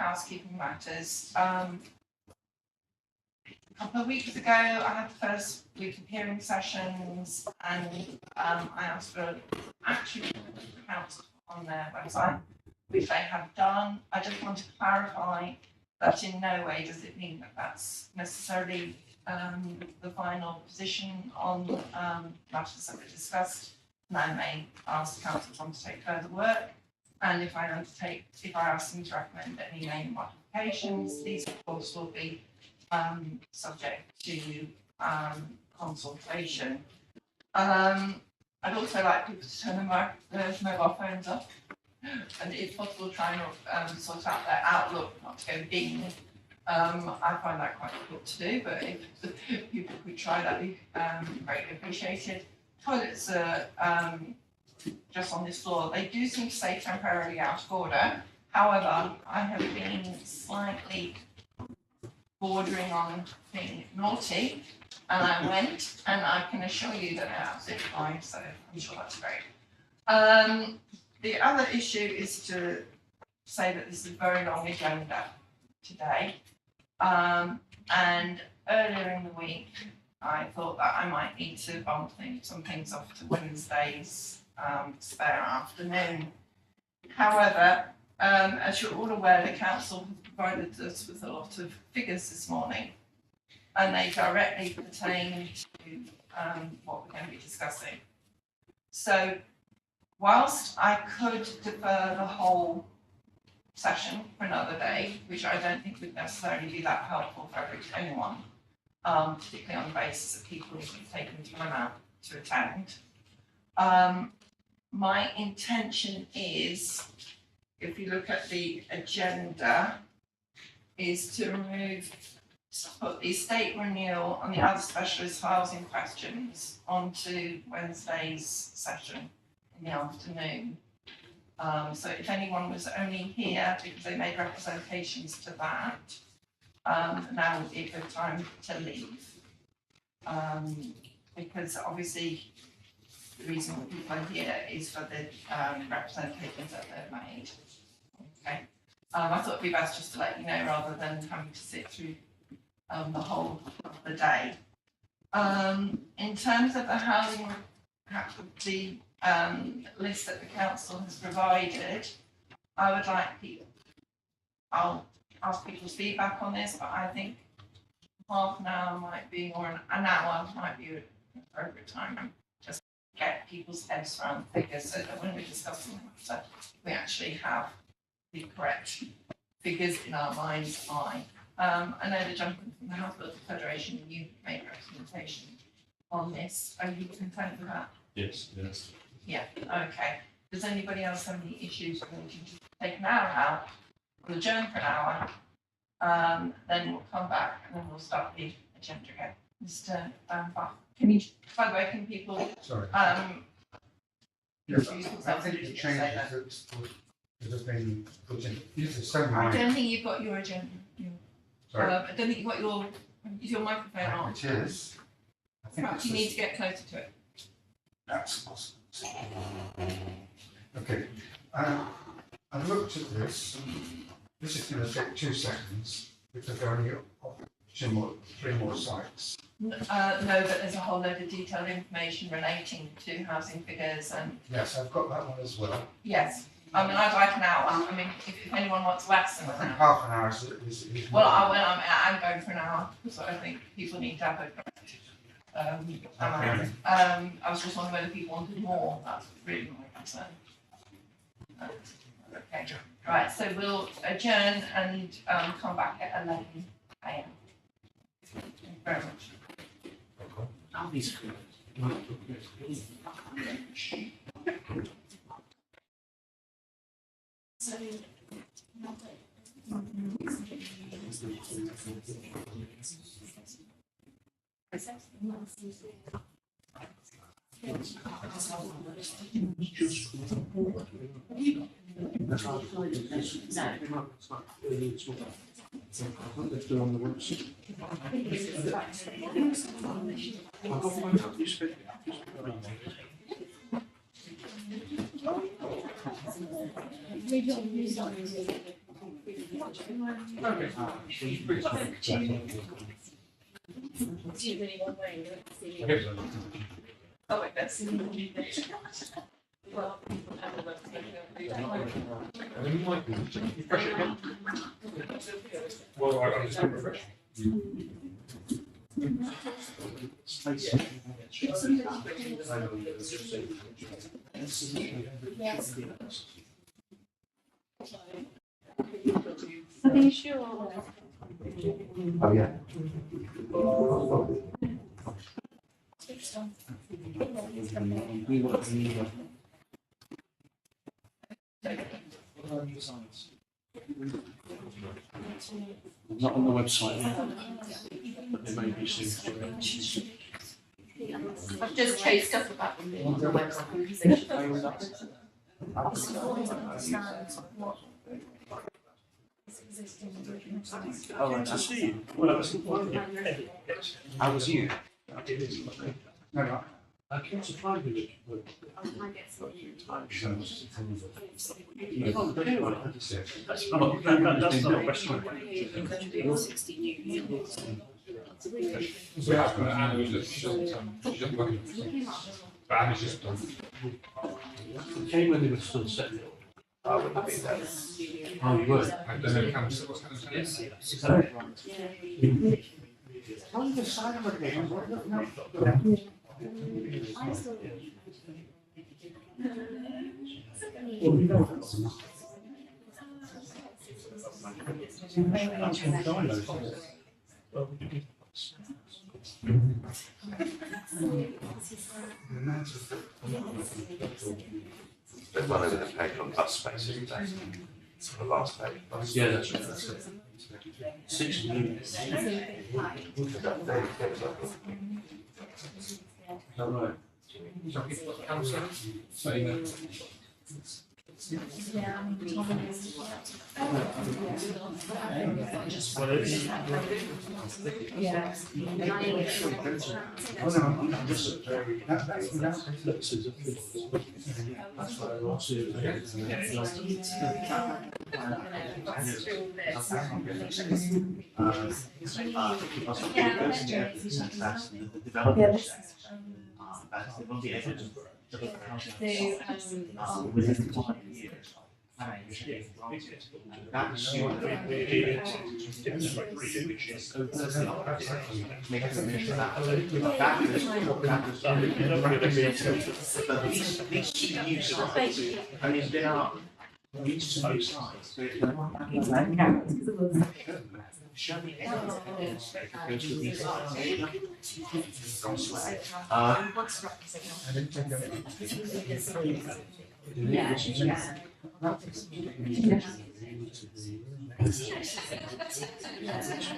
housekeeping matters. A couple of weeks ago, I had the first week of hearing sessions, and I asked for action council on their website, which they have done. I just want to clarify that in no way does it mean that that's necessarily the final position on matters that were discussed. And I may ask council to undertake further work, and if I ask them to recommend any name modifications, these of course will be subject to consultation. I'd also like people to turn their mobile phones off, and if possible try and sort out their Outlook, not to go ding. I find that quite difficult to do, but if people could try that, would be greatly appreciated. Toilets are just on this floor. They do seem to say temporarily out of order. However, I have been slightly bordering on being naughty, and I went, and I can assure you that they're absolutely fine, so I'm sure that's great. The other issue is to say that this is a very long agenda today. And earlier in the week, I thought that I might need to bump some things off to Wednesday's spare afternoon. However, as you're all aware, the council has provided us with a lot of figures this morning, and they directly pertain to what we're going to be discussing. So, whilst I could defer the whole session for another day, which I don't think would necessarily be that helpful for anyone, particularly on the basis that people have taken time out to attend. My intention is, if you look at the agenda, is to put the estate renewal and the other specialist housing questions onto Wednesday's session in the afternoon. So if anyone was only here because they made representations to that, now would be a good time to leave. Because obviously the reason that people are here is for the representations that they've made. Okay. I thought it'd be best just to let you know rather than having to sit through the whole of the day. In terms of the housing, the list that the council has provided, I would like people, I'll ask people's feedback on this, but I think half an hour might be, or an hour might be an appropriate time, just to get people's heads around the figures so that when we're discussing the matter, we actually have the correct figures in our mind's eye. I know the gentleman from the House Builders Federation, you made representation on this. Are you content with that? Yes, yes. Yeah, okay. Does anybody else have any issues with wanting to take an hour out, we'll adjourn for an hour, then we'll come back and then we'll start the agenda again. Mr. Bach, can you, by the way, can people, Sorry. Yes, I think the changes that have been put in, these are so I minor. don't think you've got your agenda. Sorry. I don't think you've got is your microphone on? It is. I think Perhaps it's you need to get closer to it. That's possible. Okay. I've looked at this. This is going to take 2 seconds because there are only 3 more sites. No, but there's a whole load of detailed information relating to housing figures and Yes, I've got that one as well. yes. I mean, I'd like an hour. I mean, if anyone wants less than I an think hour. half an hour is Well, I'm going for an hour because I think people need to have a correct amount. I was just wondering whether people wanted more. That's really my concern. Okay, right. So we'll adjourn and come back at 11 a.m. Thank you very much. Oh, wait, that's. Well, Well, I'm just going to refresh. Are you sure? Oh, yeah. Not on the website, but there may be soon. I've just chased up about them being on the website because they should Oh, right, I see. Well, that's how was you? No, no. I can't supply with it. You can't do it. That's not a question. So that's going to Anna was just, she's just looking. But Anna's just done. It came when they were still setting it up. Oh, you were? I don't know, what's happening? How you decide on it? There's one over the page on bus spaces, isn't there? It's the last page. Yeah, that's right. That's it. 6 minutes. Is that right? Saying that. Oh, no, I'm just that's without. This is a thing. That's what I want to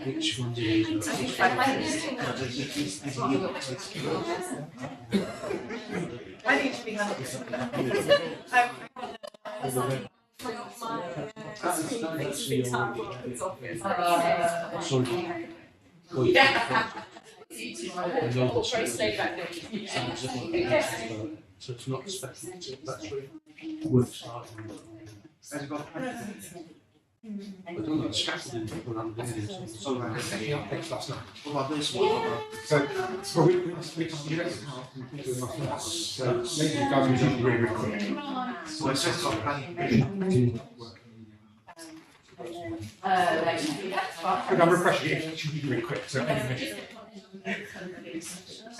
which one do you I need to be honest. sorry. So it's not speculative, that's right. Work starting. I don't know, scaffolding people aren't doing it. So, last night. What about this one? So, well, we so, maybe the guys will jump really, really quick. So it says on planning. Look, I'm refreshing it, it should be really quick, so any minute.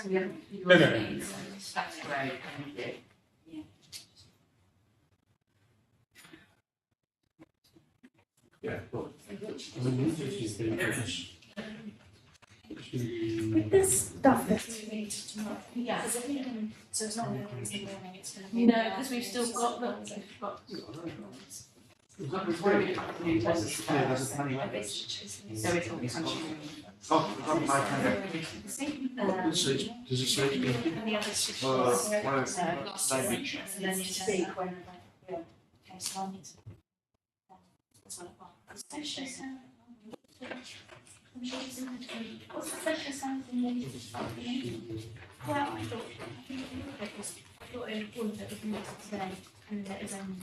No. That's great, thank you. Yeah, well, I mean, the interesting thing is. With this stuff that's related to Yeah. so it's not. No, because we've still got them, we've got. Is that required? Yeah, there's a planning. So it's all country. Does it say? And the others. No reach. And then you speak when. Yeah. Okay, so I need to. That's what I've got. Special sound. What's the special sound in the? Well, I thought it was in all of it was today. who that is on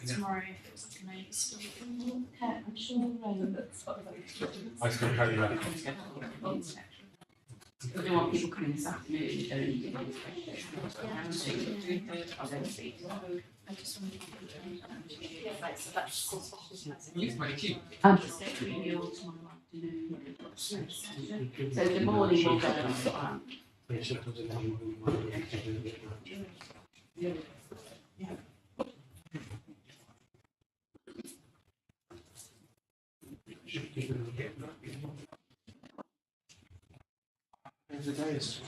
tomorrow if it was like a night still. Yeah, I'm sure rain. I still carry that. They want people coming this afternoon, don't you? I just wanted to. Yeah, like, so that's school specialist. I'm just taking you all tomorrow afternoon. So the morning will go on. Yes, it was Every day is.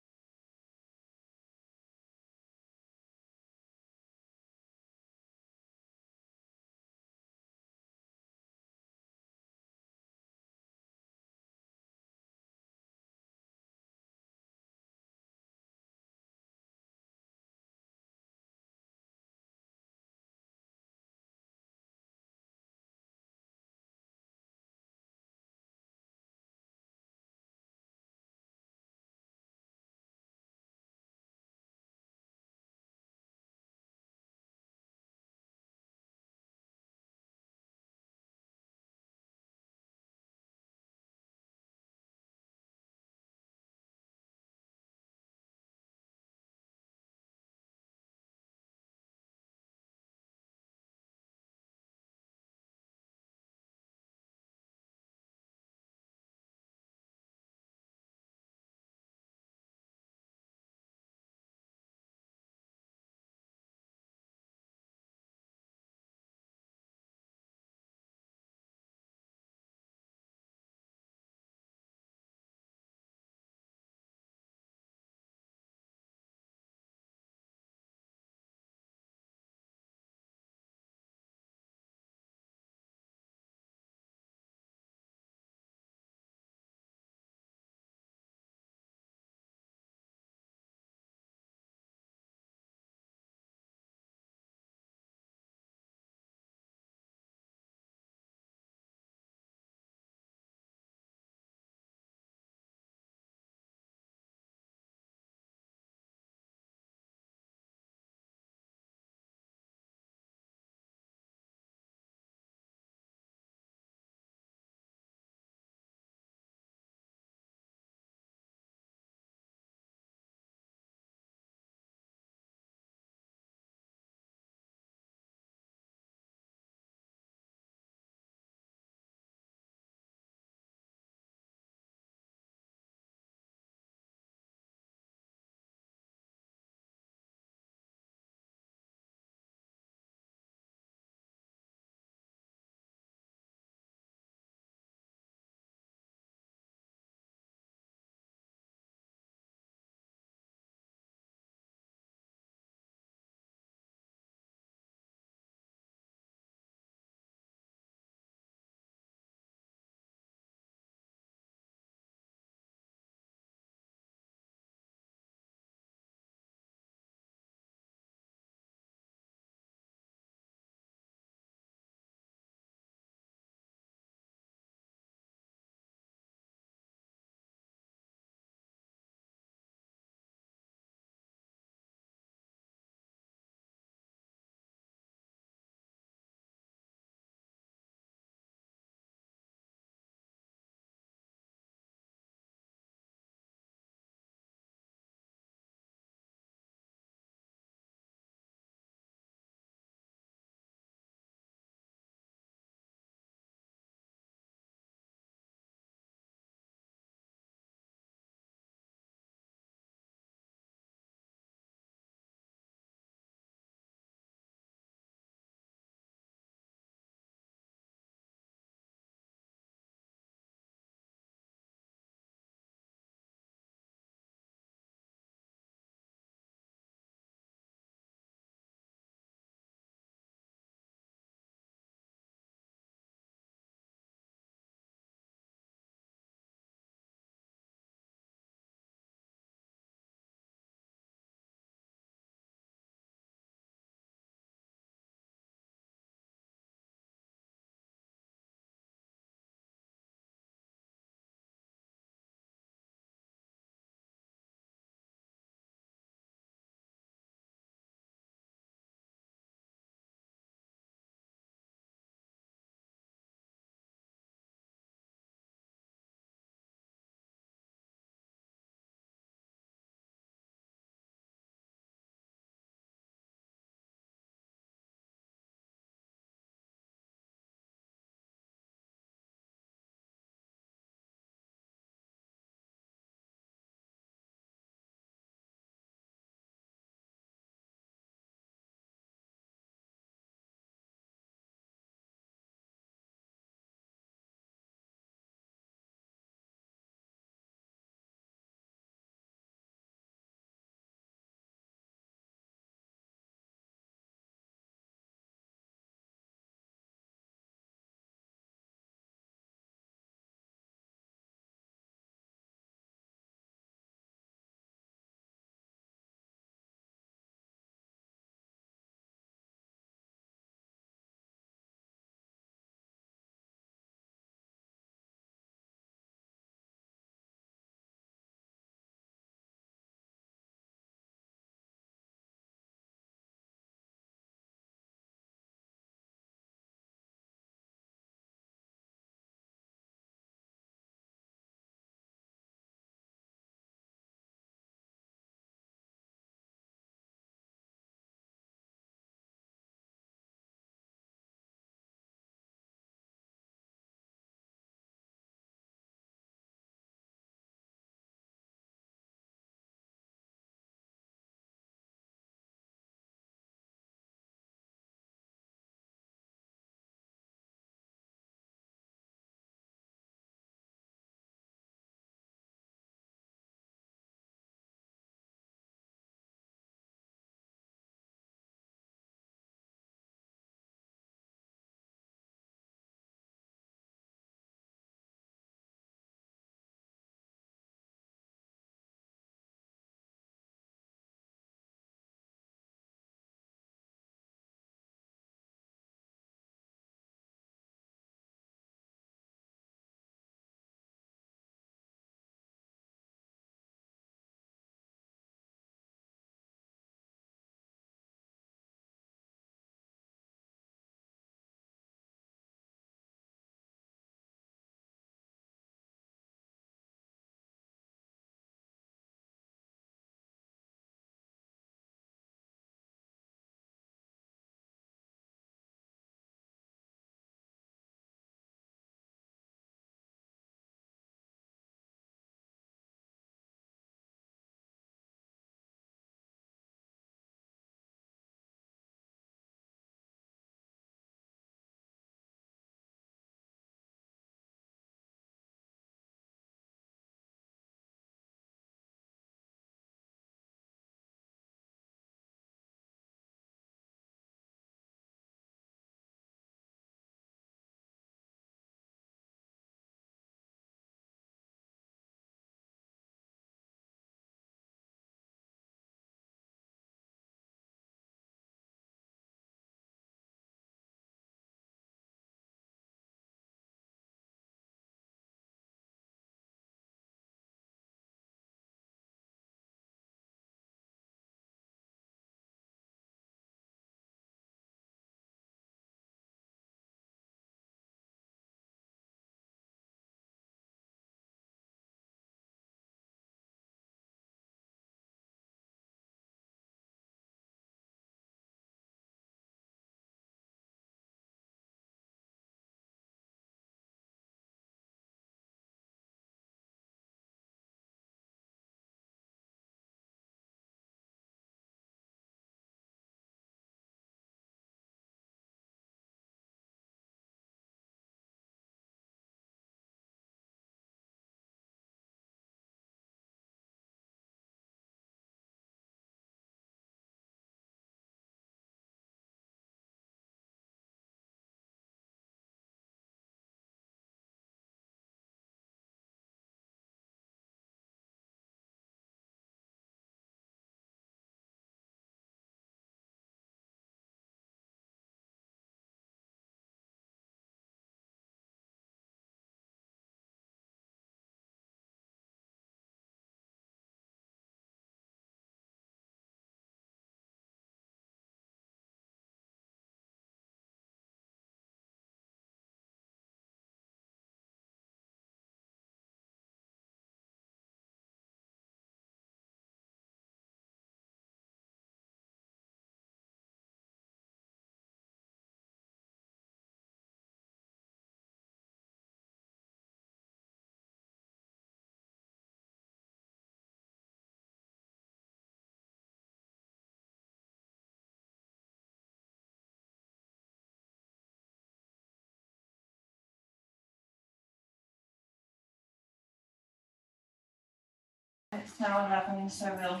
it's now 11, so we'll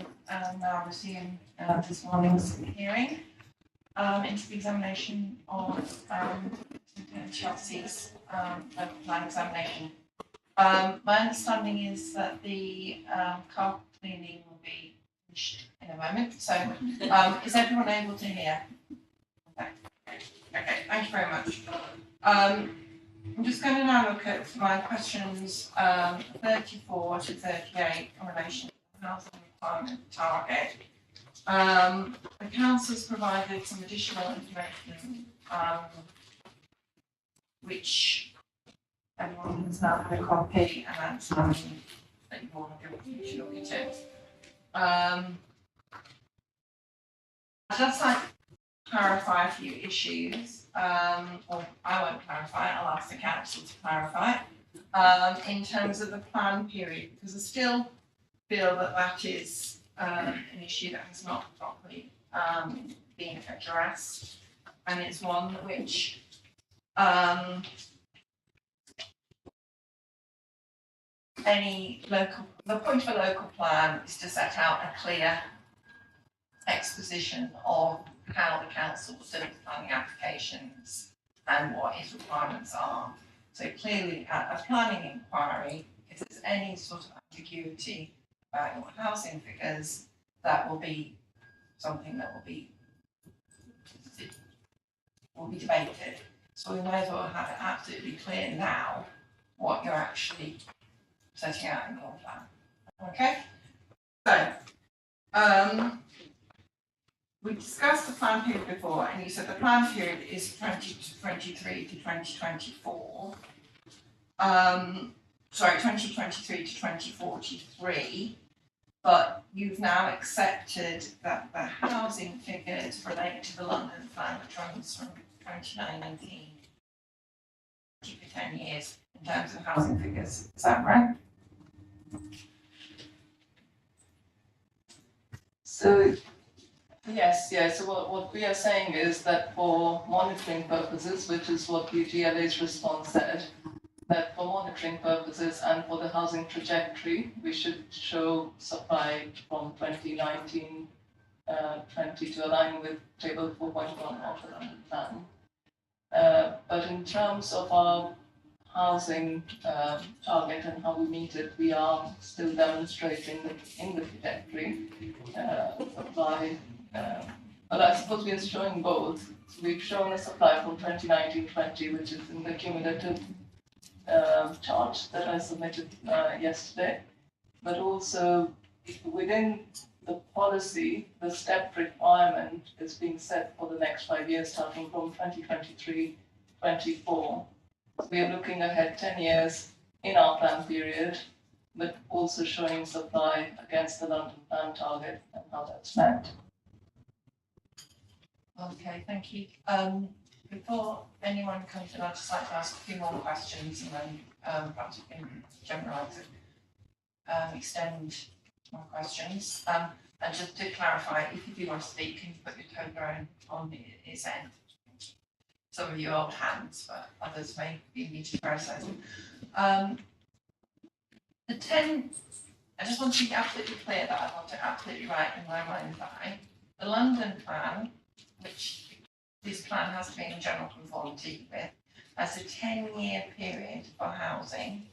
now resume this morning's hearing into the examination of Chelsea's local plan examination. My understanding is that the carpet cleaning will be finished in a moment, so is everyone able to hear? Okay, thank you very much. I'm just going to now look at my questions 34 to 38 in relation to the housing requirement target. The council's provided some additional information which everyone has now had a copy and that you all have given you should look at it. I'd just like to clarify a few issues. Or I won't clarify it, I'll ask the council to clarify it, in terms of the plan period, because I still feel that that is an issue that has not properly been addressed, and it's one which the point of a local plan is to set out a clear exposition of how the council does planning applications and what its requirements are. So clearly, at a planning inquiry, if there's any sort of ambiguity about your housing figures, that will be something that will be debated. So we may as well have it absolutely clear now what you're actually setting out in your plan. Okay? So, we discussed the plan period before, and you said the plan period is 2023 to 2024. 2023 to 2043. But you've now accepted that the housing figures relate to the London plan, which runs from 2019 for 10 years in terms of housing figures. Is that right? So, yes. So what we are saying is that for monitoring purposes, which is what the GLA's response said, that for monitoring purposes and for the housing trajectory, we should show supply from 2019-20 to align with table 4.1 of the London plan. But in terms of our housing target and how we meet it, we are still demonstrating that in the trajectory supply. But I suppose we are showing both. We've shown a supply from 2019-20, which is in the cumulative chart that I submitted yesterday, but also within the policy, the step requirement is being set for the next 5 years, starting from 2023-24. We are looking ahead 10 years in our plan period, but also showing supply against the London plan target and how that's met. Okay, thank you. Before anyone comes in, I'd just like to ask a few more questions, and then perhaps we can generalise it, extend more questions. And just to clarify, if you do want to speak, can you put your phone on its end? Some of you hold hands, but others may be need to process. I just want to be absolutely clear that I want it absolutely right in my mind's eye. The London plan, which this plan has to be in general conformity with, has a 10-year period for housing,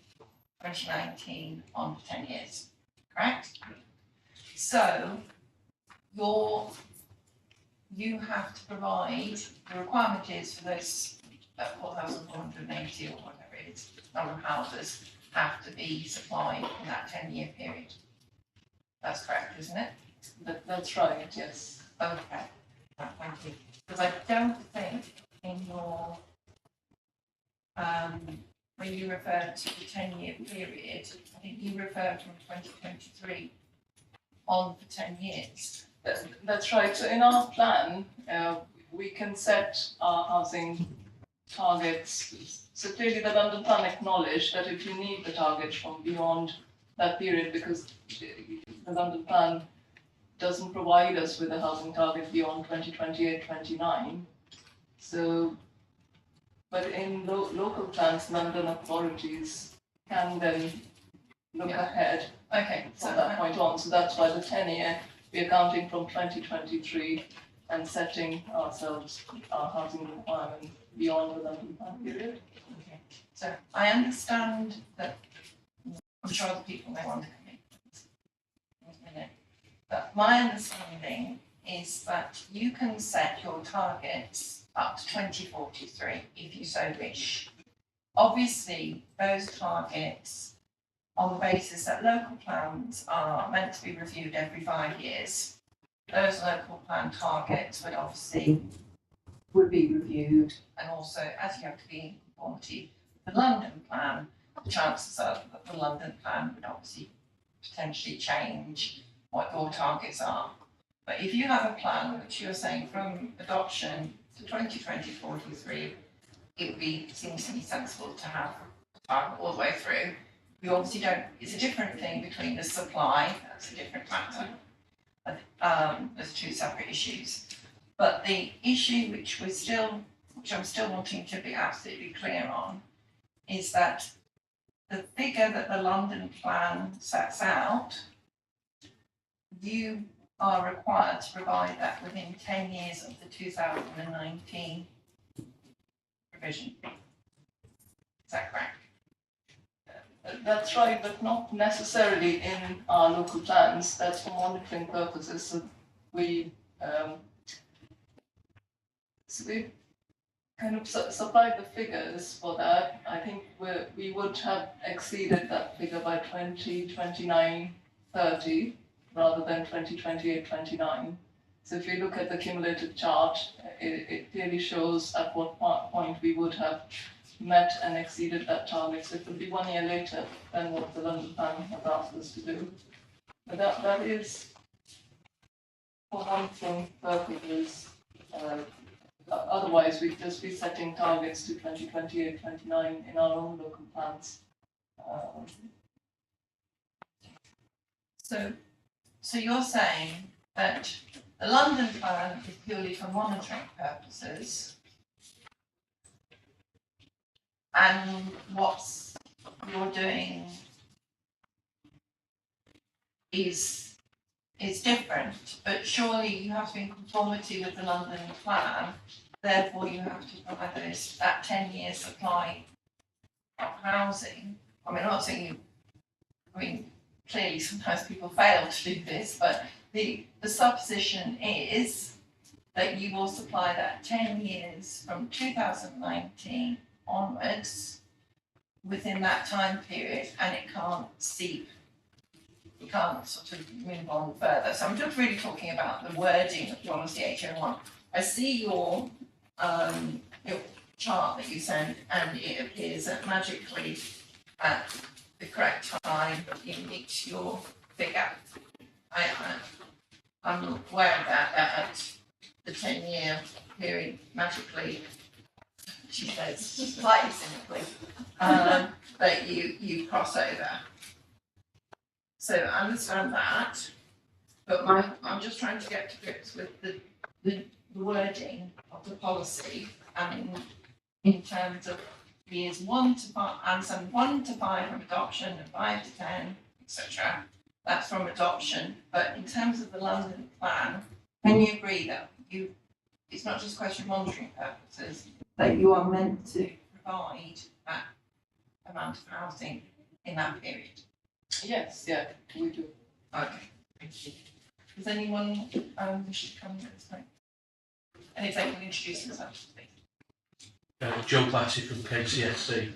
2019 on for 10 years, correct? So you have to provide, the requirement is for those 4,480 or whatever it is, number of houses have to be supplied in that 10-year period. That's correct, isn't it? That's right, yes. Okay, thank you. Because I don't think in your, when you referred to the 10-year period, I think you referred from 2023 on for 10 years. That's right. So in our plan, we can set our housing targets. So clearly the London plan acknowledged that if you need the targets from beyond that period, because the London plan doesn't provide us with a housing target beyond 2028-29. So, but in local plans, London authorities can then look Yeah. ahead Okay, so from that point on. So that's why the 10-year, we're counting from 2023 and setting ourselves our housing requirement beyond the London plan period. okay. So I understand that, I'm sure other people may want to come in a minute, but my understanding is that you can set your targets up to 2043 if you so wish. Obviously, those targets, on the basis that local plans are meant to be reviewed every 5 years, those local plan targets would be reviewed, and also as you have to be in conformity with the London plan, the chances are that the London plan would obviously potentially change what your targets are. But if you have a plan which you're saying from adoption to 2043, it would be, seems to me sensible to have a target all the way through. We obviously don't, it's a different thing between the supply, that's a different matter. There's two separate issues. But the issue which I'm still wanting to be absolutely clear on, is that the figure that the London plan sets out, you are required to provide that within 10 years of the 2019 provision. Is that correct? That's right, but not necessarily in our local plans. That's for monitoring purposes. So we kind of supplied the figures for that. I think we would have exceeded that figure by 2029, 30, rather than 2028, 29. So if you look at the cumulative chart, it clearly shows at what point we would have met and exceeded that target. So it will be 1 year later than what the London plan has asked us to do. But that is for monitoring purposes. Otherwise, we'd just be setting targets to 2028, 29 in our own local plans. So you're saying that the London plan is purely for monitoring purposes, and what you're doing is different, but surely you have to be in conformity with the London plan, therefore you have to provide that 10-year supply of housing. I mean, I'm not saying clearly sometimes people fail to do this, but the supposition is that you will supply that 10 years from 2019 onwards within that time period, and it can't seep, you can't sort of move on further. So I'm just really talking about the wording of policy HO1. I see your chart that you sent, and it appears that magically at the correct time you meet your figure. I'm aware of that at the 10-year period magically, she says slightly cynically, that you cross over. So I understand that, but I'm just trying to get to grips with the wording of the policy, in terms of years 1 to 5, and some 1 to 5 from adoption, and 5 to 10, etc. That's from adoption, but in terms of the London plan, can you agree that it's not just a question of monitoring purposes, that you are meant to provide that amount of housing in that period? Yes, yeah, we do. Okay, thank you. Does anyone wish to come to this point? And if they can introduce themselves, please. John Platty from KCSC.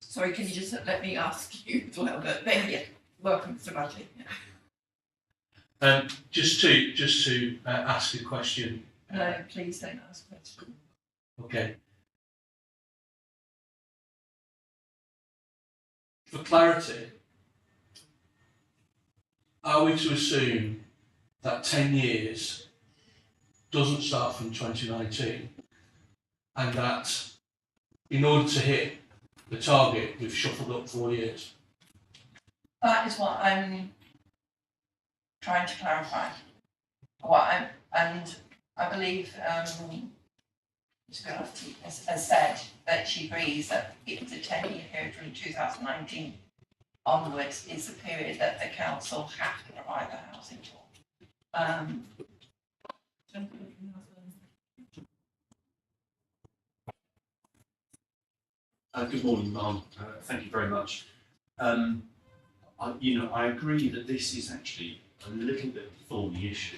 Sorry, can you just let me ask you as well, but then, yeah, welcome, Mr. Badley. Just to ask a question. No, please don't ask questions. Okay. For clarity, are we to assume that 10 years doesn't start from 2019, and that in order to hit the target, we've shuffled up 4 years? That is what I'm trying to clarify. And I believe has said that she agrees that it's a 10-year period from 2019 onwards is the period that the council have to provide the housing for. Good morning, Ma'am. Thank you very much. I agree that this is actually a little bit of a thorny issue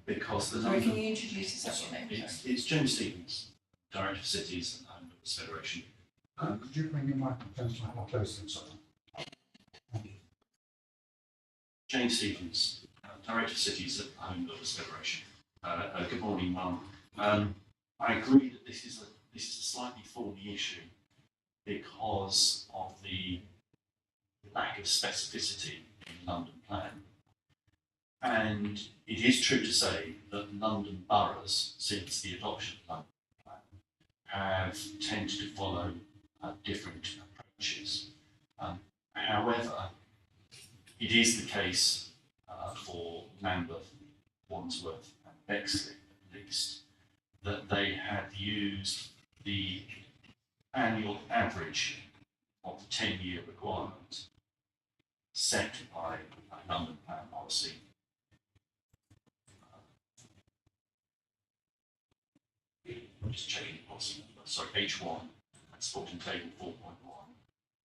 because the Sorry, number. can you introduce yourself, your name? It's James Stevens, Director of Cities and Homeless Federation. Could you bring your microphone slightly more closer? Sorry. Thank you. James Stevens, Director of Cities at Homeless Federation. Good morning, Ma'am. I agree that this is a slightly thorny issue because of the lack of specificity in the London plan. And it is true to say that London boroughs, since the adoption of the London plan, have tended to follow different approaches. However, it is the case for Lambeth, Wandsworth and Bexley, at least, that they have used the annual average of the 10-year requirement set by London plan policy. I'm just checking the policy number, sorry, H1, supporting table 4.1,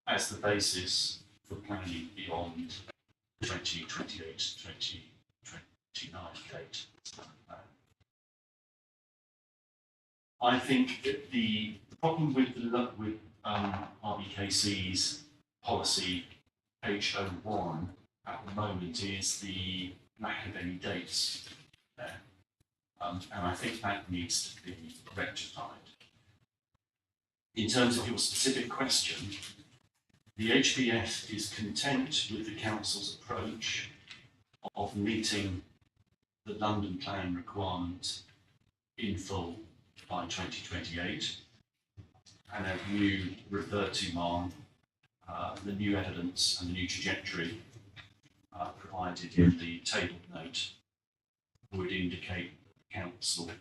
as the basis for planning beyond 2028, 2029 date. I think that the problem with RBKC's policy H01 at the moment is the lack of any dates there. And I think that needs to be rectified. In terms of your specific question, the HBF is content with the council's approach of meeting the London plan requirement in full by 2028. And as you referred to, Ma'am, the new evidence and the new trajectory provided in the table note would indicate the council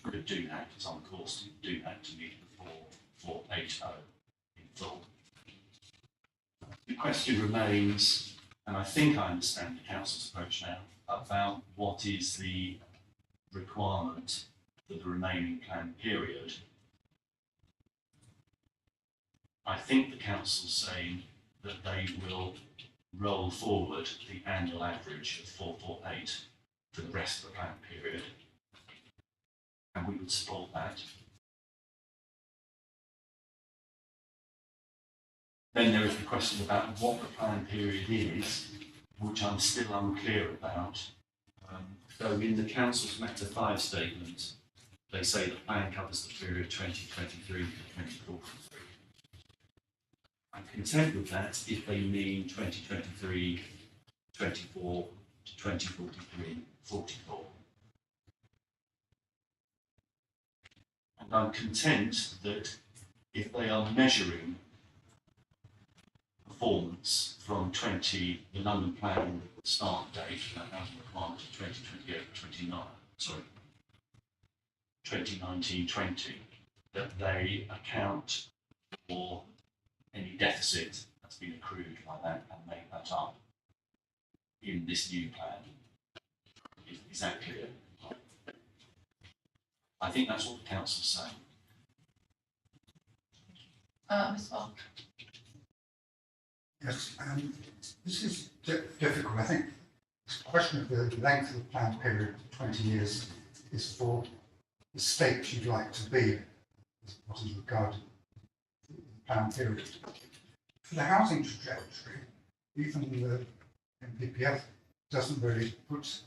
could do that, is on course to do that to meet the 480 in full. The question remains, and I think I understand the council's approach now, about what is the requirement for the remaining plan period. I think the council's saying that they will roll forward the annual average of 448 for the rest of the plan period, and we would support that. Then there is the question about what the plan period is, which I'm still unclear about. So in the council's Matter 5 statement, they say the plan covers the period 2023 to 2043. I'm content with that if they mean 2023, 24 to 2043, 44. And I'm content that if they are measuring performance from the London plan start date, that housing requirement of 2028, 2019-20, that they account for any deficit that's been accrued by that and make that up in this new plan. Is that clear? I think that's what the council's saying. Ms. Mark. Yes, this is difficult. I think the question of the length of the plan period, 20 years, is for the state you'd like to be, what is regarded the plan period. For the housing trajectory, even the NPPF doesn't really put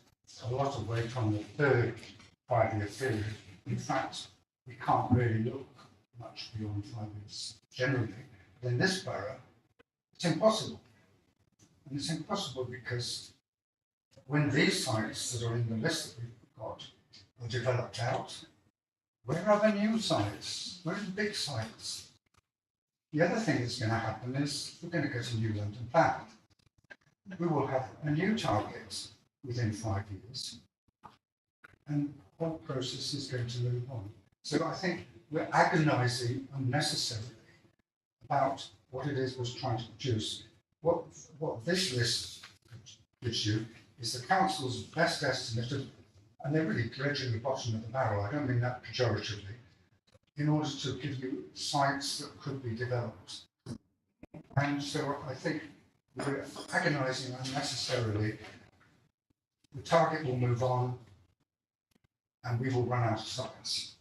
a lot of weight on the third 5-year period. In fact, we can't really look much beyond 5 years generally. But in this borough, it's impossible. And it's impossible because when these sites that are in the list that we've got are developed out, where are the new sites? Where are the big sites? The other thing that's going to happen is we're going to get a new London plan. We will have a new target within 5 years, and the whole process is going to move on. So I think we're agonising unnecessarily about what it is we're trying to produce. What this list gives you is the council's best estimate of, and they're really dredging the bottom of the barrel, I don't mean that pejoratively, in order to give you sites that could be developed. And so I think we're agonising unnecessarily. The target will move on and we will run out of sites.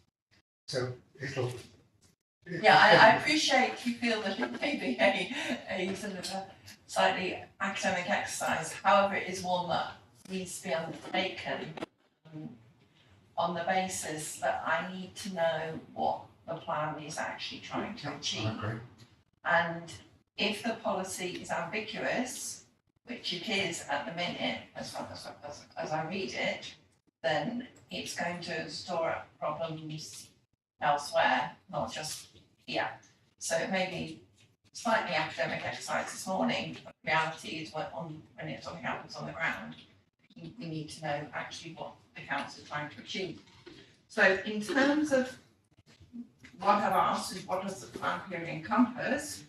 So Yeah, I appreciate you feel that it may be a sort of a slightly academic exercise. However, it is one that needs to be undertaken on the basis that I need to know what the plan is actually trying to achieve. I agree. And if the policy is ambiguous, which it is at the minute, as I read it, then it's going to store up problems elsewhere, not just here. So it may be slightly academic exercise this morning, but the reality is when something happens on the ground, we need to know actually what the council is trying to achieve. So in terms of what I've asked is what does the plan period encompass?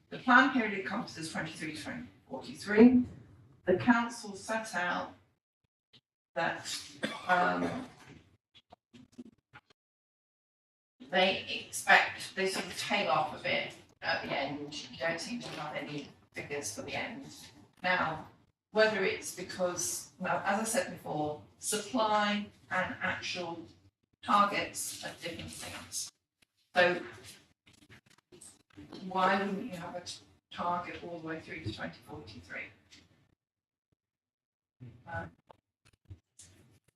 The plan period encompasses 23 to 43. The council set out that they expect, they sort of tail off a bit at the end. You don't seem to have any figures for the end. Now, whether it's because, well, as I said before, supply and actual targets are different things. So why wouldn't you have a target all the way through to 2043?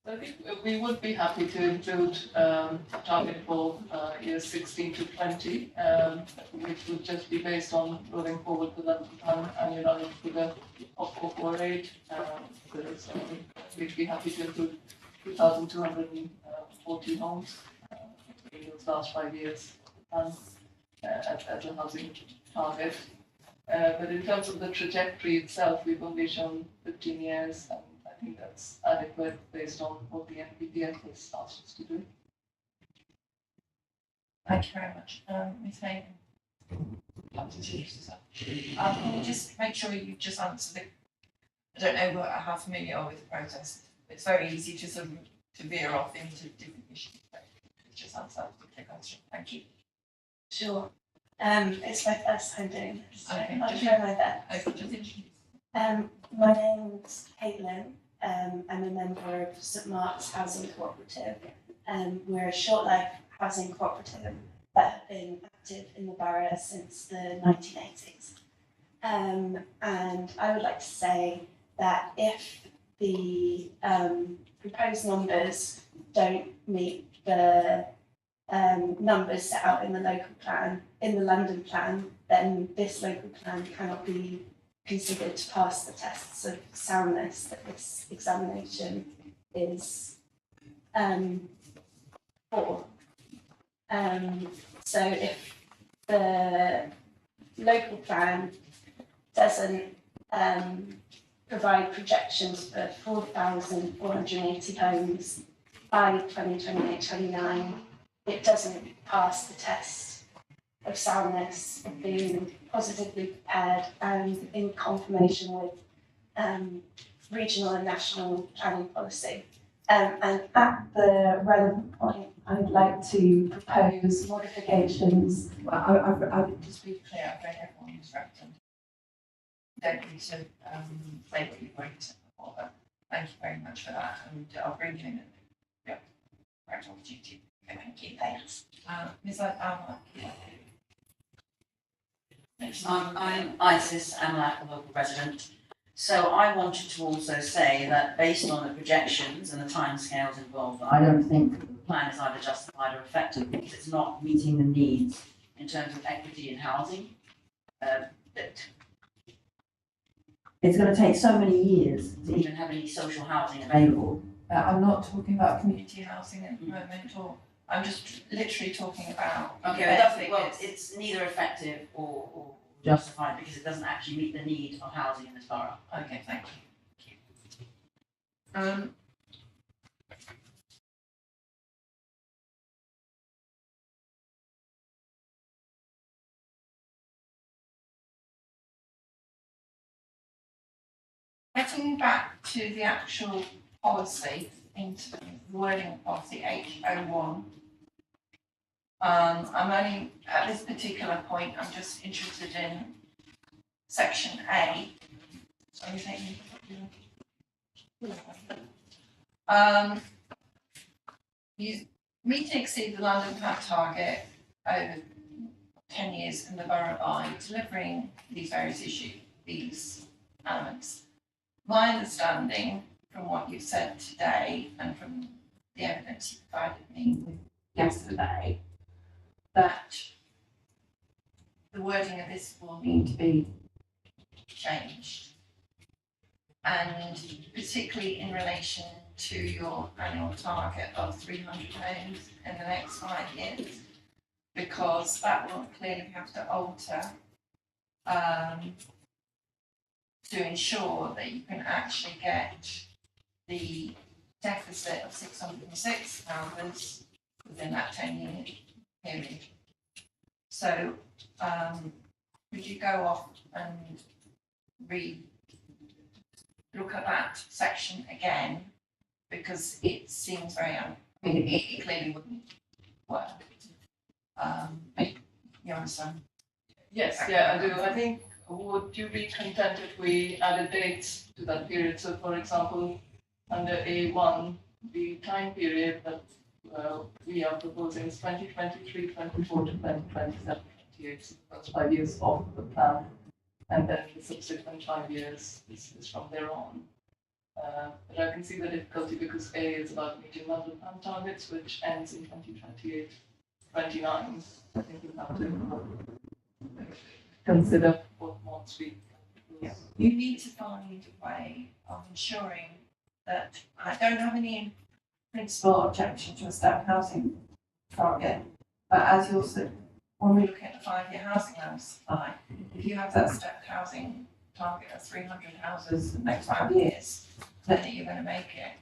I think we would be happy to include target for years 16 to 20, which would just be based on rolling forward the London Plan annualized figure of 448. We'd be happy to include 2,240 homes in those last 5 years as a housing target. But in terms of the trajectory itself, we've only shown 15 years, and I think that's adequate based on what the NPPF has asked us to do. Thank you very much. Ms. Hayden. Can you just make sure you just answer the, I don't know how familiar you are with the process. It's very easy to sort of to veer off into different issues. But just answer that particular question. Thank you. Sure. It's my first time doing this, so Okay, I'll just- try my best. Okay, just introduce. My name's Caitlin. I'm a member of St Mark's Housing Cooperative. We're a short life housing cooperative that have been active in the borough since the 1980s. And I would like to say that if the proposed numbers don't meet the numbers set out in the local plan, in the London plan, then this local plan cannot be considered to pass the tests of soundness that this examination is for. So if the local plan doesn't provide projections for 4,480 homes by 2028-29, it doesn't pass the test of soundness, of being positively prepared and in confirmation with regional and national planning policy. And at the relevant point, I'd like to propose modifications. Well, I would just be clear, I've read everyone's represented. Don't need to say what you've already said before, but thank you very much for that, and I'll bring you in at the right opportunity. Okay, thank you. Thanks. Ms. Alma. I'm Isis Amalak, a local resident. So I wanted to also say that based on the projections and the timescales involved, I don't think the plan is either justified or effective because it's not meeting the needs in terms of equity in housing. It's going to take so many years to even have any social housing available. I'm not talking about community housing at the moment, or I'm just literally talking about. Okay, but that's, well, it's neither effective or justified because it doesn't actually meet the need of housing in this borough. Okay, thank you. getting back to the actual policy, into the wording of policy H01. I'm only, at this particular point, I'm just interested in section A. Sorry, you meet and exceed the London Plan target over 10 years in the borough by delivering these various these elements. My understanding from what you've said today and from the evidence you provided me yesterday, that the wording of this will need to be changed. And particularly in relation to your annual target of 300 homes in the next 5 years, because that will clearly have to alter to ensure that you can actually get the deficit of 606 houses within that 10-year period. So could you go off and look at that section again, because it seems very, it clearly wouldn't work. You understand? Yes, yeah, I do. I think, would you be content if we added dates to that period? So for example, under A1, the time period that we are proposing is 2023, 24 to 2027, 28, so that's 5 years of the plan. And then the subsequent 5 years is from there on. But I can see the difficulty because A is about meeting London Plan targets, which ends in 2028, 29. I think we have to consider what more we. Yeah. You need to find a way of ensuring that I don't have any principal objection to a staff housing target, but as you also, when we look at the 5-year housing supply, if you have that stepped housing target of 300 houses in the next 5 years, then you're going to make it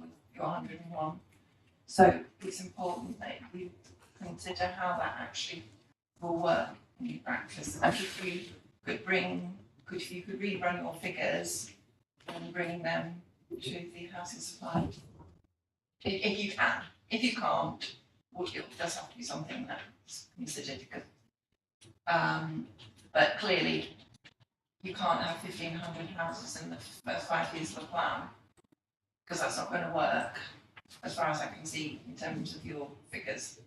with your 101. So it's important that we consider how that actually will work in practice. And if you could rerun your figures and bring them to the housing supply, if you can. If you can't, it does have to be something that's considered. But clearly, you can't have 1,500 houses in the first 5 years of the plan, because that's not going to work, as far as I can see, in terms of your figures.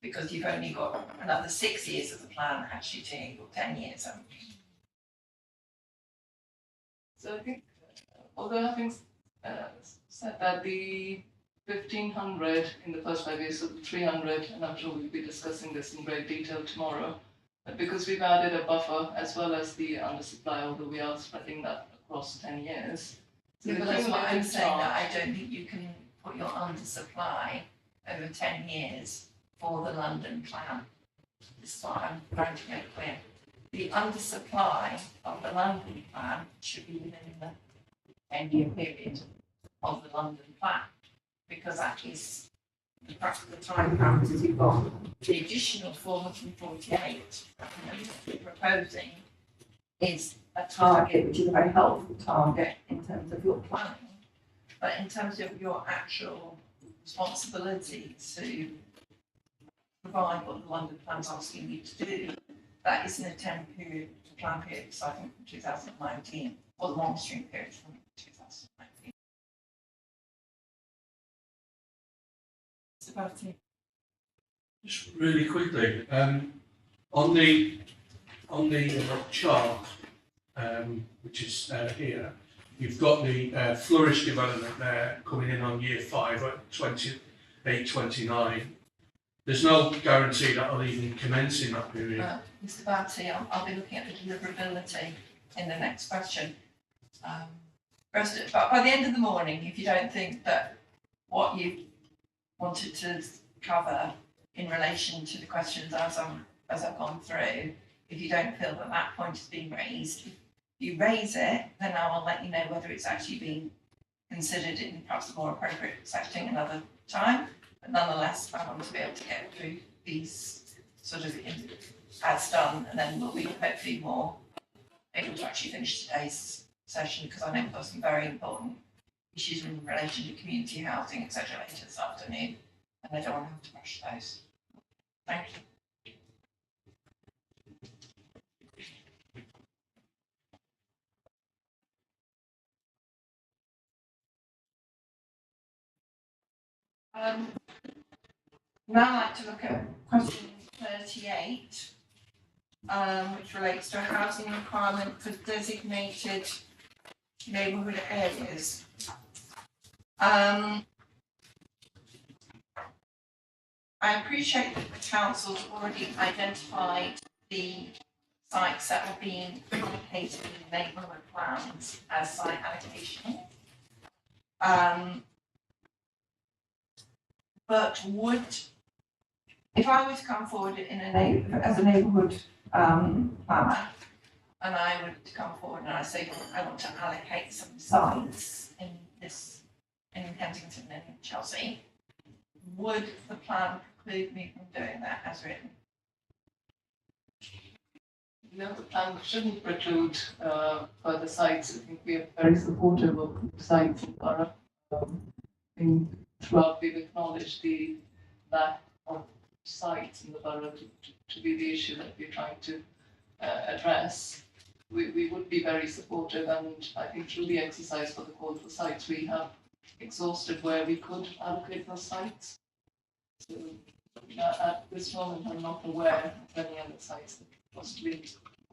Because you've only got another 6 years of the plan actually to hit your 10 years, haven't you? So I think, although having said that, the 1,500 in the first 5 years, so the 300, and I'm sure we'll be discussing this in great detail tomorrow, but because we've added a buffer as well as the undersupply, although we are spreading that across 10 years. So Yeah, the but that's what I'm cumulative saying, that charge- I don't think you can put your undersupply over 10 years for the London plan. This is what I'm trying to make clear. The undersupply of the London plan should be within the 10-year period of the London plan, because that is the time parameters you've got. The additional 448 that you're proposing is a target, which is a very helpful target in terms of your planning, but in terms of your actual responsibility to provide what the London plan's asking you to do, that isn't a 10-period plan period, starting from 2019, or the monitoring period from 2019. It's about it. Just really quickly, on the chart, which is here, you've got the Flourish development there coming in on year 5 at 28-29. There's no guarantee that will even commence in that period. Mr. Barty, I'll be looking at the deliverability in the next question. But by the end of the morning, if you don't think that what you wanted to cover in relation to the questions as I've gone through, if you don't feel that that point has been raised, if you raise it, then I will let you know whether it's actually been considered in perhaps a more appropriate setting another time. But nonetheless, I want to be able to get through these sort of as done, and then we'll be hopefully more able to actually finish today's session, because I know we've got some very important issues in relation to community housing, etc. later this afternoon, and I don't want to have to rush those. Thank you. Now I'd like to look at question 38, which relates to a housing requirement for designated neighbourhood areas. I appreciate that the council's already identified the sites that have been allocated in neighbourhood plans as site allocation. But if I were to come forward as a neighbourhood planner, and I would come forward and I say, I want to allocate some sites in Kensington and in Chelsea, would the plan preclude me from doing that as written? No, the plan shouldn't preclude further sites. I think we are very supportive of sites in Borough. Throughout, we've acknowledged the lack of sites in the borough to be the issue that we're trying to address. We would be very supportive, and I think through the exercise for the call for sites, we have exhausted where we could allocate those sites. So at this moment, I'm not aware of any other sites that possibly,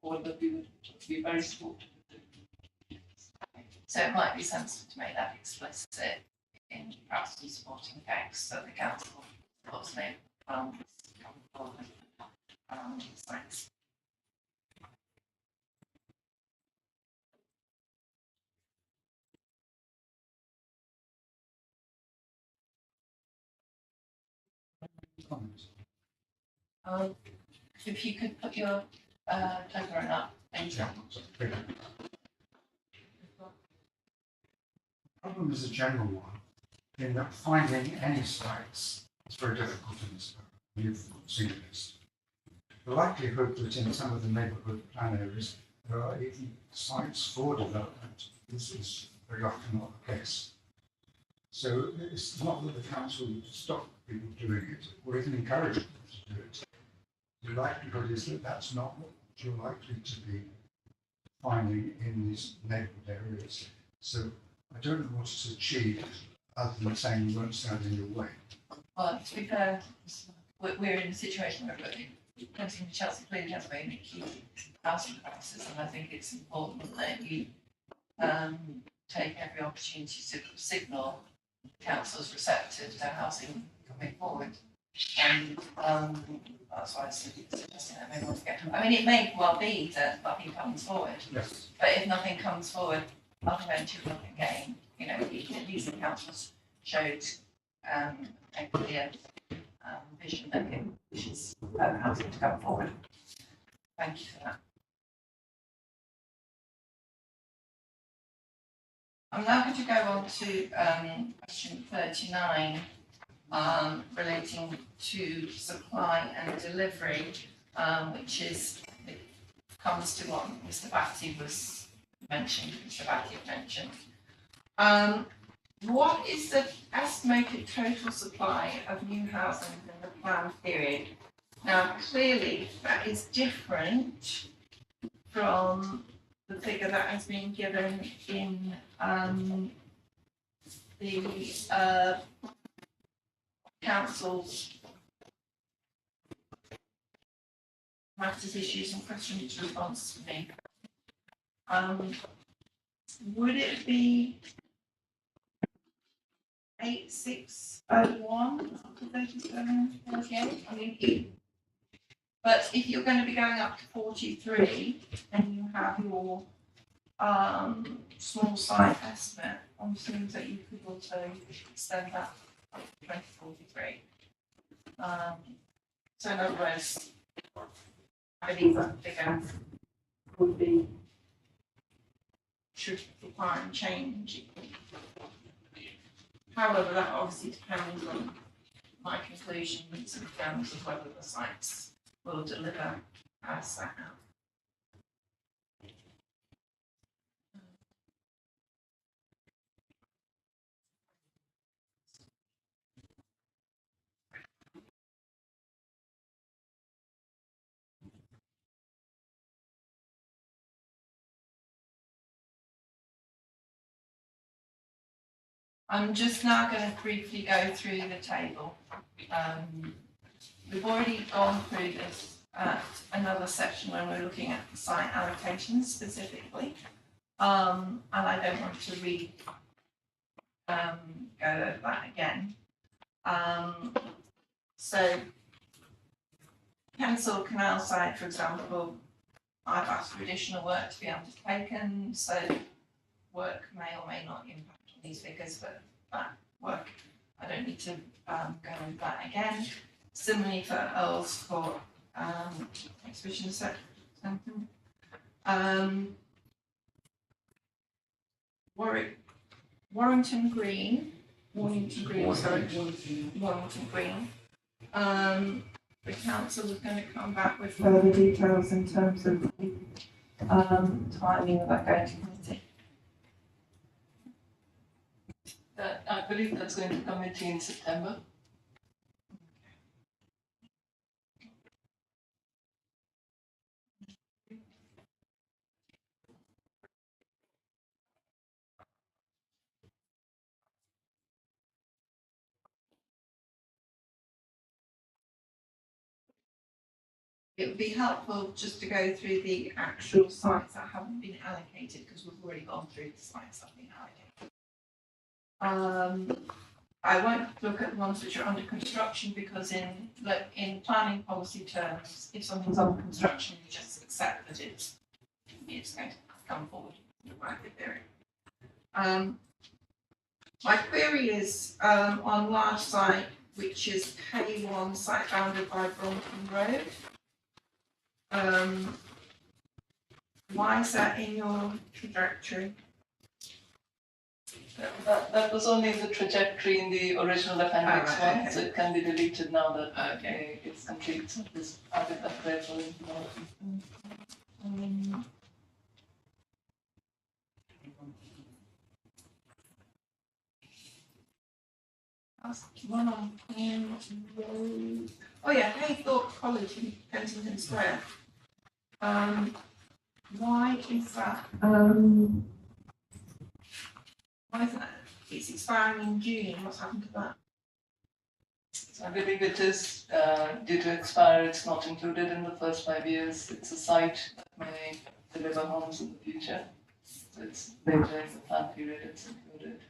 or that we would be very supportive. So it might be sensible to make that explicit in perhaps some supporting text, so the council supports neighbourhood plans come forward sites. Comments? If you could put your token up, thank you. The problem is a general one, in that finding any sites is very difficult in this area. You've seen this. The likelihood that in some of the neighbourhood plan areas there are even sites for development is very often not the case. So it's not that the council would stop people doing it or even encourage them to do it. The likelihood is that that's not what you're likely to be finding in these neighbourhood areas. So I don't know what it's achieved other than saying you won't stand in your way. Well, to be fair, we're in a situation where Kensington Chelsea clearly has a very acute housing crisis, and I think it's important that you take every opportunity to signal council's receptive to housing coming forward. And that's why I suggesting that maybe want to get. I mean, it may well be that nothing comes forward, Yes. but if nothing comes forward, nothing ventured, nothing gained. You know, at least the council's showed a clear vision that it wishes housing to come forward. Thank you for that. I'm now going to go on to question 39, relating to supply and delivery, which is, it comes to what Mr. Batty was mentioned, what is the estimated total supply of new housing in the planned period? Now, clearly, that is different from the figure that has been given in the council's matters, issues and questions response to me. Would it be 8601 to 3748? I mean, but if you're going to be going up to 43 and you have your small site estimate, I'm assuming that you could also extend that up to 2043. So in other words, I believe that figure would be, should require a change. However, that obviously depends on my conclusions in terms of whether the sites will deliver as set out. I'm just now going to briefly go through the table. We've already gone through this at another section when we're looking at the site allocations specifically. And I don't want to go over that again. So Kensal Canal site, for example, I've asked for additional work to be undertaken, so work may or may not impact on these figures, but that work, I don't need to go over that again. Similarly for Earl's Court Exhibition Centre. Warrington Green. The council is going to come back with further details in terms of the timing of that going to committee. I believe that's going to committee in September. It would be helpful just to go through the actual sites that haven't been allocated, because we've already gone through the sites that have been allocated. I won't look at the ones which are under construction, because in planning policy terms, if something's under construction, you just accept that it's going to come forward in the right period. My query is on large site, which is K1 site bounded by Brompton Road. Why is that in your trajectory? That was only the trajectory in the original appendix Oh, right, one, okay. so it can be deleted now that Okay. it's complete. So just added that there for information. One on Road. Oh yeah, Haythorpe College in Kensington Square. Why is that? Why is that? It's expiring in June. What's happened to that? So I believe it is due to expire. It's not included in the first 5 years. It's a site that may deliver homes in the future. So it's later in the plan period it's included.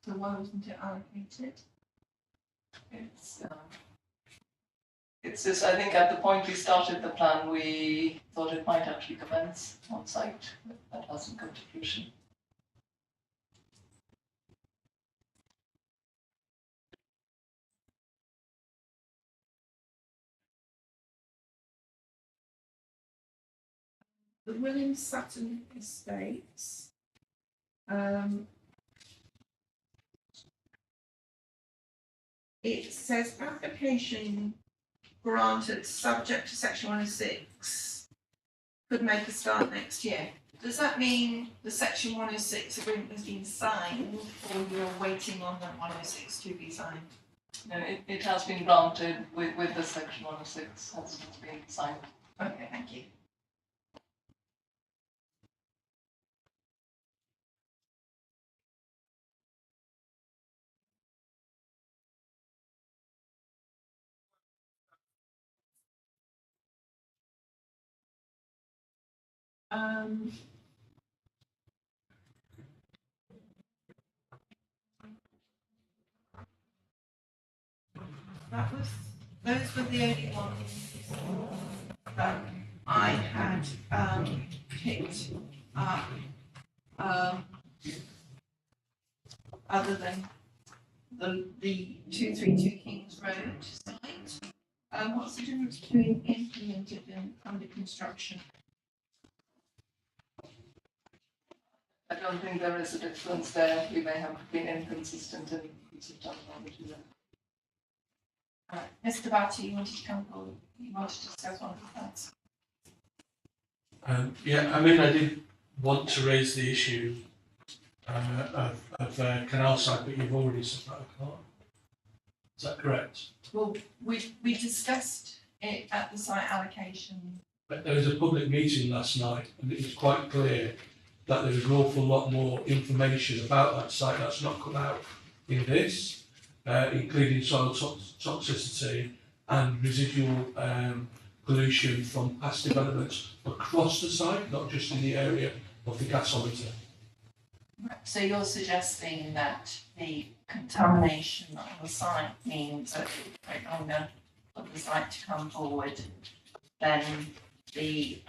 So why wasn't it allocated? It's just, I think at the point we started the plan, we thought it might actually commence on site, but that hasn't come to fruition. The William Sutton Estates. It says application granted subject to section 106 could make a start next year. Does that mean the section 106 agreement has been signed, or you're waiting on the 106 to be signed? No, it has been granted with the section 106 has been signed. Okay, thank you. Those were the only ones that I had picked up, other than the 232 Kings Road site. What's the difference between implemented and under construction? I don't think there is a difference there. We may have been inconsistent in use of terminology there. Mr. Batty, you wanted to come forward, you wanted to discuss one of the points. Yeah, I mean, I did want to raise the issue of canal site, but you've already said that I can't. Is that correct? Well, we discussed it at the site allocation. But there was a public meeting last night, and it was quite clear that there was an awful lot more information about that site that's not come out in this, including soil toxicity and residual pollution from past developments across the site, not just in the area of the gasometer. So you're suggesting that the contamination on the site means that it will take longer for the site to come forward than the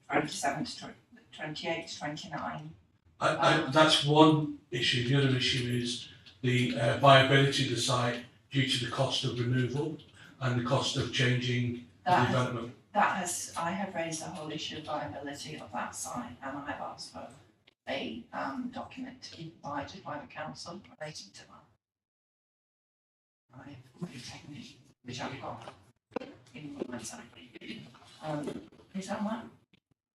27 to 28 to 29? That's one issue. The other issue is the viability of the site due to the cost of removal and the cost of changing the That development. I have raised the whole issue of viability of that site, and I have asked for a document to be provided by the council relating to that. I've already taken it, which I've got in my site. Is that one?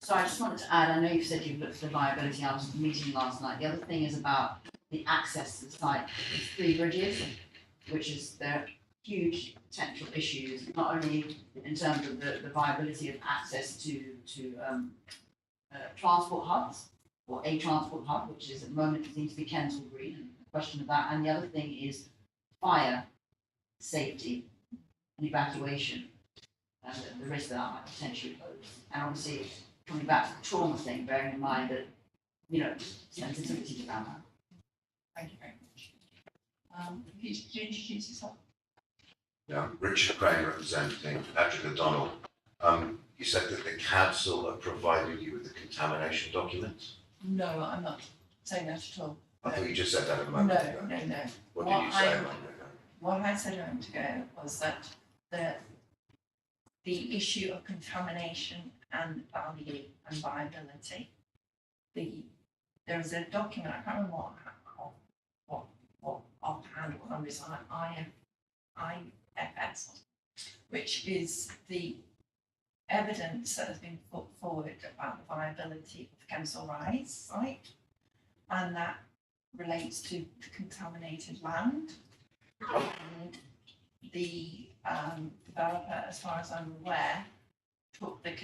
So I just wanted to add, I know you said you've looked at the viability, I was at the meeting last night, the other thing is about the access to the site. There's 3 bridges, which is, they're huge potential issues, not only in terms of the viability of access to transport hubs, or a transport hub, which is at the moment it seems to be Kensal Green, and the question of that, and the other thing is fire safety and evacuation, and the risk that might potentially pose. And obviously, coming back to the trauma thing, bearing in mind that, sensitivities around that. Thank you very much. Could you introduce yourself? Yeah, Richard Crane representing Patrick O'Donnell. You said that the council have provided you with the contamination document? No, I'm not saying that at all. I thought you just said that a moment ago. No. What did you say a moment ago? What I said a moment ago was that the issue of contamination and value and viability, there is a document, I can't remember what offhand what number is on IFS, which is the evidence that has been put forward about the viability of the Kensal Rise site, and that relates to the contaminated land. And the developer, as far as I'm aware, took the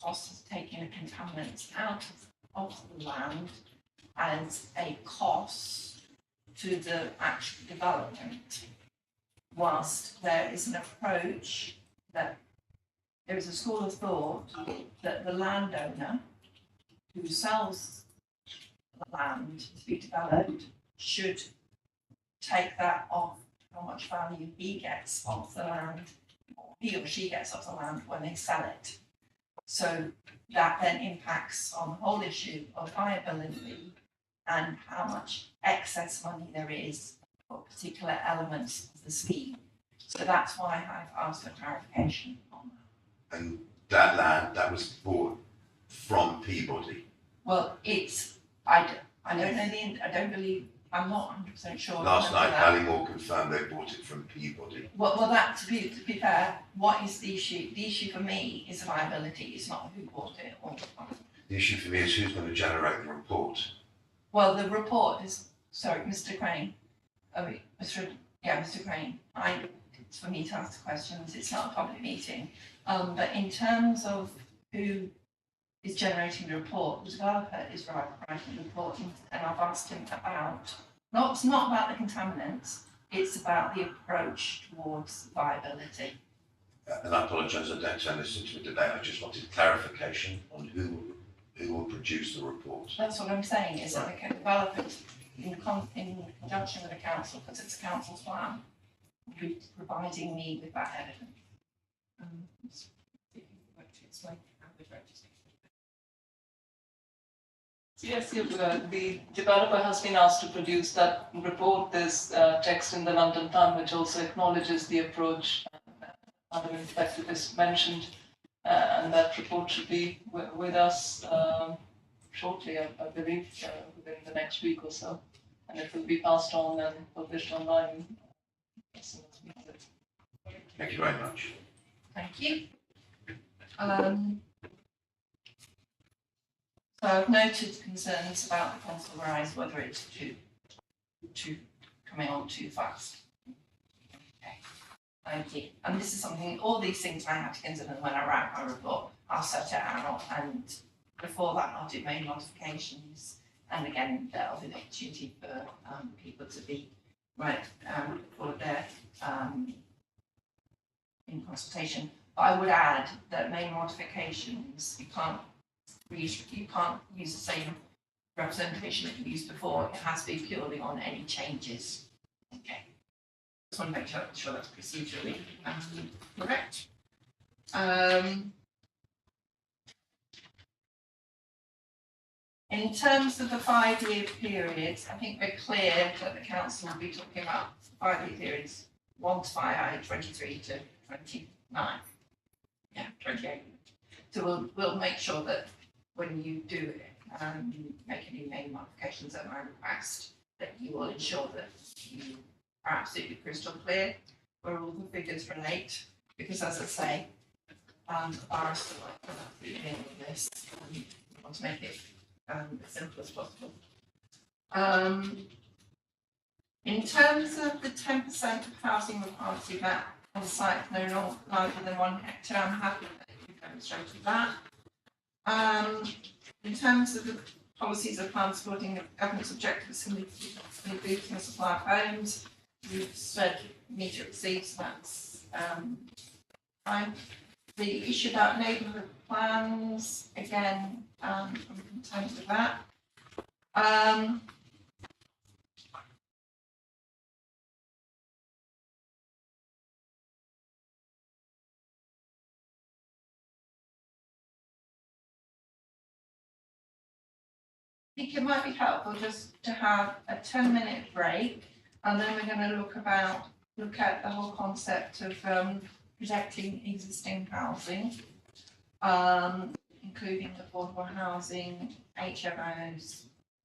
cost of taking the contaminants out of the land as a cost to the actual development, whilst there is an approach that there is a school of thought that the landowner who sells the land to be developed should take that off how much value he gets off the land, or he or she gets off the land when they sell it. So that then impacts on the whole issue of viability and how much excess money there is for particular elements of the scheme. So that's why I've asked for clarification on that. And that land, that was bought from Peabody. Well, I'm not 100% sure. Last night, that. Ballymore confirmed they bought it from Peabody. Well, that to be fair, what is the issue? The issue for me is viability. It's not who bought it or. The issue for me is who's going to generate the report. Well, the report is Mr. Crane. Mr. Crane. It's for me to ask the questions. It's not a public meeting. But in terms of who is generating the report, the developer is writing the report, and I've asked him about, it's not about the contaminants, it's about the approach towards viability. And I apologise, I don't turn this into a debate, I just wanted clarification on who will produce the report. That's what I'm saying, is that the developer, in conjunction with the council, because it's a council's plan, will be providing me with that evidence. Yes, the developer has been asked to produce that report. There's text in the London Times which also acknowledges the approach other inspector is mentioned, and that report should be with us shortly, I believe, within the next week or so, and it will be passed on and published online as soon as we have it. Thank you very much. Thank you. So I've noted concerns about the Kensal Rise, whether it's too coming on too fast. Okay, thank you. And this is something, all these things I have to consider when I write my report. I'll set it out, and before that I'll do main modifications And again, there'll be an opportunity for people to be for their in consultation. But I would add that main modifications, you can't use the same representation that you used before. It has to be purely on any changes. Okay. Just want to make sure that's procedurally correct. In terms of the 5-year periods, I think we're clear that the council will be talking about 5-year periods, 1 to 5, 23 to 29. Yeah, 28. So we'll make sure that when you do make any main modifications at my request, that you will ensure that you are absolutely crystal clear where all the figures relate. Because as I say, are still like the end of this, and we want to make it as simple as possible. In terms of the 10% of housing required to be met on site no larger than 1 hectare, I'm happy that you demonstrated that. In terms of the policies of plans supporting the government's objectives in the boosting the supply of homes, you've said meet or exceed, so that's fine. The issue about neighbourhood plans, again, I'm content with that. I think it might be helpful just to have a 10-minute break, and then we're going to look at the whole concept of protecting existing housing, including affordable housing, HMOs,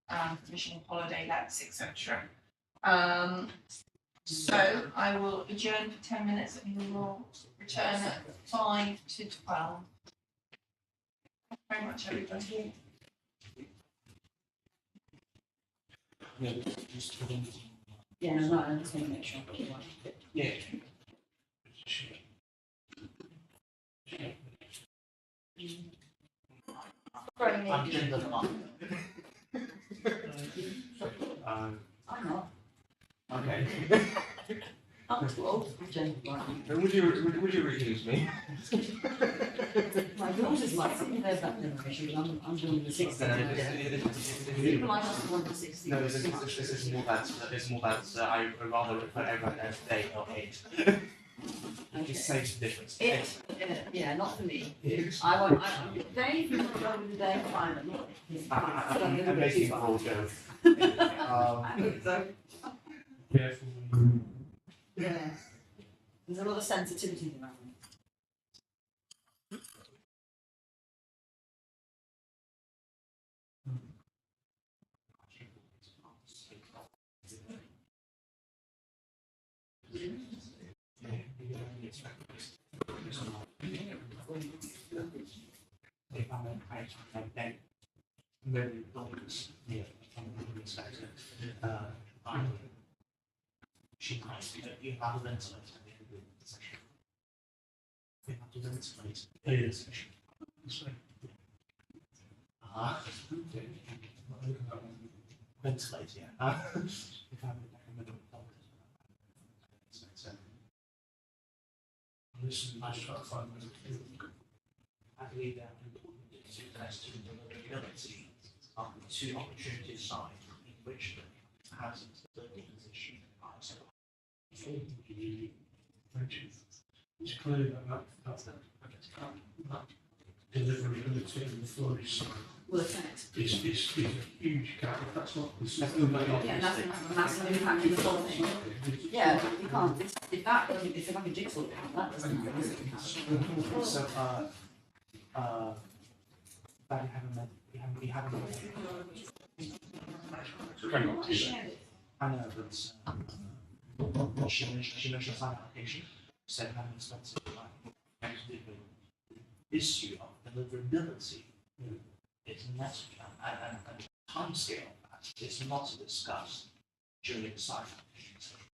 provisional holiday lets, etc. So I will adjourn for 10 minutes and we will return at 5 to 12. Thank you very much, everybody. Yeah, no, I just want to make sure. Yeah. I'm gender I'm not. Okay. I'm too old to be gender Would you recuse me? My daughter's like, there's that generation, but I'm doing the 60s. People like us want the 60s. No, this is more that I rather refer everyone as they, not age. Okay. It saves the difference. Yeah, not for me. I won't, Dave, you want to go with the day, fine, but not. I'm making a broad joke. I think so. Careful. Yeah. There's a lot of sensitivity around it. Maybe doctors, yeah, from the perspective, she might you have a ventilator at the end of the session. You have to ventilate the session. Ventilate, yeah. If I'm in the middle of doctors, listen, I try to find I believe that important to test to deliverability of the two opportunities side in which the housing position it's clear that deliverability and the flourish side Will affect. is a huge gap. That's not Yeah, that's going to have a massive impact in the whole thing. Yeah, you can't, if that doesn't, if like a jigsaw count, that doesn't have a massive impact. So, that you haven't I know, but she mentioned sign application, said having expensive actually the issue of deliverability is necessary and the timescale of that is not discussed during the sign application session.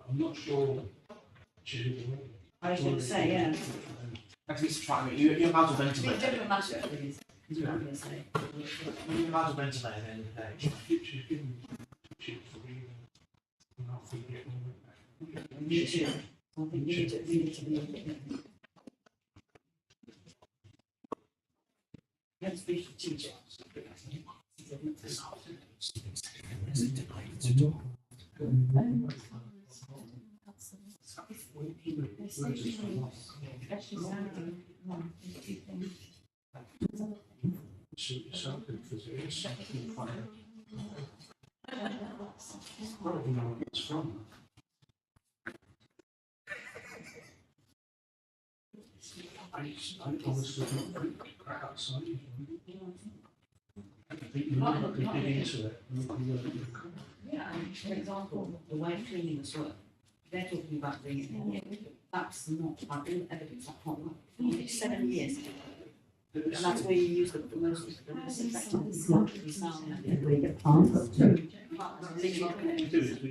I'm not sure. I was going to say, yeah. At least try. I mean, you're allowed to I mean, ventilate. general matter, please. Is what I'm going to say. You're allowed to ventilate at the end of the day. She's given cheap for you. Not for you. We need to, I think we need to be. Let's be strategic. Suit yourself because it is something funny. I don't know where it's from. I honestly don't think crap outside. I think you might not be dig into it. Yeah, and for example, the way cleanliness work, they're talking about bringing it in. That's not, like, all the evidence, that's not right. It's 7 years. And that's where you use the most disinfectant, it's not to be sound. Where you get plants. What we do is we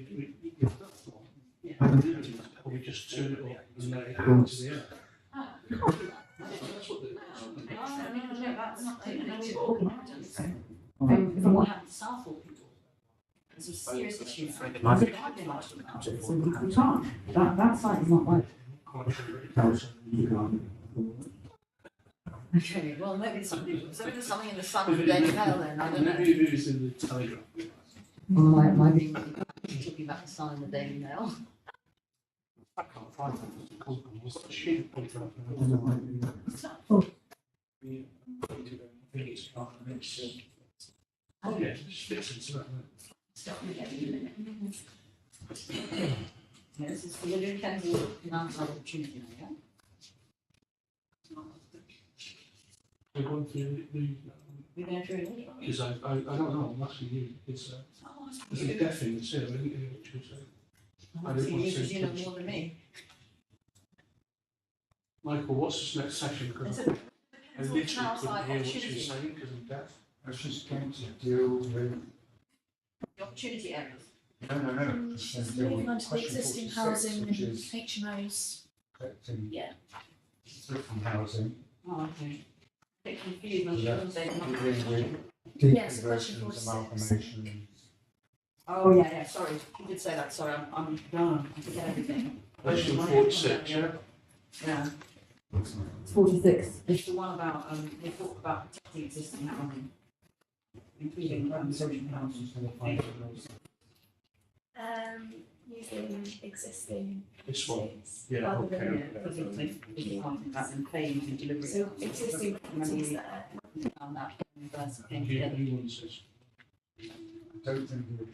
give that one. Or we just turn it up and let it go into the air. That's what the. That's not taking any evidence. From what happened to Southall people. There's a serious issue. I've been asked about it, so we can't. That site is not right. Okay, well, maybe there's something in the Sun of the Daily Mail then, I don't know. Maybe it was in the Telegraph. Well, I being talking about the Sun of the Daily Mail. I can't find it. What's the sheet? I think it's part of it. Oh yeah, it just fits into that. Stop me getting a minute. Yeah, this is for the New Kensal Downside Opportunity, yeah? We're going through the. We're going through it. Because I don't know, I'm asking you. It's there's a deaf in the seal, isn't there, which was I didn't want to. You know more than me. Michael, what's this next session? Because I literally couldn't hear what she was saying because I'm deaf. I was just going to deal with, The opportunity areas. no. Just Just deal moving with on to the question existing 46, housing which and is HMOs. collecting Yeah. different housing. Oh, okay. A bit confused when she Yeah. was saying. Dealing with Yes, question deconversions, 46. amalgamations. Oh, yeah, sorry. You did say that, sorry, I'm done. I forget everything. Question 46, yeah? Yeah. It's 46. It's the one about, they talk about protecting existing housing, including social housing. Using existing. This one. properties Yeah, rather okay. than- Yeah, because it's talking about them paying and delivery. So existing properties that are. Found that universe came And together. you want to. I don't think we're.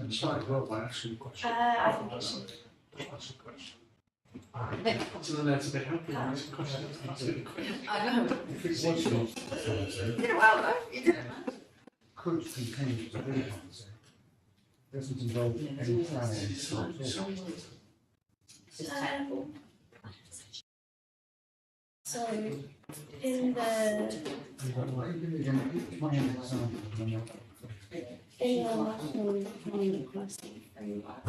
And started well by asking a question. I think it should. That's a question. So then that's a bit helpful. That's a question. That's a good question. I know. If it was not housing, Yeah, well, no, you didn't. could continue to be housing. Doesn't involve Yeah, any it's always- planning. It's just technical. So in the national planning policy framework,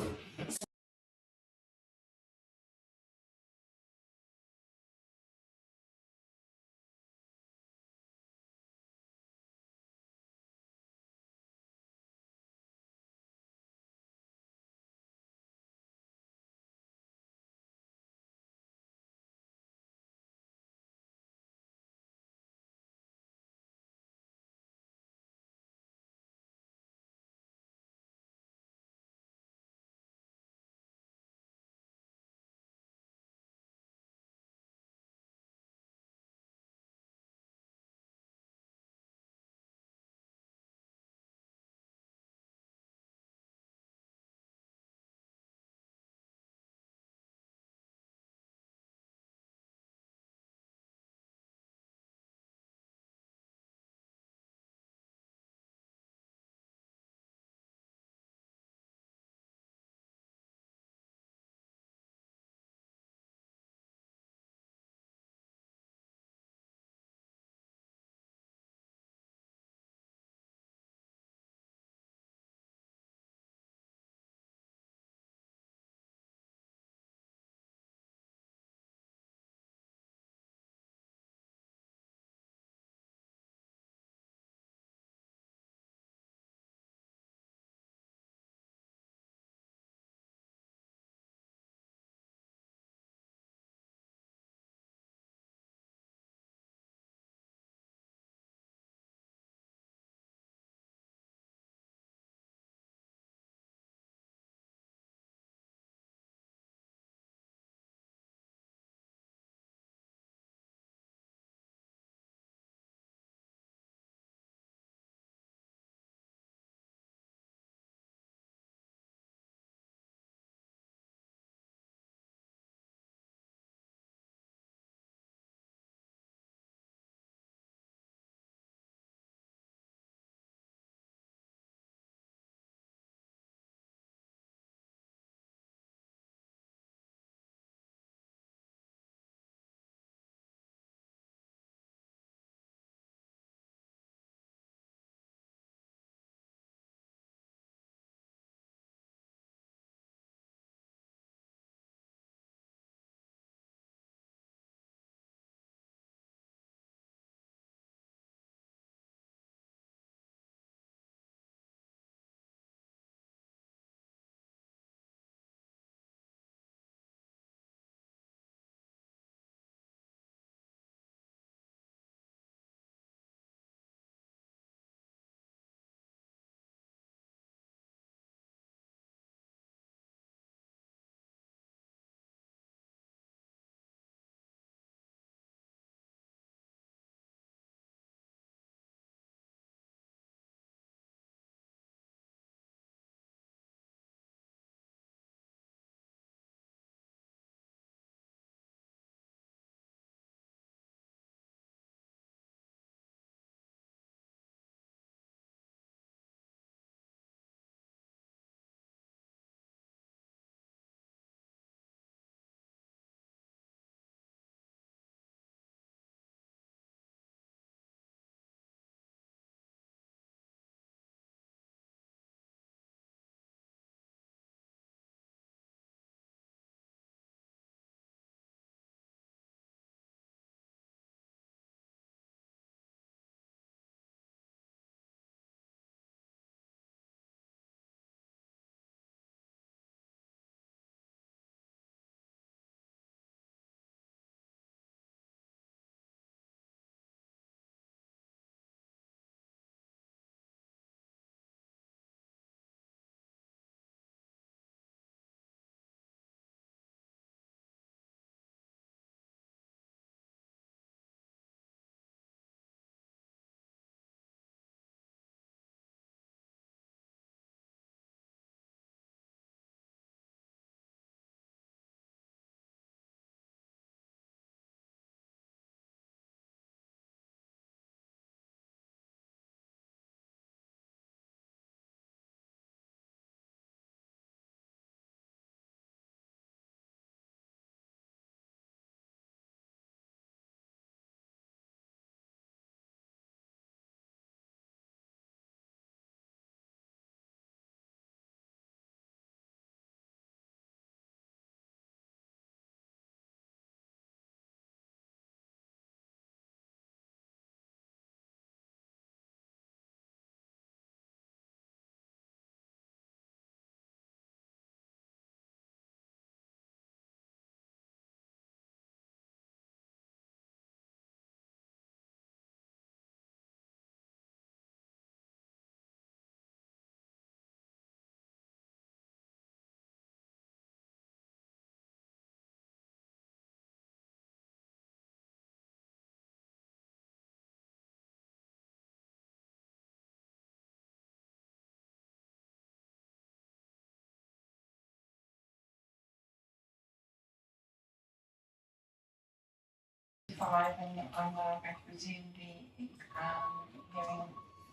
5, and I'm now going to resume the hearing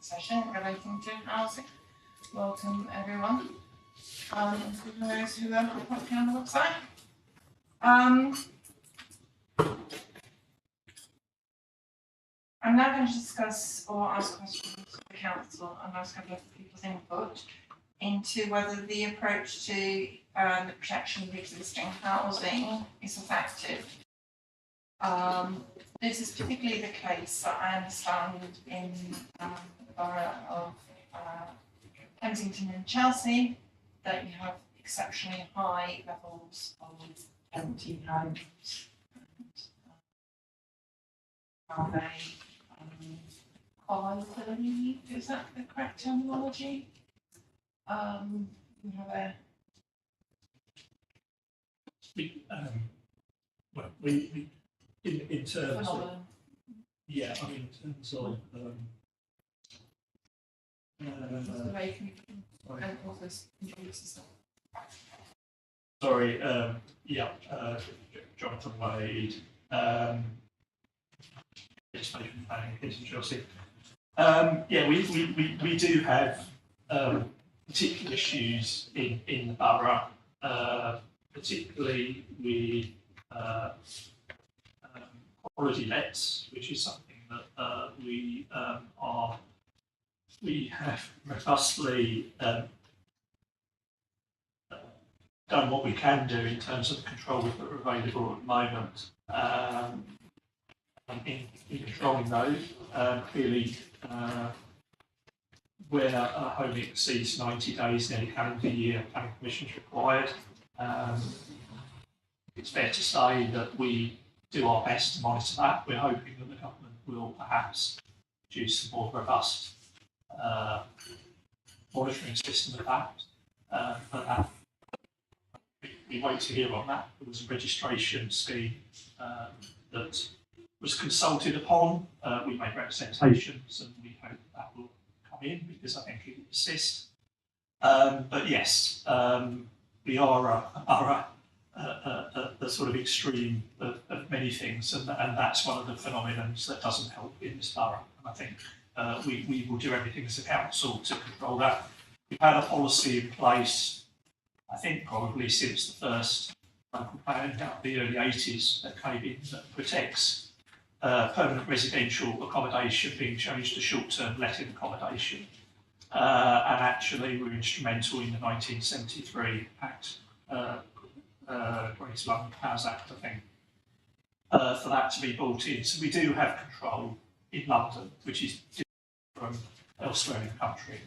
session relating to housing. Welcome everyone, including those who are watching on the website. I'm now going to discuss or ask questions to the council and ask a couple of people's input into whether the approach to the protection of existing housing is effective. This is particularly the case that I understand in the borough of Kensington and Chelsea, that you have exceptionally high levels of empty homes. Are they quality? Is that the correct terminology? We have a Well, we in terms of, phenomenon. yeah, I mean, in terms of, Just the way you can and also introduce yourself. sorry, Jonathan Wade, legislation planning, Kensington, Chelsea. Yeah, we do have particular issues in the borough, particularly with quality lets, which is something that we have robustly done what we can do in terms of the controls that are available at the moment. In controlling those, clearly, where a home exceeds 90 days in any calendar year, planning permission is required. It's fair to say that we do our best to monitor that. We're hoping that the government will perhaps produce a more robust monitoring system of that. But we wait to hear on that. There was a registration scheme that was consulted upon. We made representations, and we hope that will come in because I think it will assist. But yes, we are a borough at the sort of extreme of many things, and that's one of the phenomena that doesn't help in this borough. And I think we will do everything as a council to control that. We've had a policy in place, I think probably since the first local plan out the early 80s that came in, that protects permanent residential accommodation being changed to short-term letting accommodation. And actually we're instrumental in the 1973 Act, Greater London Powers Act, I think, for that to be brought in. So we do have control in London, which is different from elsewhere in the country.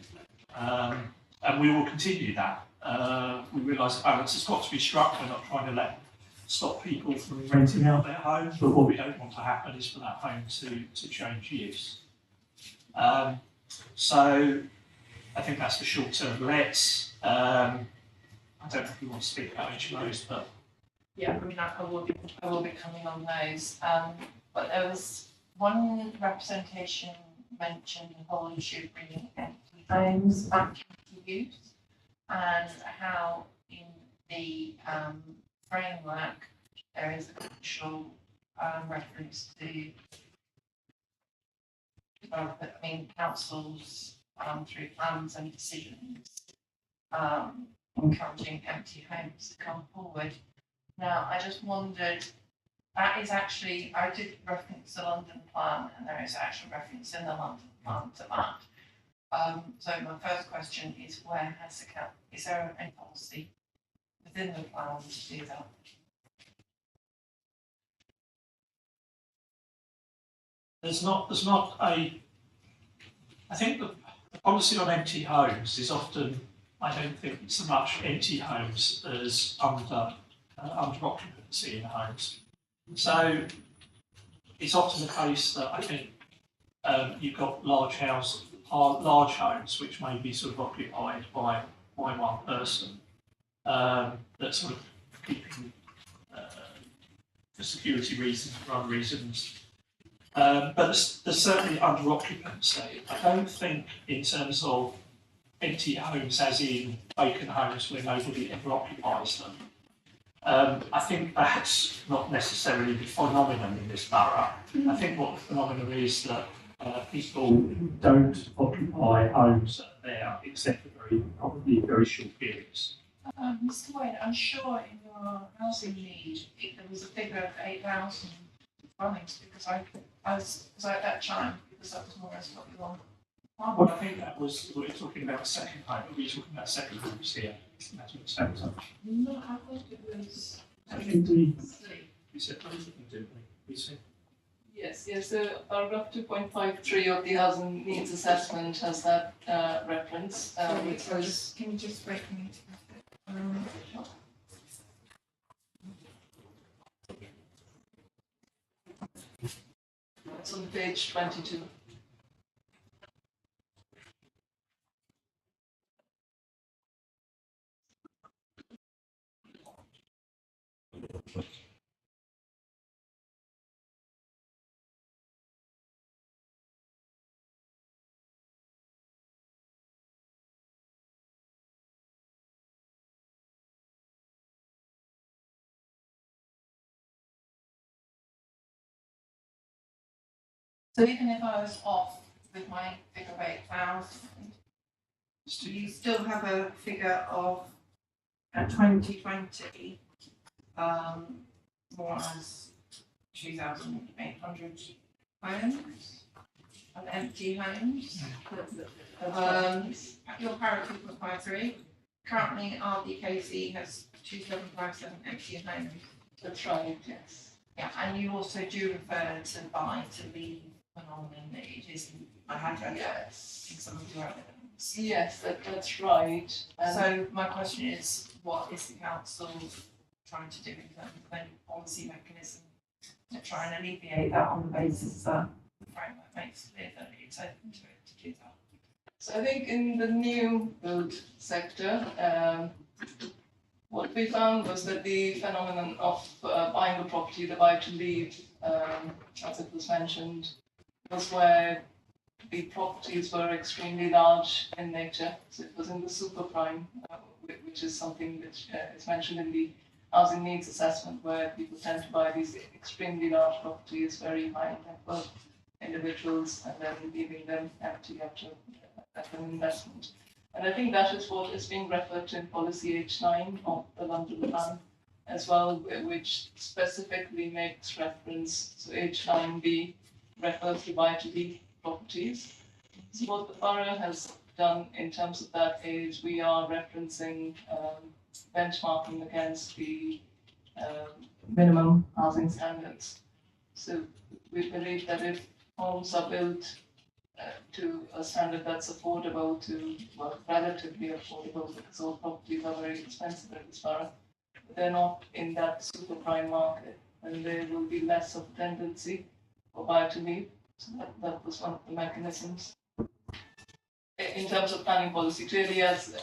And we will continue that. We realise the balance has got to be struck. We're not trying to stop people from renting out their homes, but what we don't want to happen is for that home to change use. So I think that's for short-term lets. I don't know if you want to speak about each of those, but Yeah, I mean, I will be coming on those. But there was one representation mentioned the whole issue of bringing empty homes back into use, and how in the framework there is a actual reference to councils through plans and decisions encouraging empty homes to come forward. Now, I just wondered, that is actually, I did reference the London plan, and there is actual reference in the London plan to that. So my first question is, is there a policy within the plan to do that? there's not a, I think the policy on empty homes is often, I don't think so much empty homes as under occupancy in homes. So it's often the case that I think you've got large homes which may be sort of occupied by one person, that sort of keeping for security reasons, for other reasons. But there's certainly under occupancy. I don't think in terms of empty homes as in vacant homes where nobody ever occupies them. I think that's not necessarily the phenomenon in this borough. I think what the phenomenon is that people don't occupy homes that are there except for probably very short periods. Mr. Wade, I'm sure in your housing need, there was a figure of 8,000 dwellings, because I was at that time, because that was more or less what you want. Well, I think that was, we were talking about a second home, but we were talking about second homes here. That's what it sounds. No, I thought it was. I think we said, didn't we? We said. Yes, so paragraph 2.53 of the housing needs assessment has that reference, which was. Can you just wait for me to? It's on page 22. So even if I was off with my figure of 8,000, do you still have a figure of 2020, more or less 2,800 homes, of empty homes? Your parity 2.53, currently RDKC has 2,757 empty homes. That's right, yes. Yeah, and you also do refer to buy to leave phenomenon that it is, I had read that in some of your evidence. Yes, that's right. So my question is, what is the council trying to do in terms of any policy mechanism to try and alleviate that on the basis that the framework makes clear that it's open to it to do that? So I think in the new build sector, what we found was that the phenomenon of buying the property, the buy to leave, as it was mentioned, was where the properties were extremely large in nature. So it was in the super prime, which is something which is mentioned in the housing needs assessment, where people tend to buy these extremely large properties, very high net worth individuals, and then leaving them empty after an investment. And I think that is what is being referred to in policy H9 of the London Plan as well, which specifically makes reference to H9B refers to buy to leave properties. So what the borough has done in terms of that is we are referencing benchmarking against the minimum housing standards. So we believe that if homes are built to a standard that's affordable to, well, relatively affordable, because all properties are very expensive at this borough, they're not in that super prime market, and there will be less of a tendency for buy to leave. So that was one of the mechanisms. In terms of planning policy, clearly as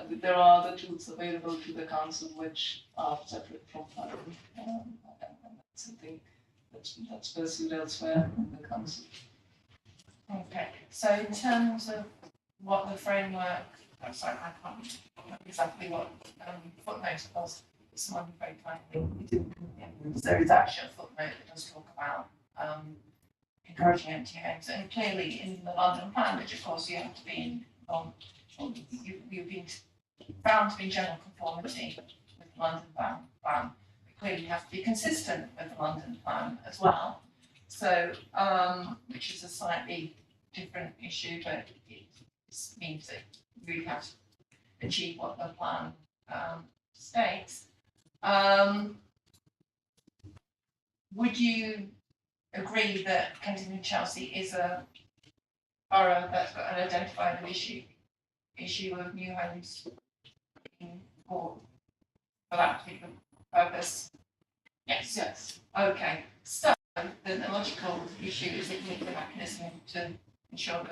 there are other tools available to the council which are separate from planning, and that's something that's pursued elsewhere in the council. Okay, so in terms of what the framework, I'm sorry, I can't remember exactly what footnote it was, someone very kindly. There is actually a footnote that does talk about encouraging empty homes, and clearly in the London Plan, which of course you have to be you've been found to be in general conformity with the London Plan, but clearly you have to be consistent with the London Plan as well. So, which is a slightly different issue, but it means that you really have to achieve what the plan states. Would you agree that Kensington and Chelsea is a borough that's got an identified issue of new homes being bought for that particular purpose? Yes. Yes. Okay. So the logical issue is that you need a mechanism to ensure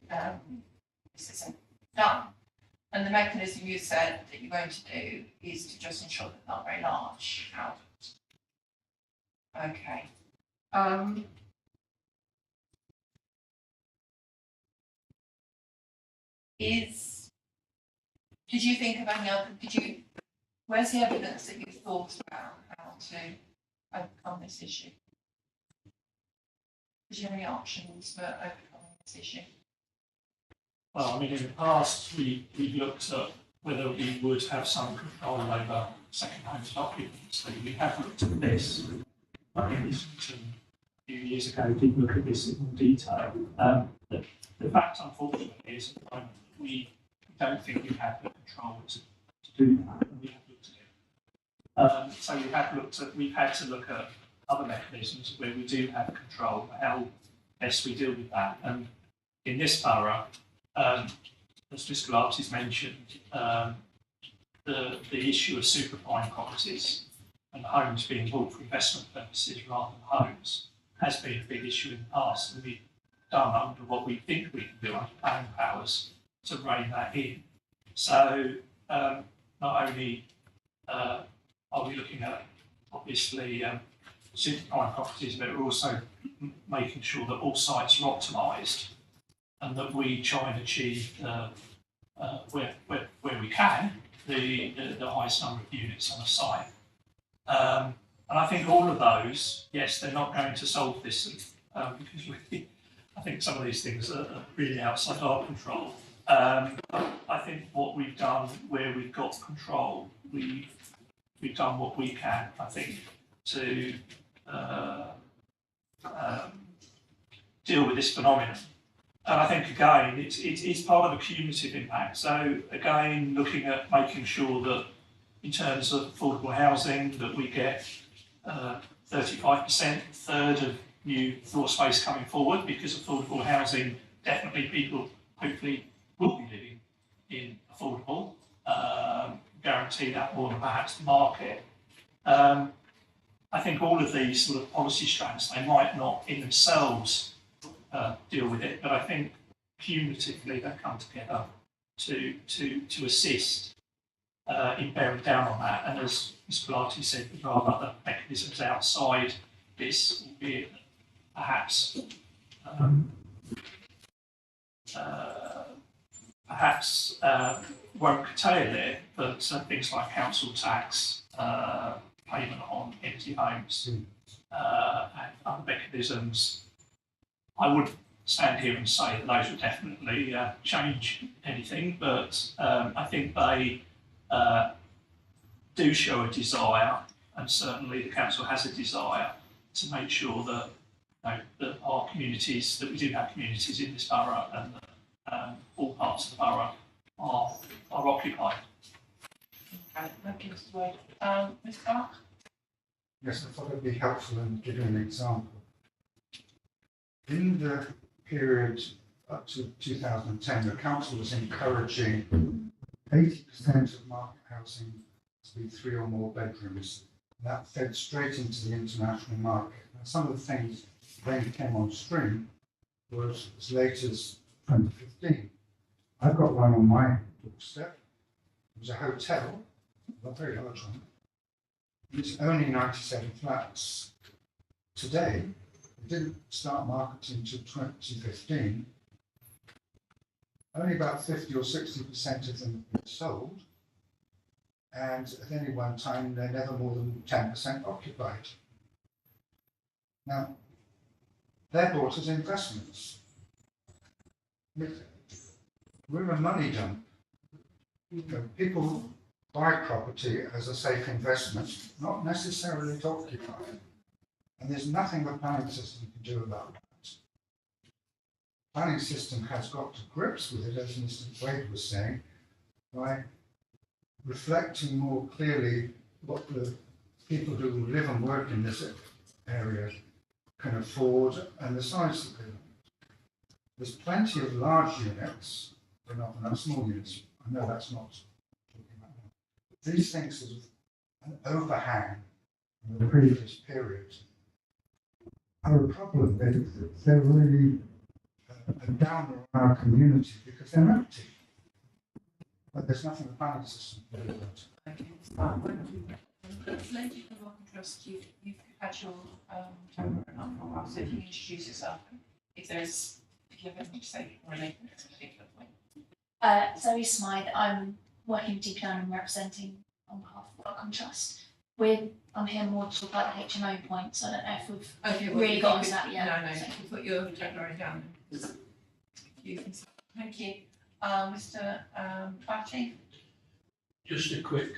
that this isn't done. And the mechanism you said that you're going to do is to just ensure that they're not very large houses. Okay. Did you think of any other, where's the evidence that you thought about how to overcome this issue? Do you have any options for overcoming this issue? Well, I mean, in the past, we've looked at whether we would have some control over second-hand occupancy. We have looked at this. I think this was a few years ago, we did look at this in more detail. The fact, unfortunately, is at the moment we don't think we have the control to do that, and we have looked at it. So we've had to look at other mechanisms where we do have control, how best we deal with that. And in this borough, as Mr. Larks has mentioned, the issue of super prime properties and homes being bought for investment purposes rather than homes has been a big issue in the past, and we've done under what we think we can do under planning powers to rein that in. So not only are we looking at obviously super prime properties, but we're also making sure that all sites are optimised and that we try and achieve where we can the highest number of units on a site. And I think all of those, yes, they're not going to solve this because I think some of these things are really outside our control. But I think what we've done where we've got control, we've done what we can, I think, to deal with this phenomenon. And I think, again, it's part of a cumulative impact. So, again, looking at making sure that in terms of affordable housing, that we get 35%, a third of new floor space coming forward, because affordable housing, definitely people hopefully will be living in affordable, guarantee that more than perhaps the market. I think all of these sort of policy strands, they might not in themselves deal with it, but I think cumulatively they come together to assist in bearing down on that. And as Mr. Blarty said, there are other mechanisms outside this, albeit perhaps won't curtail it, but things like council tax, payment on empty homes, and other mechanisms. I wouldn't stand here and say that those would definitely change anything, but I think they do show a desire, and certainly the council has a desire to make sure that, that our communities, that we do have communities in this borough, and that all parts of the borough are occupied. Okay, thank you, Mr. Wade. Ms. Clark? Yes, I thought it'd be helpful in giving an example. In the period up to 2010, the council was encouraging 80% of market housing to be 3 or more bedrooms. And that fed straight into the international market. Now, some of the things then came on stream was as late as 2015. I've got one on my doorstep. It was a hotel, a very large one. It's only 97 flats. Today, it didn't start marketing until 2015. Only about 50 or 60% of them have been sold. And at any one time, they're never more than 10% occupied. Now, they're bought as investments. We're a money dump. People buy property as a safe investment, not necessarily to occupy. And there's nothing the planning system can do about that. The planning system has got to grips with it, as Mr. Wade was saying, by reflecting more clearly what the people who live and work in this area can afford and the size that they want. There's plenty of large units, but not enough small units. I know that's not talking about that. But these things sort of an overhang in the previous period are a problem. They're really a downer on our community because they're empty. But there's nothing the planning system can do about it. Thank you, Ms. Clark. Lady from Local Trust, you've had your camera up for a while, so if you introduce yourself, if you have anything to say related to this particular point. Zoe Smythe, I'm working deep down and representing on behalf of Welcome Trust. I'm here more to talk about the HMO points. I don't know if we've Okay, well, really you got could- to that yet. No, you can put your deadline down. Thank you. Mr. Batty? Just a quick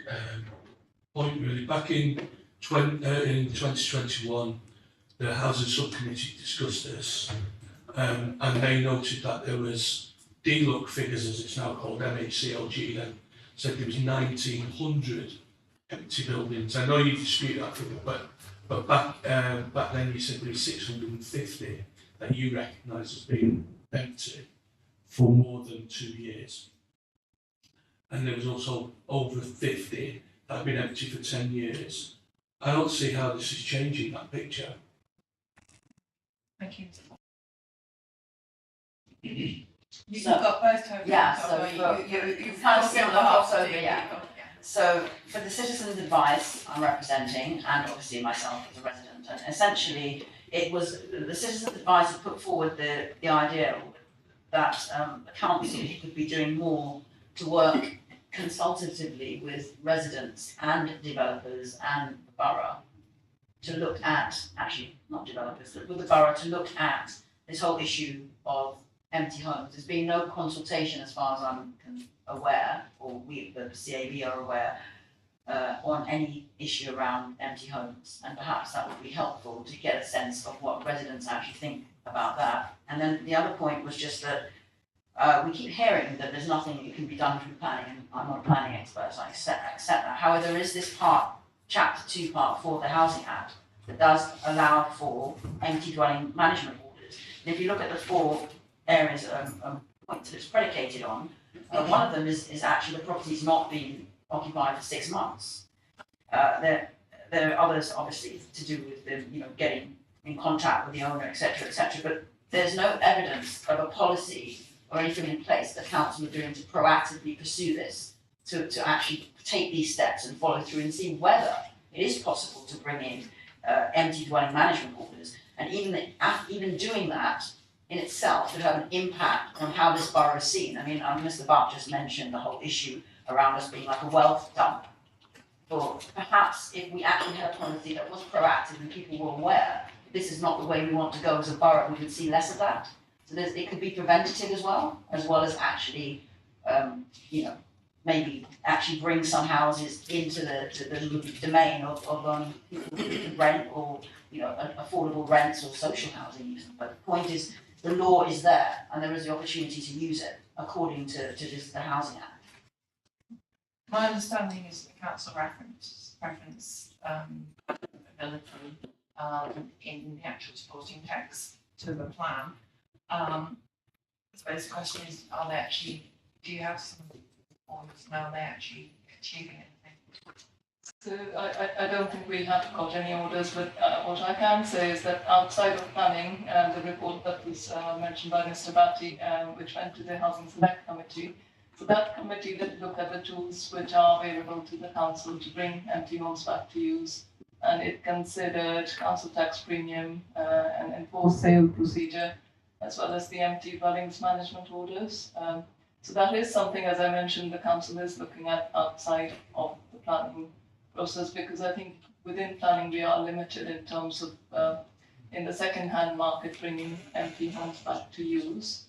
point really. Back in 2021, the Housing Subcommittee discussed this and they noted that there was DLUC figures, as it's now called, MHCLG then, said there was 1,900 empty buildings. I know you dispute that figure, but back then you said there was 650 that you recognise as being empty for more than 2 years. And there was also over 50 that have been empty for 10 years. I don't see how this is changing that picture. Thank you. You've So- got both tokens. Yeah, up, so or you've kind of similar crossover, to- yeah. So for the citizens' advice I'm representing, and obviously myself as a resident, and essentially it was, the citizens' advice put forward the idea that the council could be doing more to work consultatively with residents and developers and the borough to look at, actually not developers, but with the borough to look at this whole issue of empty homes. There's been no consultation as far as I'm aware, or we, the CAB are aware, on any issue around empty homes. And perhaps that would be helpful to get a sense of what residents actually think about that. And then the other point was just that we keep hearing that there's nothing that can be done through planning, and I'm not a planning expert, so I accept that. However, there is this part, chapter 2, part 4 of the Housing Act, that does allow for empty dwelling management orders. And if you look at the 4 areas points that it's predicated on, one of them is actually the property's not been occupied for 6 months. There are others, obviously, to do with the, getting in contact with the owner, etc., but there's no evidence of a policy or anything in place that council are doing to proactively pursue this, to actually take these steps and follow through and see whether it is possible to bring in empty dwelling management orders. And even doing that in itself could have an impact on how this borough is seen. I mean, Mr. Butt just mentioned the whole issue around us being like a wealth dump. Or perhaps if we actually had a policy that was proactive and people were aware this is not the way we want to go as a borough, we would see less of that. So it could be preventative as well as actually, maybe actually bring some houses into the domain of people who can rent or, affordable rents or social housing. But the point is, the law is there and there is the opportunity to use it according to the Housing Act. My understanding is the council reference ability in the actual supporting text to the plan. I suppose the question is, do you have some points now, are they actually achieving anything? So I don't think we have got any orders, but what I can say is that outside of planning, the report that was mentioned by Mr. Batty, which went to the Housing Select Committee, so that committee did look at the tools which are available to the council to bring empty homes back to use, and it considered council tax premium, and enforced sale procedure, as well as the empty dwellings management orders. So that is something, as I mentioned, the council is looking at outside of the planning process, because I think within planning we are limited in terms of in the second-hand market bringing empty homes back to use.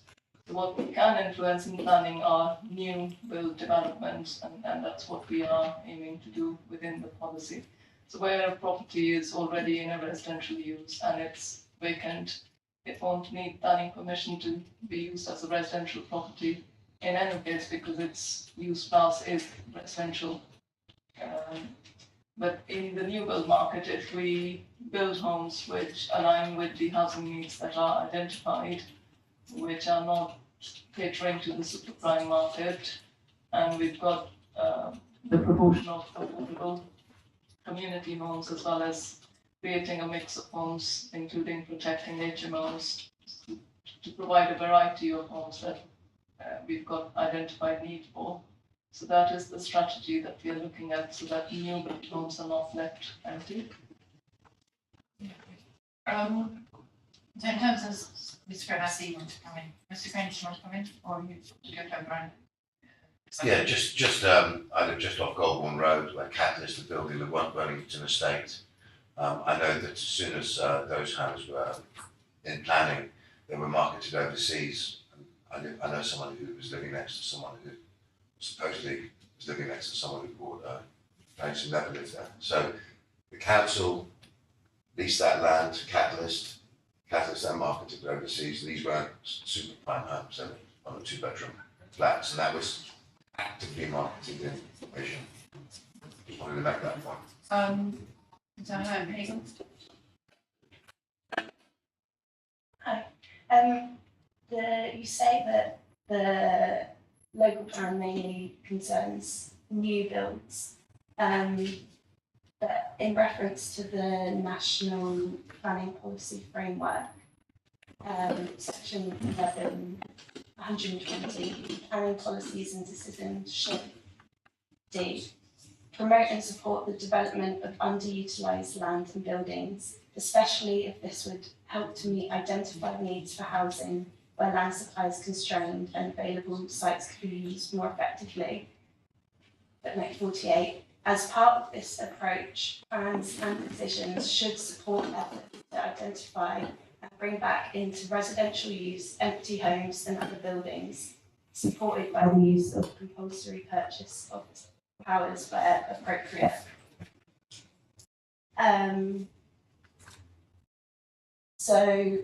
So what we can influence in planning are new build developments, and that's what we are aiming to do within the policy. So where a property is already in a residential use and it's vacant, it won't need planning permission to be used as a residential property in any case, because its use class is residential. But in the new build market, if we build homes which align with the housing needs that are identified, which are not catering to the super prime market, and we've got the proportion of affordable community homes, as well as creating a mix of homes, including protecting HMOs, to provide a variety of homes that we've got identified need for. So that is the strategy that we are looking at, so that new build homes are not left empty. So in terms of Mr. Graham, I see you want to come in. Mr. Graham, do you want to come in, or you go to Brian? Yeah, I live just off Goldbourne Road, where Catalyst are building the Wellington estate. I know that as soon as those homes were in planning, they were marketed overseas. I know someone who was living next to someone who supposedly was living next to someone who bought a place and never lived there. So the council leased that land to Catalyst. Catalyst then marketed it overseas. These weren't super prime homes, they were 1 or 2 bedroom flats, and that was actively marketed in Asia. Just wanted to make that point. So Hazel. You say that the local plan mainly concerns new builds, but in reference to the National Planning Policy Framework, section 11, 120, planning policies and decisions should promote and support the development of underutilised land and buildings, especially if this would help to meet identified needs for housing where land supply is constrained and available sites could be used more effectively. Footnote 48. As part of this approach, plans and decisions should support efforts to identify and bring back into residential use empty homes and other buildings, supported by the use of compulsory purchase of powers where appropriate. So,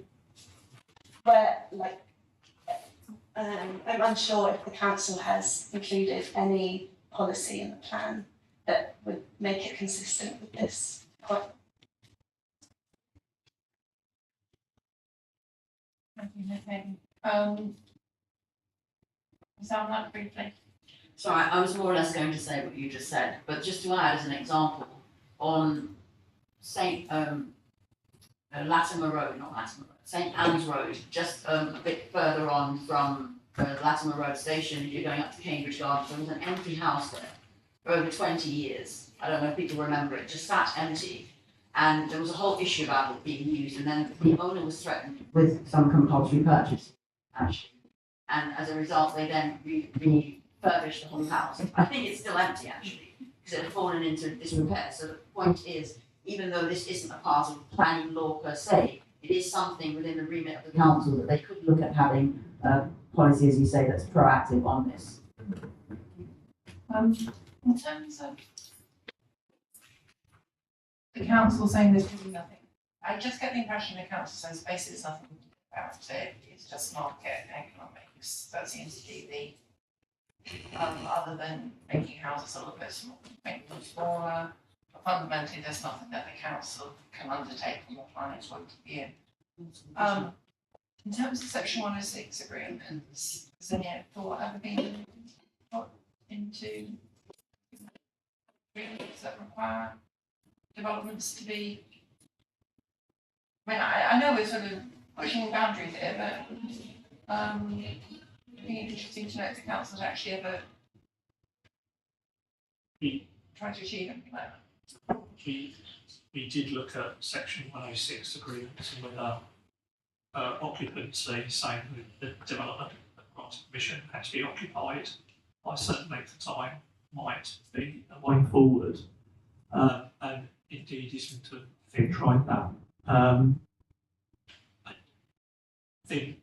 I'm unsure if the council has included any policy in the plan that would make it consistent with this point. Okay. Sound that briefly. So I was more or less going to say what you just said, but just to add as an example, on St. Latimer Road, not Latimer Road, St. Anne's Road, just a bit further on from the Latimer Road station, you're going up to Cambridge Gardens, there was an empty house there for over 20 years. I don't know if people remember it, just sat empty. And there was a whole issue about it being used, and then the owner was threatened with some compulsory purchase, actually. And as a result, they then refurbished the whole house. I think it's still empty, actually, because it had fallen into disrepair. So the point is, even though this isn't a part of planning law per se, it is something within the remit of the council that they could look at having policy, as you say, that's proactive on this. In terms of the council saying there's really nothing, I just get the impression the council says basically there's nothing about it, it's just market economics. That seems to be the, other than making houses a little bit making them smaller, but fundamentally there's nothing that the council can undertake from a planning point of view. In terms of section 106 agreements, has any thought ever been put into agreements that require developments to be? I mean, I know we're sort of pushing boundaries here, but I think it's interesting to know if the council's actually ever tried to achieve anything like that. We did look at section 106 agreements and whether occupancy, saying that the development of permission had to be occupied by a certain length of time might be a way forward. And indeed Islington, I think, tried that. I think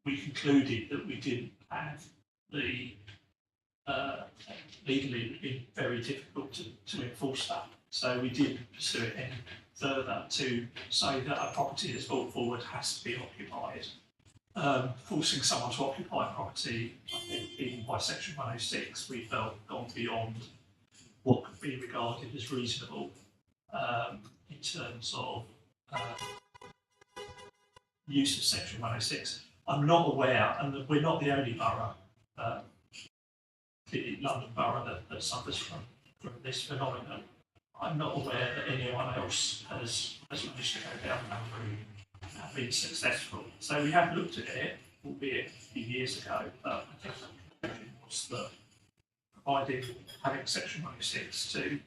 we concluded that we didn't have the legally it would be very difficult to enforce that. So we did pursue it any further to say that a property that's brought forward has to be occupied. Forcing someone to occupy a property, I think, even by section 106, we felt gone beyond what could be regarded as reasonable in terms of use of section 106. I'm not aware, and we're not the only borough, the London borough that suffers from this phenomenon. I'm not aware that anyone else has managed to go down that route and been successful. So we have looked at it, albeit a few years ago, but I think the conclusion was that providing having section 106 to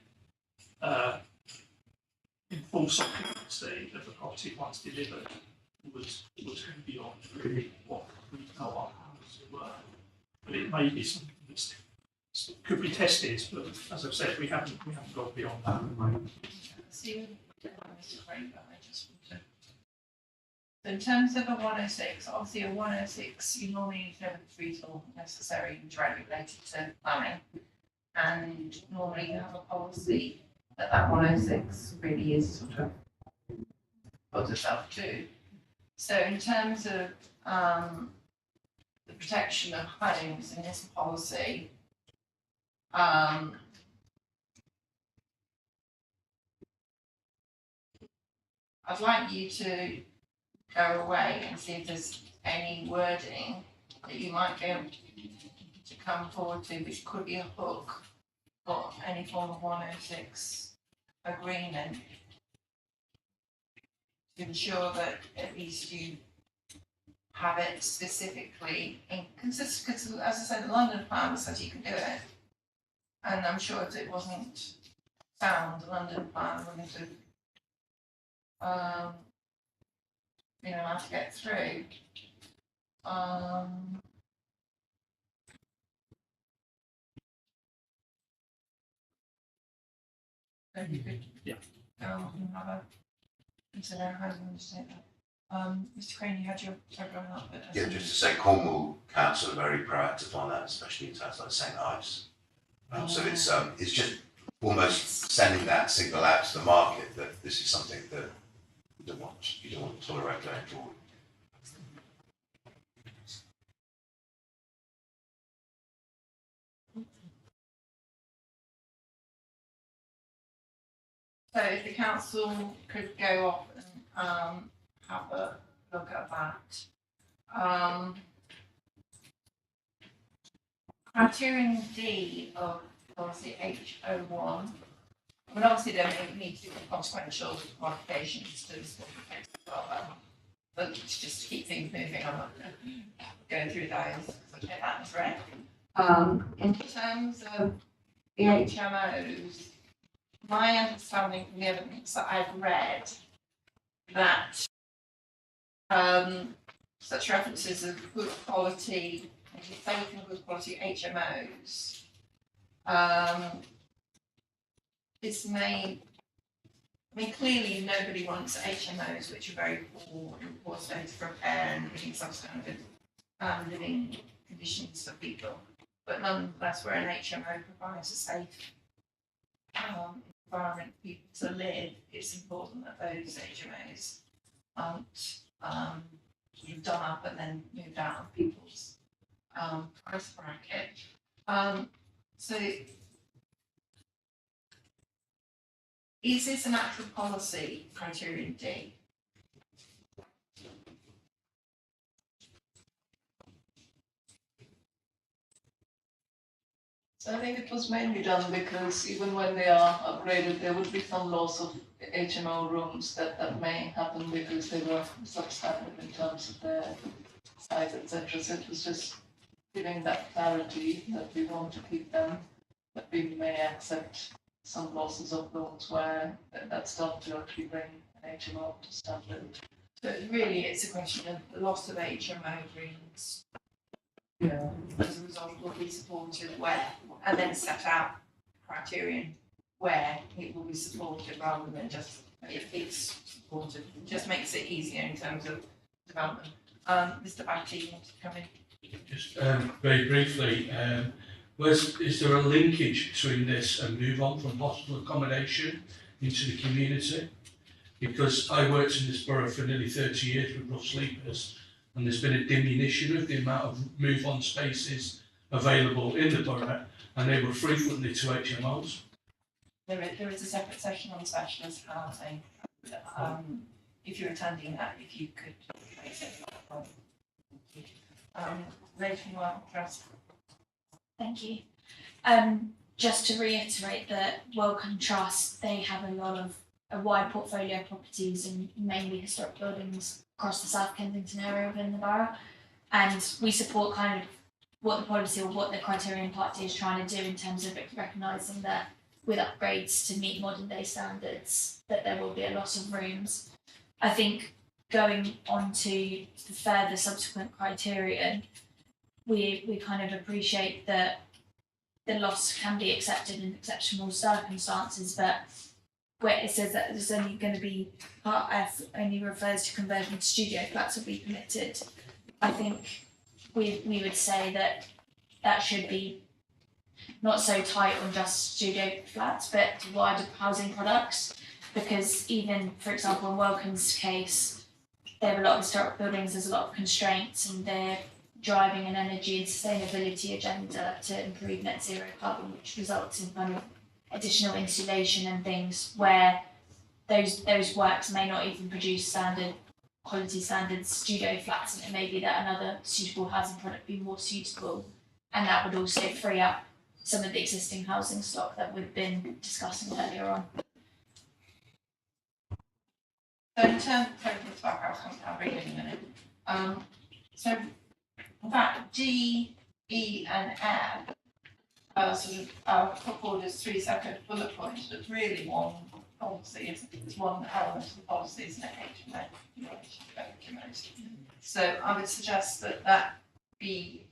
enforce occupancy of the property once delivered was going beyond really what we know our powers were. But it may be something that's could be tested, but as I've said, we haven't got beyond that at the moment. See, Mr. Craig, I just want to. So in terms of a 106, obviously a 106, you normally need to know the refusal necessary and directly related to planning. And normally you have a policy that 106 really is sort of puts itself to. So in terms of the protection of homes in this policy, I'd like you to go away and see if there's any wording that you might be able to come forward to, which could be a hook for any form of 106 agreement to ensure that at least you have it specifically in because as I said, the London plan said you can do it. And I'm sure if it wasn't found, the London plan wouldn't have been allowed to get through. So you could go and have a consider how you want to take that. Mr. Crane, you had your program up, but Yeah, just to say, Cornwall Council are very proactive on that, especially in towns like St Ives. So it's just almost sending that signal out to the market that this is something that you don't want to tolerate going forward. So if the council could go off and have a look at that. Criterion D of policy H01. I mean, obviously there may need to be consequential modifications to this but just to keep things moving, I'm not going through those. Okay, that's right. In terms of the HMOs, my understanding from the evidence that I've read that such references of good quality, safe and good quality HMOs, this may, I mean, clearly nobody wants HMOs which are very poor state of repair and giving substandard living conditions for people. But nonetheless, where an HMO provides a safe environment for people to live, it's important that those HMOs aren't sort of done up and then moved out of people's price bracket. So is this an actual policy, criterion D? So I think it was mainly done because even when they are upgraded, there would be some loss of HMO rooms that may happen because they were substandard in terms of their size, etc. So it was just giving that clarity that we want to keep them, but we may accept some losses of rooms where that's done to actually bring an HMO up to standard. So really, it's a question of the loss of HMO rooms. Yeah. As a result, will be supported where, and then set out criterion where it will be supported rather than just if it's supported. It just makes it easier in terms of development. Mr. Batty, you want to come in? Just very briefly, is there a linkage between this and move on from hostel accommodation into the community? Because I worked in this borough for nearly 30 years with rough sleepers, and there's been a diminution of the amount of move-on spaces available in the borough, and they were frequently to HMOs. There is a separate session on specialist housing. If you're attending that, if you could place it. Rachel, Trust. Thank you. Just to reiterate that Welcome Trust, they have a wide portfolio of properties and mainly historic buildings across the South Kensington area within the borough, and we support kind of what the policy or what the Criterion Party is trying to do in terms of recognising that with upgrades to meet modern day standards that there will be a loss of rooms. I think going on to the further subsequent criterion, we kind of appreciate that the loss can be accepted in exceptional circumstances, but where it says that there's only going to be part F only refers to conversion to studio flats will be permitted. I think we would say that should be not so tight on just studio flats, but wider housing products, because even, for example, in Welcome's case, they have a lot of historic buildings, there's a lot of constraints, and they're driving an energy and sustainability agenda to improve net zero carbon, which results in kind of additional insulation and things where those works may not even produce quality standard studio flats, and it may be that another suitable housing product be more suitable, and that would also free up some of the existing housing stock that we've been discussing earlier on. So in terms of total stock, I'll bring it in a minute. So in fact, D, E and F are sort of put forward as three separate bullet points, but really one policy, it's one element of the policy, isn't it? HMO. So I would suggest that be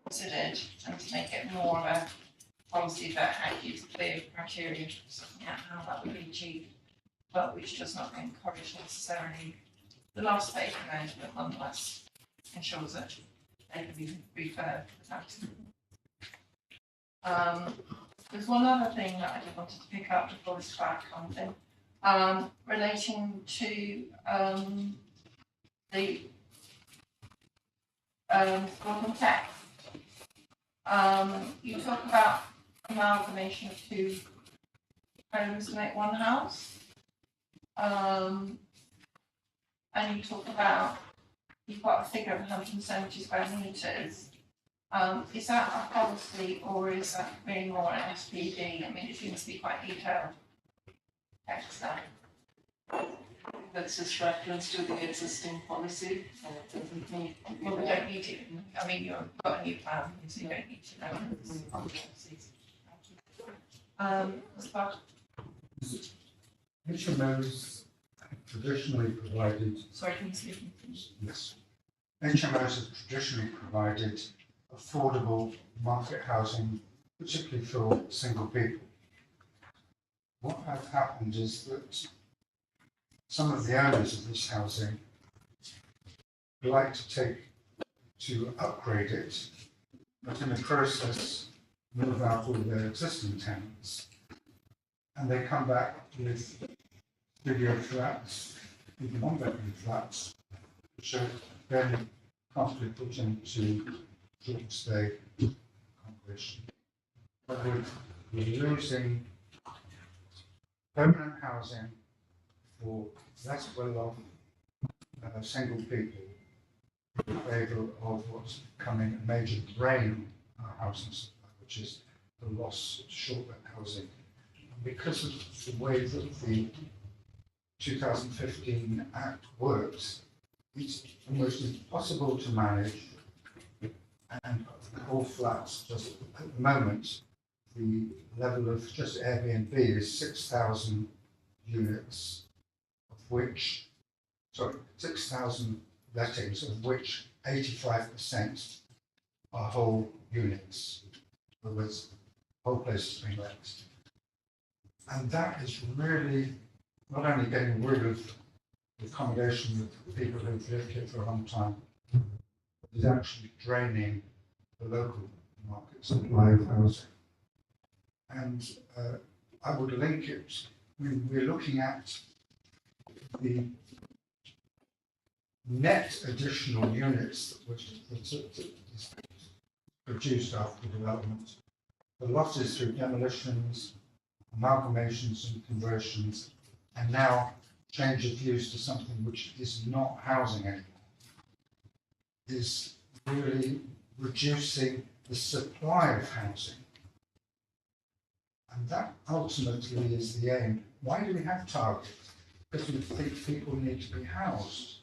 considered and to make it more of a policy that gives clear criteria for something out how that would be achieved, but which does not encourage necessarily the loss of HMOs, but nonetheless ensures that they can be referred to that. There's one other thing that I just wanted to pick up before this flat comes in, relating to the Gordon text. You talk about amalgamation of two homes to make one house. And you talk about, you've got a figure of 170 square metres. Is that a policy or is that really more an SPD? I mean, it seems to be quite detailed text there. That's just reference to the existing policy, and it doesn't need. Well, we don't need it. I mean, you've got a new plan, so you don't need to know this policies. HMOs have traditionally provided. Sorry, can you speak? Yes. HMOs have traditionally provided affordable market housing, particularly for single people. What has happened is that some of the owners of this housing like to upgrade it, but in the process move out all their existing tenants. And they come back with studio flats, even one-bedroom flats, which are then comfortably put into short stay accommodation. But we're losing permanent housing for less well-off single people in favour of what's becoming a major drain on our housing supply, which is the loss of short-let housing. And because of the way that the 2015 Act works, it's almost impossible to manage, and all flats, just at the moment, the level of just Airbnb is 6,000 units, of which, 6,000 lettings, of which 85% are whole units. In other words, the whole place has been let. And that is really not only getting rid of the accommodation of people who've lived here for a long time, but is actually draining the local market supply of housing. And I would link it, we're looking at the net additional units that is produced after development, the losses through demolitions, amalgamations and conversions, and now change of use to something which is not housing anymore, is really reducing the supply of housing. And that ultimately is the aim. Why do we have targets? Because we think people need to be housed.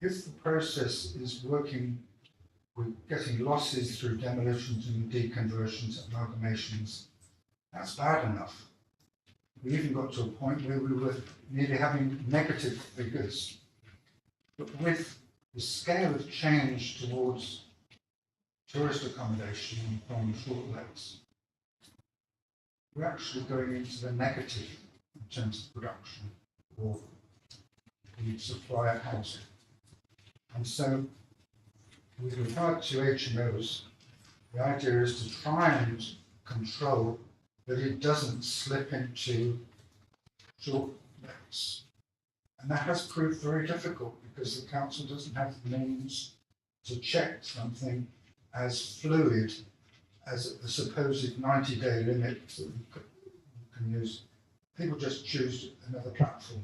If the process is working with getting losses through demolitions and deconversions, amalgamations, that's bad enough. We even got to a point where we were nearly having negative figures. But with the scale of change towards tourist accommodation from short lets, we're actually going into the negative in terms of production or the supply of housing. And so, with regard to HMOs, the idea is to try and control that it doesn't slip into short lets. And that has proved very difficult because the council doesn't have the means to check something as fluid as a supposed 90-day limit that you can use. People just choose another platform.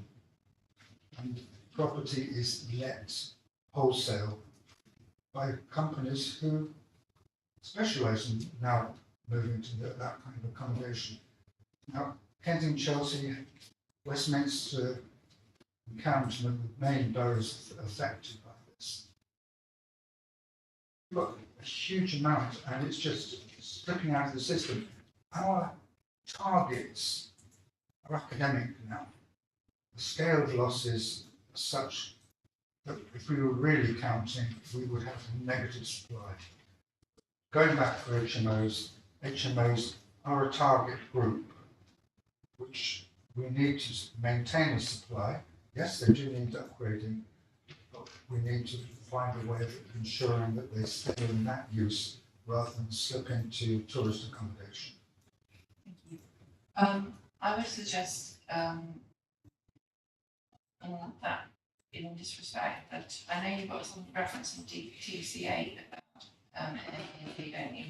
And property is let wholesale by companies who specialise in now moving to that kind of accommodation. Now, Kensington, Chelsea, Westminster, and Camden are the main boroughs affected by this. Look, a huge amount, and it's just slipping out of the system. Our targets are academic now. The scale of losses are such that if we were really counting, we would have a negative supply. Going back for HMOs, HMOs are a target group which we need to maintain the supply. Yes, they do need upgrading, but we need to find a way of ensuring that they stay in that use rather than slip into tourist accommodation. Thank you. I would suggest that in this respect, that I know you've got some reference in TCA about NAP, don't you?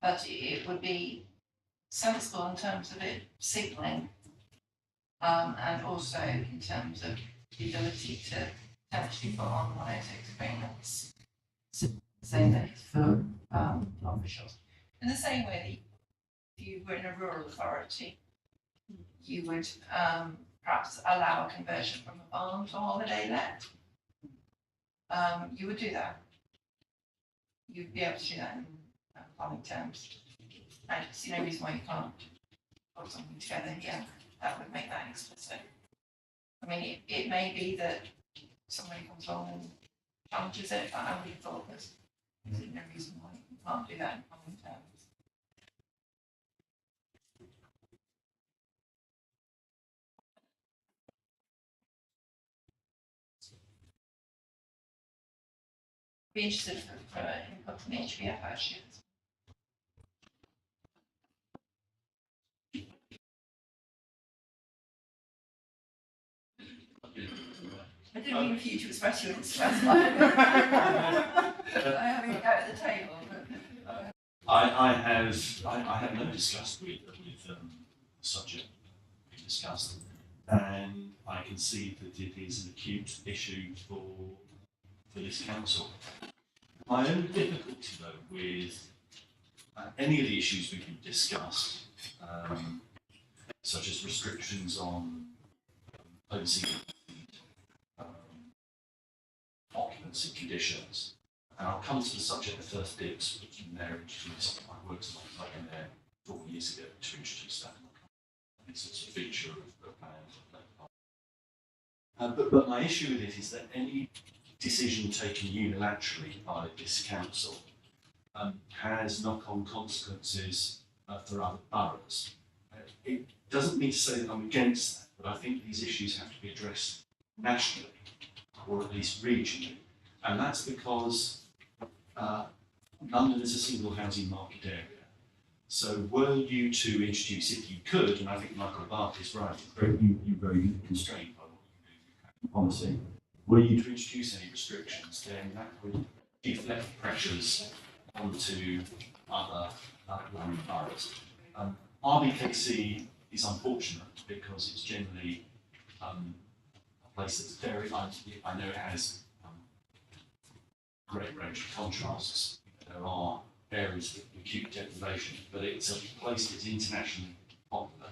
But it would be sensible in terms of it signalling, and also in terms of the ability to potentially put on 106 agreements, saying that it's for officials. In the same way that if you were in a rural authority, you would perhaps allow a conversion from a farm to a holiday let. You would do that. You'd be able to do that in planning terms. I see no reason why you can't put something together here that would make that explicit. I mean, it may be that somebody comes along and challenges it, but I would have thought there's no reason why you can't do that in planning terms. Be interested for input from HBF actually. I didn't mean for you to express your distress by having a go at the table. I have never discussed with the subject we discussed, and I can see that it is an acute issue for this council. My only difficulty though with any of the issues we can discuss, such as restrictions on overseas occupancy conditions, and I'll come to the subject of first dibs, which in there introduced, I worked alongside in there 4 years ago to introduce that. It's a feature of plans. But my issue with it is that any decision taken unilaterally by this council has knock-on consequences for other boroughs. It doesn't mean to say that I'm against that, but I think these issues have to be addressed nationally, or at least regionally, and that's because London is a single housing market area. So were you to introduce, if you could, and I think Michael Barth is right, you're very constrained by what you do in policy, were you to introduce any restrictions, then that would deflect pressures onto other London boroughs. RBKC is unfortunate because it's generally a place that's very, I know it has great range of contrasts. There are areas of acute deprivation, but it's a place that's internationally popular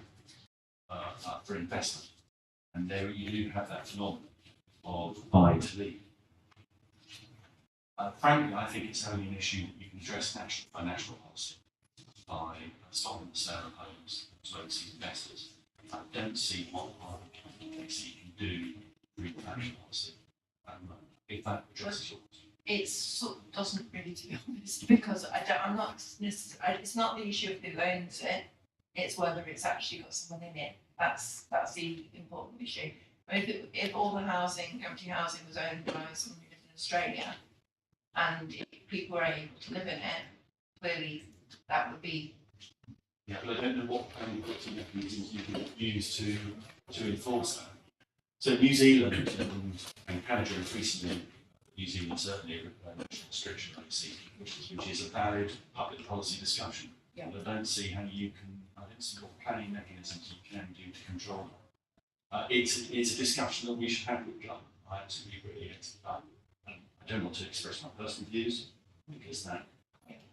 for investment. And there you do have that phenomenon of buy to leave. Frankly, I think it's only an issue that you can address by national policy, by stopping the sale of homes to overseas investors. I don't see what RBKC can do through national policy if that addresses your question. doesn't really, to be honest, because I'm not it's not the issue of who owns it, it's whether it's actually got someone in it. That's the important issue. I mean, if all the empty housing was owned by someone who lived in Australia, and if people were able to live in it, clearly that would be. Yeah, but I don't know what mechanisms you can use to enforce that. So New Zealand and Canada increasingly, New Zealand certainly a national restriction policy, which is a valid public policy discussion. Yeah. But I don't see how I don't see what planning mechanisms you can do to control that. It's a discussion that we should have with government. I absolutely agree. I don't want to express my personal views because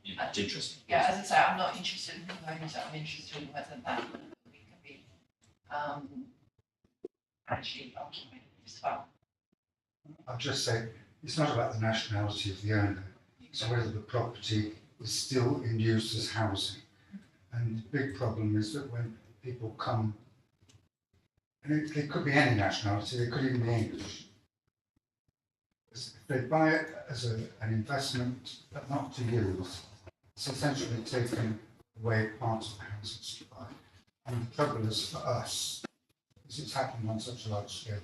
it's interesting. Yeah, as I say, I'm not interested in who owns it, I'm interested in whether that can be actually occupied as well. I'll just say, it's not about the nationality of the owner, it's whether the property is still in use as housing. And the big problem is that when people come, and it could be any nationality, it could even be English. If they buy it as an investment but not to use, it's essentially taking away part of the housing supply. And the trouble is for us, is it's happening on such a large scale.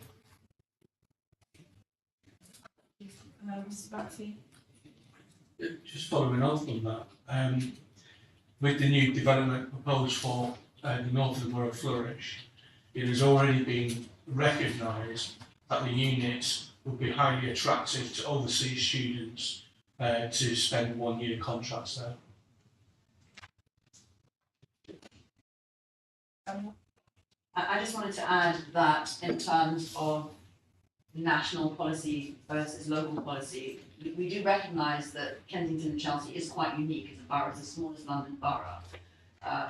Mr. Batty? Just following on from that, with the new development proposed for the Northern Borough Flourish, it has already been recognised that the units would be highly attractive to overseas students to spend 1 year contracts there. I just wanted to add that in terms of national policy versus local policy, we do recognise that Kensington and Chelsea is quite unique as a borough, it's the smallest London borough.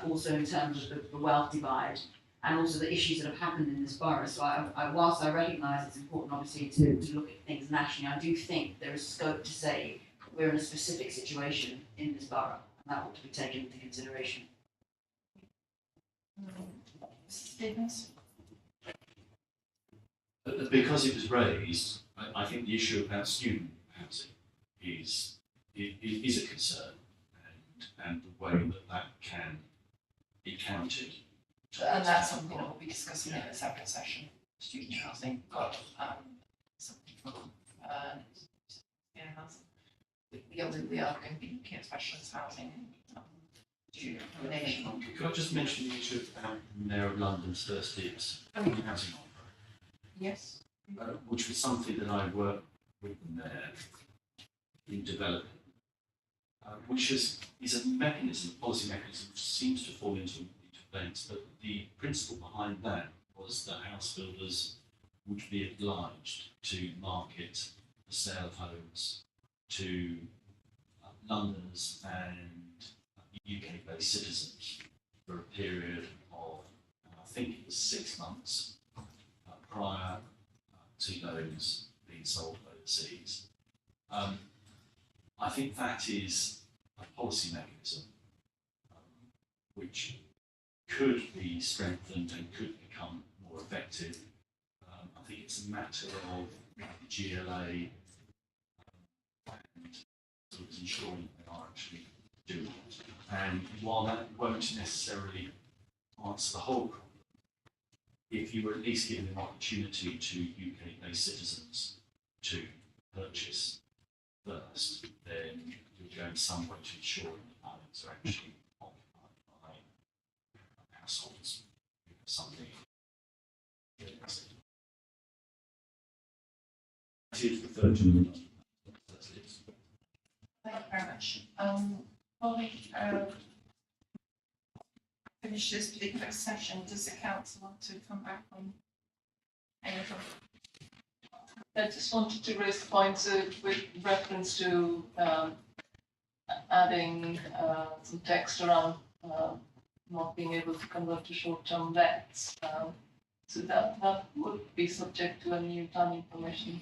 Also in terms of the wealth divide and also the issues that have happened in this borough. So whilst I recognise it's important obviously to look at things nationally, I do think there is scope to say we're in a specific situation in this borough and that ought to be taken into consideration. Stevens? Because it was raised, I think the issue about student housing is a concern, and the way that can be counted. And that's something that we'll be discussing in a separate session. Student housing, got something from yeah, we are going to be looking at specialist housing due accommodation. Could I just mention the issue about Mayor of London's first years housing offer? Yes. Which was something that I worked with them there in developing, which is a mechanism, a policy mechanism, which seems to fall into banks, but the principle behind that was that house builders would be obliged to market the sale of homes to Londoners and UK-based citizens for a period of, I think it was 6 months prior to those being sold overseas. I think that is a policy mechanism which could be strengthened and could become more effective. I think it's a matter of the GLA and sort of ensuring they are actually doing it. And while that won't necessarily answer the whole problem, if you were at least giving an opportunity to UK-based citizens to purchase first, then you're going some way to ensuring that homes are actually occupied by households with something. It is referred to. That's it. Thank you very much. Before we finish this particular session, does the council want to come back on anything? I just wanted to raise the point with reference to adding some text around not being able to convert to short-term lets. So that would be subject to a new planning permission.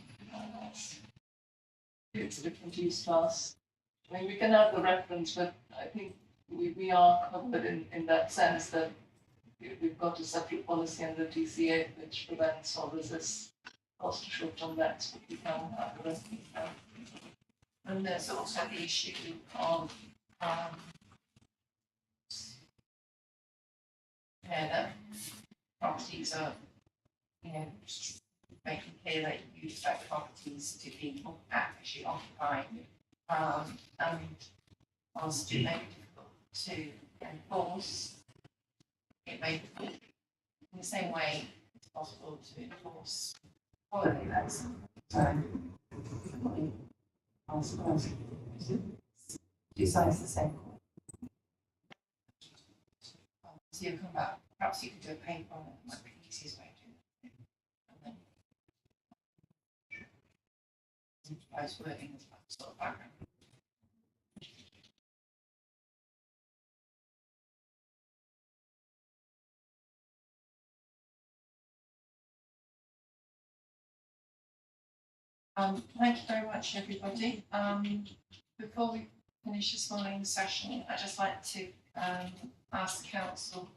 It's a different use class. I mean, we can have the reference, but I think we are covered in that sense that we've got a separate policy under TCA which prevents or resists cost of short-term lets, but we can have the rest of And there's also the issue of, that properties are, making clear that you expect properties to be actually occupied. And whilst it may be difficult to enforce, it may be in the same way it's possible to enforce holiday lets. So, I suppose two sides of the same coin. So you come back, perhaps you could do a paper on it, that might be the easiest way to do it. And then improvise wording as that sort of background. Thank you very much, everybody. Before we finish this morning's session, I'd just like to ask the council,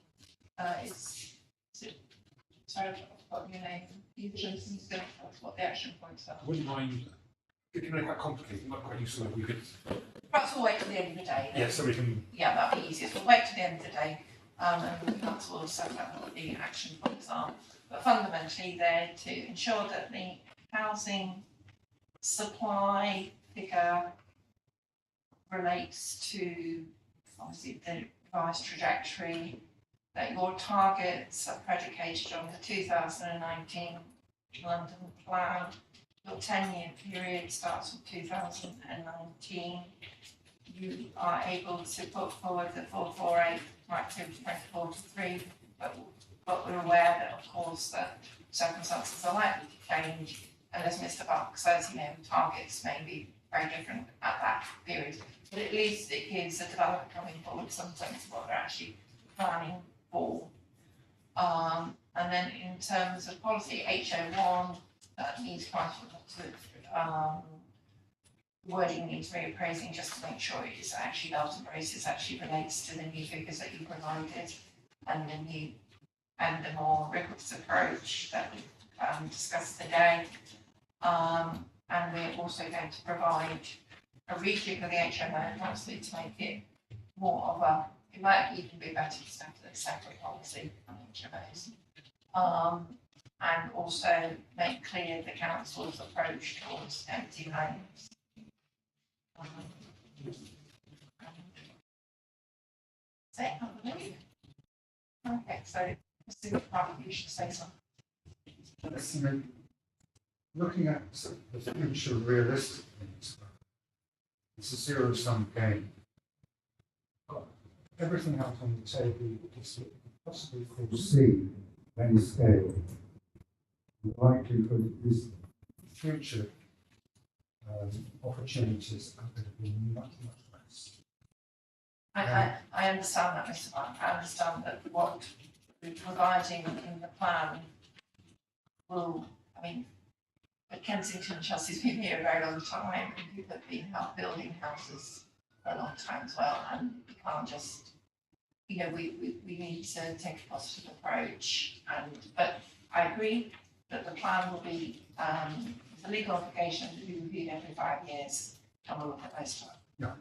sorry, I've forgotten your name, what the action points are. Wouldn't mind, given they're quite complicated, it might be quite useful if we could. Perhaps we'll wait till the end of the day. Yeah, so we can. Yeah, that'd be easiest. We'll wait till the end of the day, and the council will set out what the action points are. But fundamentally, they're to ensure that the housing supply figure relates to obviously the revised trajectory, that your targets are predicated on the 2019 London plan. Your 10-year period starts with 2019. You are able to put forward the 448 right through to 2043, but we're aware that of course that circumstances are likely to change. And as Mr. Buck says, targets may be very different at that period. But at least it gives the developer coming forward some sense of what they're actually planning for. And then in terms of policy, HO1, that needs quite a lot of wording needs reappraising just to make sure it is actually Dalton Braces actually relates to the new figures that you provided and the more rigorous approach that we discussed today. And we're also going to provide a rejig of the HMO policy to make it more of a, it might even be better to set a separate policy on HMOs. And also make clear the council's approach towards empty homes. That's it, I believe. Okay, so Mr. Clark, you should say something. Looking at the future realistically, it's a zero-sum game. Got everything out on the table is possibly foresee any scale. The likelihood is future opportunities are going to be much less. I understand that, Mr. Buck. I understand that what we're providing in the plan will, but Kensington Chelsea's been here a very long time, and people have been building houses for a long time as well, and we can't just, we need to take a positive approach. But I agree that the plan will be, the legal obligation to be reviewed every 5 years, and we'll look at those. Yeah.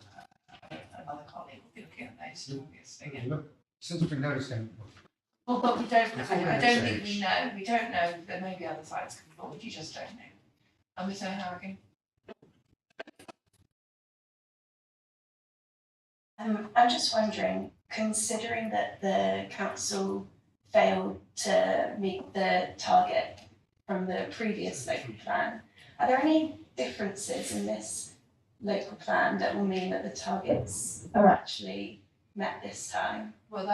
Another colleague will be looking at those targets again. Look, since we know it's going to. Well, but we don't, I don't think we know, there may be other sites coming forward, you just don't know. And Ms. O'Harrigan? I'm just wondering, considering that the council failed to meet the target from the previous local plan, are there any differences in this local plan that will mean that the targets are actually met this time? Well,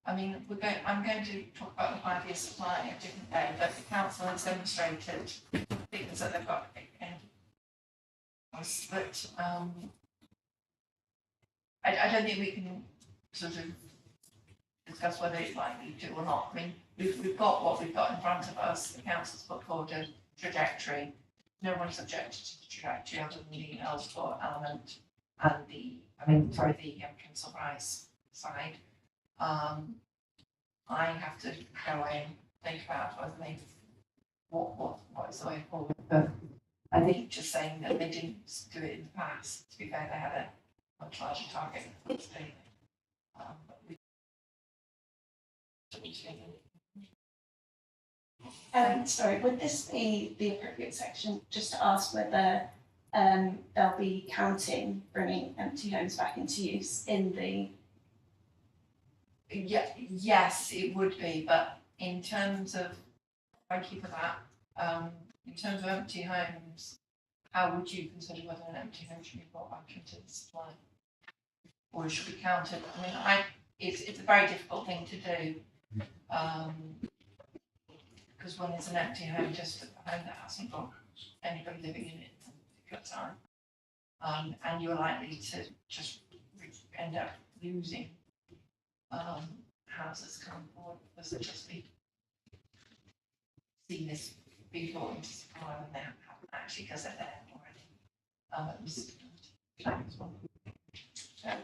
I'm going to talk about the 5-year supply a different day, but the council has demonstrated things that they've got but I don't think we can sort of discuss whether it's likely to or not. We've got what we've got in front of us. The council's put forward a trajectory. No one's objected to the trajectory other than the Ellsworth element and the Kensal Rise side. I have to go away and think about what is the way forward. But I think just saying that they didn't do it in the past, to be fair, they had a much larger target. But we- Sorry, would this be the appropriate section just to ask whether they'll be counting bringing empty homes back into use in the? Yeah, yes, it would be, but in terms of, thank you for that, in terms of empty homes, how would you consider whether an empty home should be brought back into the supply? Or should be counted? I mean, it's a very difficult thing to do. Because when it's an empty home, just a home that hasn't got anybody living in it at a particular time. And you're likely to just end up losing houses coming forward because they're just be seen as being brought into supply when they haven't actually because they're there already.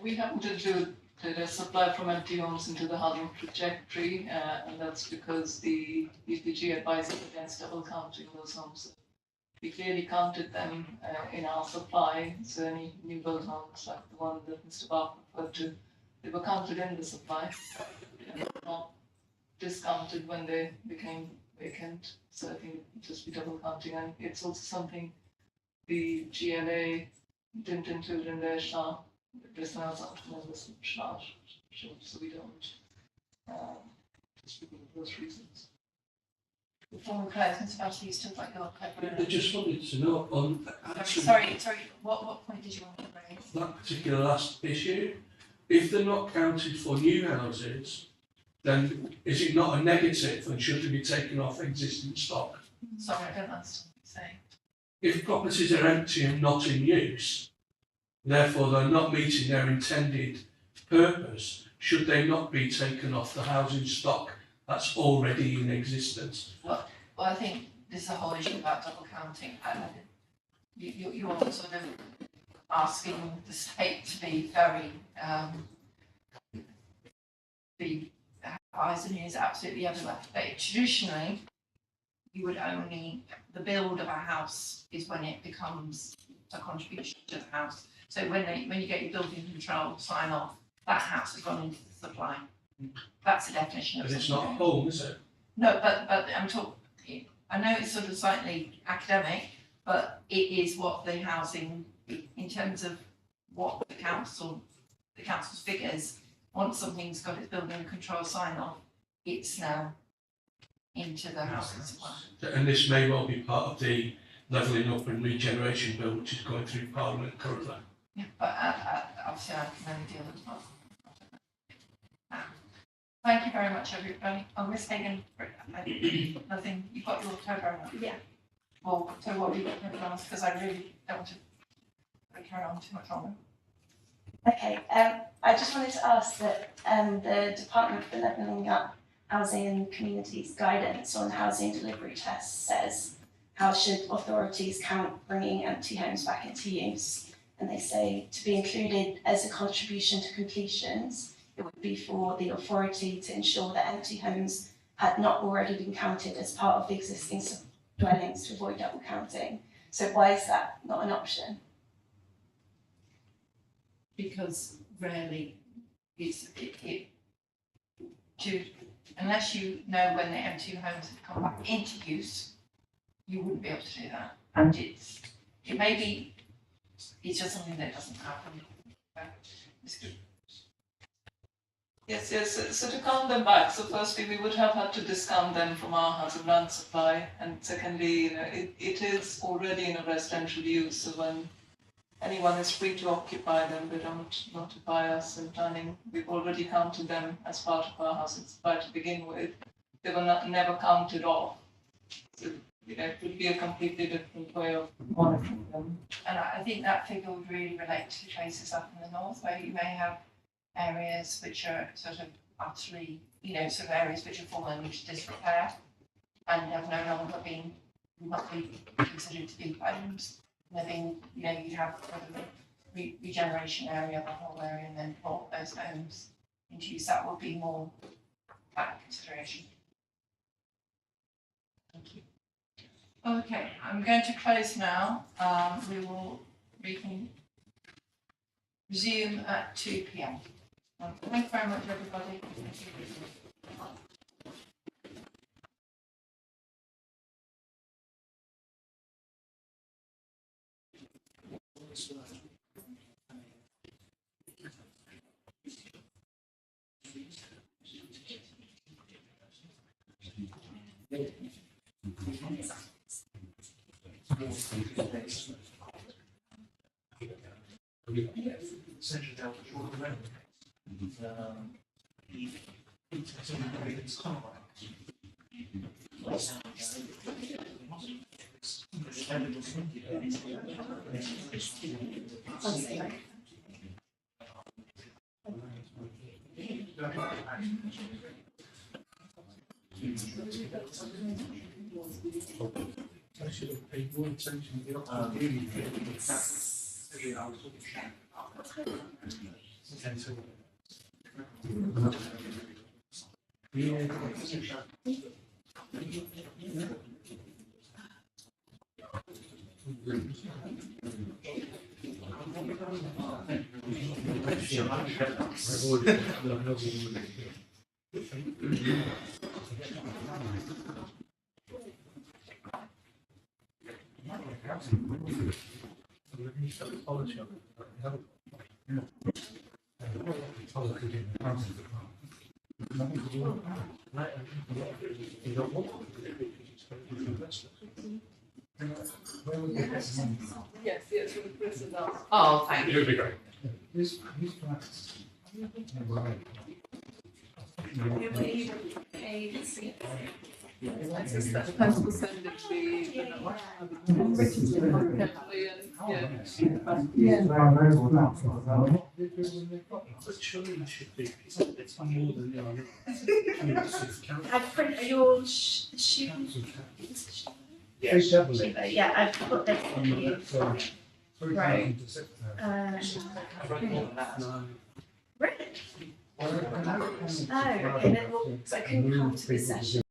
We happen to do the supply from empty homes into the housing trajectory, and that's because the UPG advises against double counting those homes. We clearly counted them in our supply, so any new build homes like the one that Mr. Barker referred to, they were counted in the supply, not discounted when they became vacant. So I think it would just be double counting, and it's also something the GLA didn't include in their SHAR. There's no assumption in this SHAR, so we don't, just because of those reasons. Before we close, Mr. Batty, you still got your I just wanted to know on actually sorry, what point did you want to raise? that particular last issue, if they're not counted for new houses, then is it not a negative and should they be taken off existing stock? Sorry, I don't understand what you're saying. If properties are empty and not in use, therefore they're not meeting their intended purpose, should they not be taken off the housing stock that's already in existence? Well, I think there's a whole issue about double counting. You're sort of asking the state to be very, the horizon is absolutely everywhere. But traditionally, you would only, the build of a house is when it becomes a contribution to the house. So when you get your building control sign off, that house has gone into the supply. That's the definition of But it's something. not a home, is it? No, but I'm talking, I know it's sort of slightly academic, but it is what the housing, in terms of what the council's figures, once something's got its building control sign off, it's now into the housing supply. And this may well be part of the levelling up and regeneration bill which is going through Parliament currently. Yeah, but obviously I can only deal with one. Thank you very much, everybody. Oh, Miss Hagan, nothing, you've got your toe very much. Yeah. Well, so what have you got everyone else, because I really don't want to carry on too much longer. Okay, I just wanted to ask that the Department for Levelling Up Housing and Communities guidance on housing delivery tests says, how should authorities count bringing empty homes back into use? And they say to be included as a contribution to completions, it would be for the authority to ensure that empty homes had not already been counted as part of the existing dwellings to avoid double counting. So why is that not an option? Because rarely unless you know when the empty homes have come back into use, you wouldn't be able to do that. And it's just something that doesn't happen. Yes, so to count them back, so firstly, we would have had to discount them from our housing land supply, and secondly, it is already in a residential use, so when anyone is free to occupy them, they don't notify us in planning. We've already counted them as part of our housing supply to begin with. They were never counted off. So, it would be a completely different way of monitoring them. And I think that figure would really relate to places up in the north where you may have areas which are sort of utterly, sort of areas which are fallen into disrepair and have no longer been, not be considered to be homes. They're being, you'd have sort of a regeneration area, the whole area, and then brought those homes into use. That would be more that consideration. Thank you. Okay, I'm going to close now. We can resume at 2 p.m. Thank you very much, everybody. Central Delta Shore Road. It's kind of I should have paid more attention to the Yes, yes, with Chris and us. Oh, thank you. It would be great. These flats. I suspect thanks for sending the But surely it should be, it's more than I print your shoes. Yes. Yeah, I've got this for you. Right. Really? Oh, okay, then we'll, so I couldn't come to this session.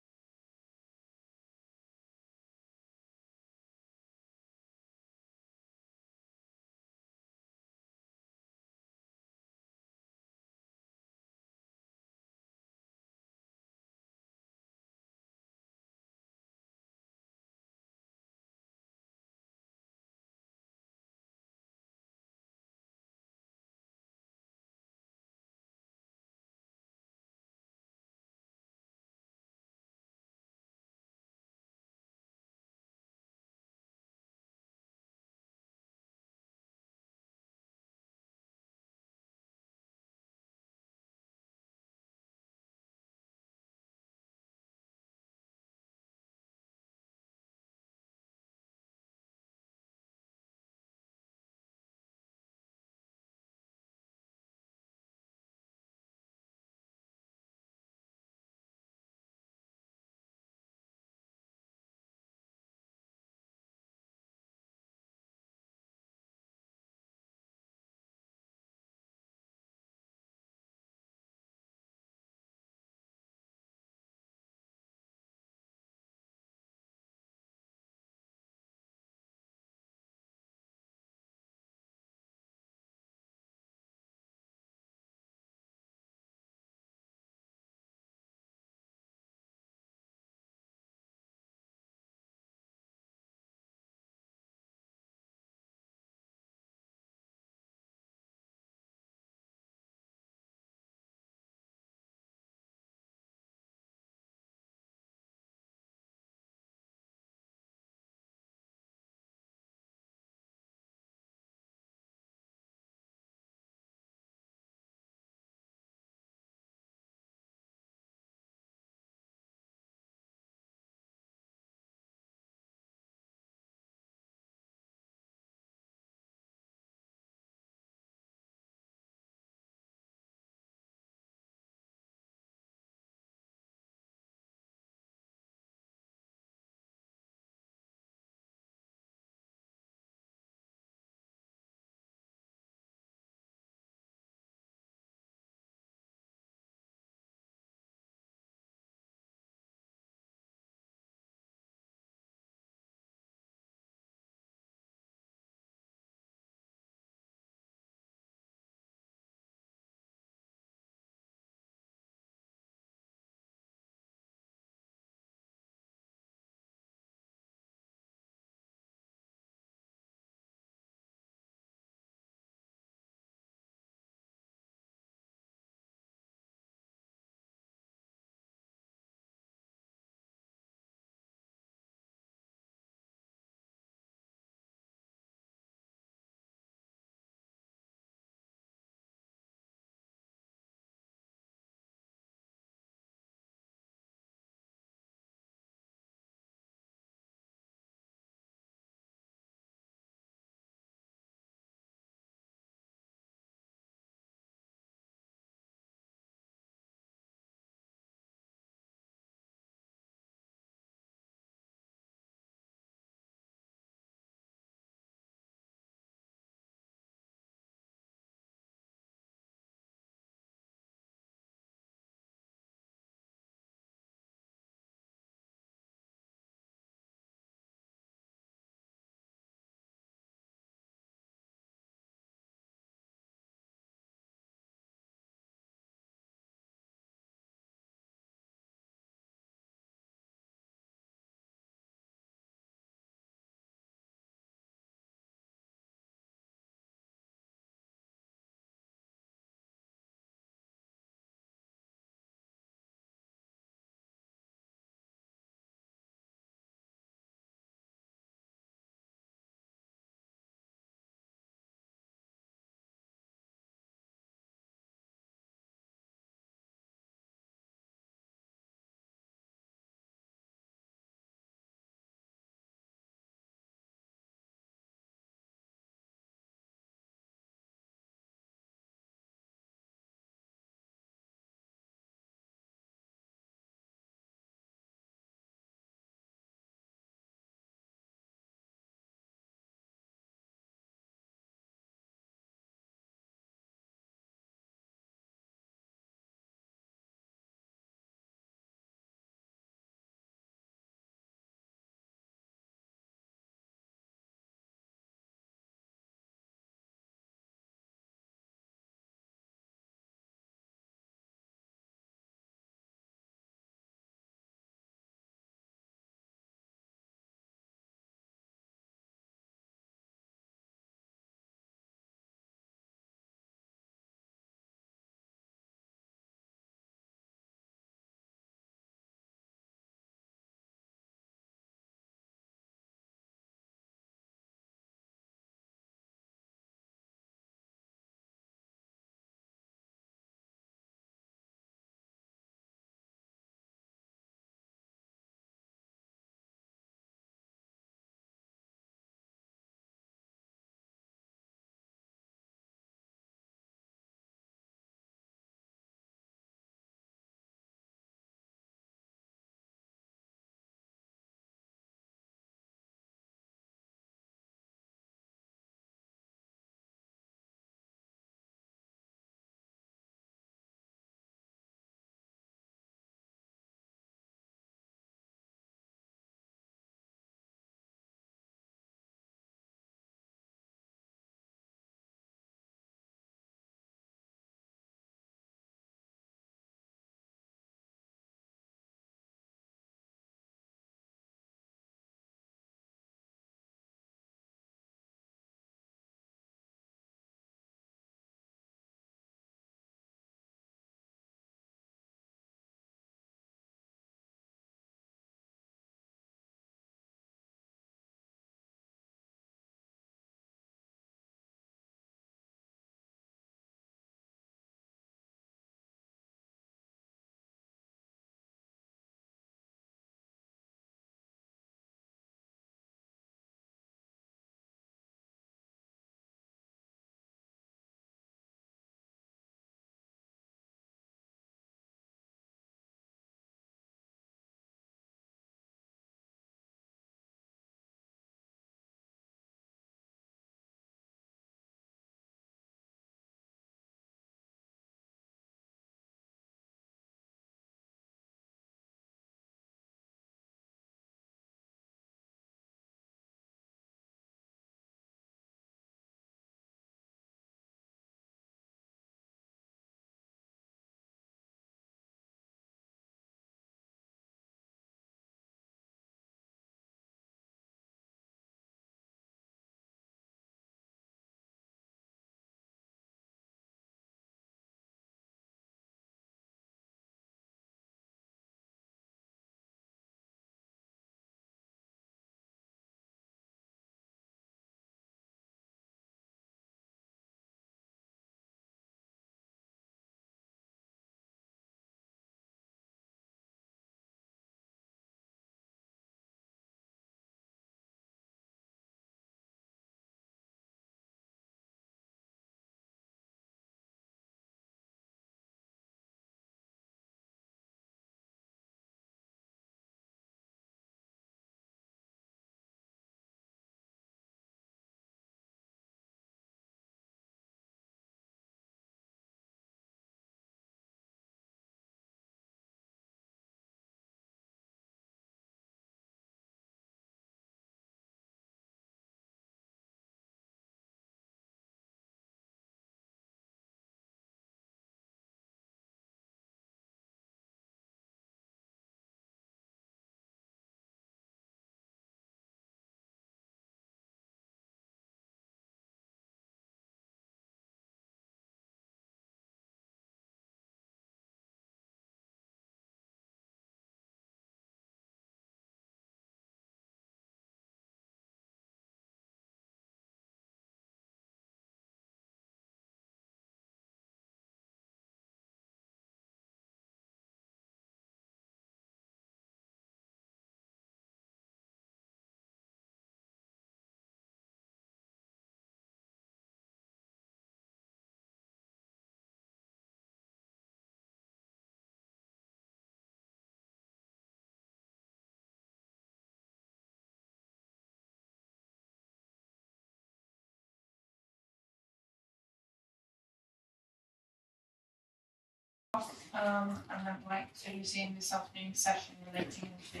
and I'd like to resume this afternoon's session relating to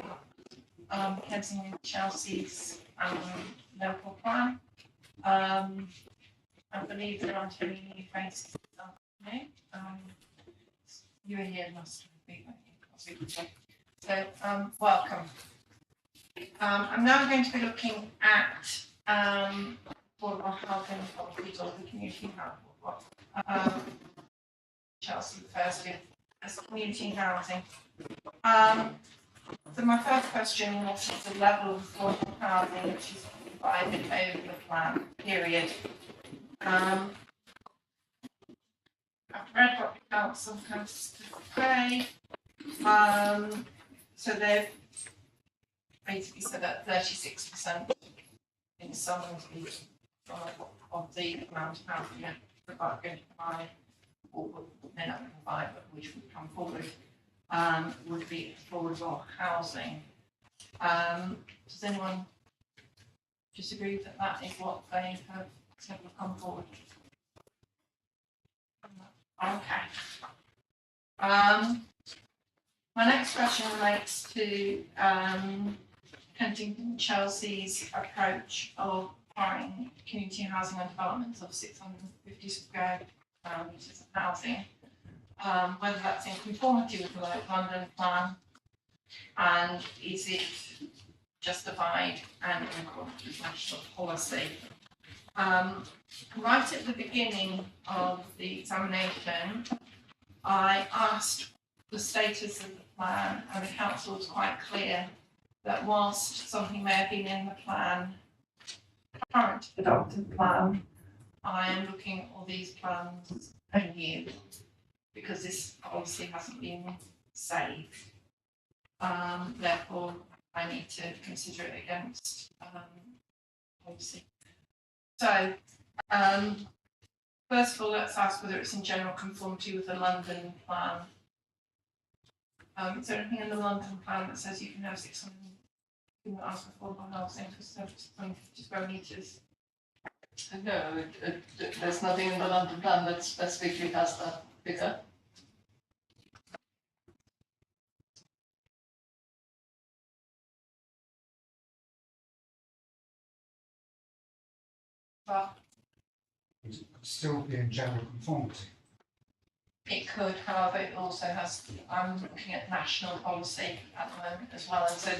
Kensington and Chelsea's local plan. I believe there aren't any new faces this afternoon. You were here last week, weren't you? So, welcome. I'm now going to be looking at affordable housing policies or the community housing. Chelsea first as community housing. So my first question was the level of affordable housing which is provided over the plan period. I've read what the council has to say. So they've basically said that 36% in some of the amount of housing they're going to provide, or they're not going to provide, but which would come forward, would be affordable housing. Does anyone disagree that that is what they have said will come forward? Okay. My next question relates to Kensington Chelsea's approach of acquiring community housing and developments of 650 square meters of housing, whether that's in conformity with the London plan, and is it justified and in accordance with national policy. Right at the beginning of the examination, I asked the status of the plan, and the council was quite clear that whilst something may have been in the plan, current adopted plan, I am looking at all these plans anew because this policy hasn't been saved. Therefore, I need to consider it against policy. So, first of all, let's ask whether it's in general conformity with the London plan. Is there anything in the London plan that says you can have 600, you can ask for affordable housing for 650 square metres? No, there's nothing in the London plan that specifically has that figure. Well, It could still be in general conformity. it could, however, it also has, I'm looking at national policy at the moment as well, and so,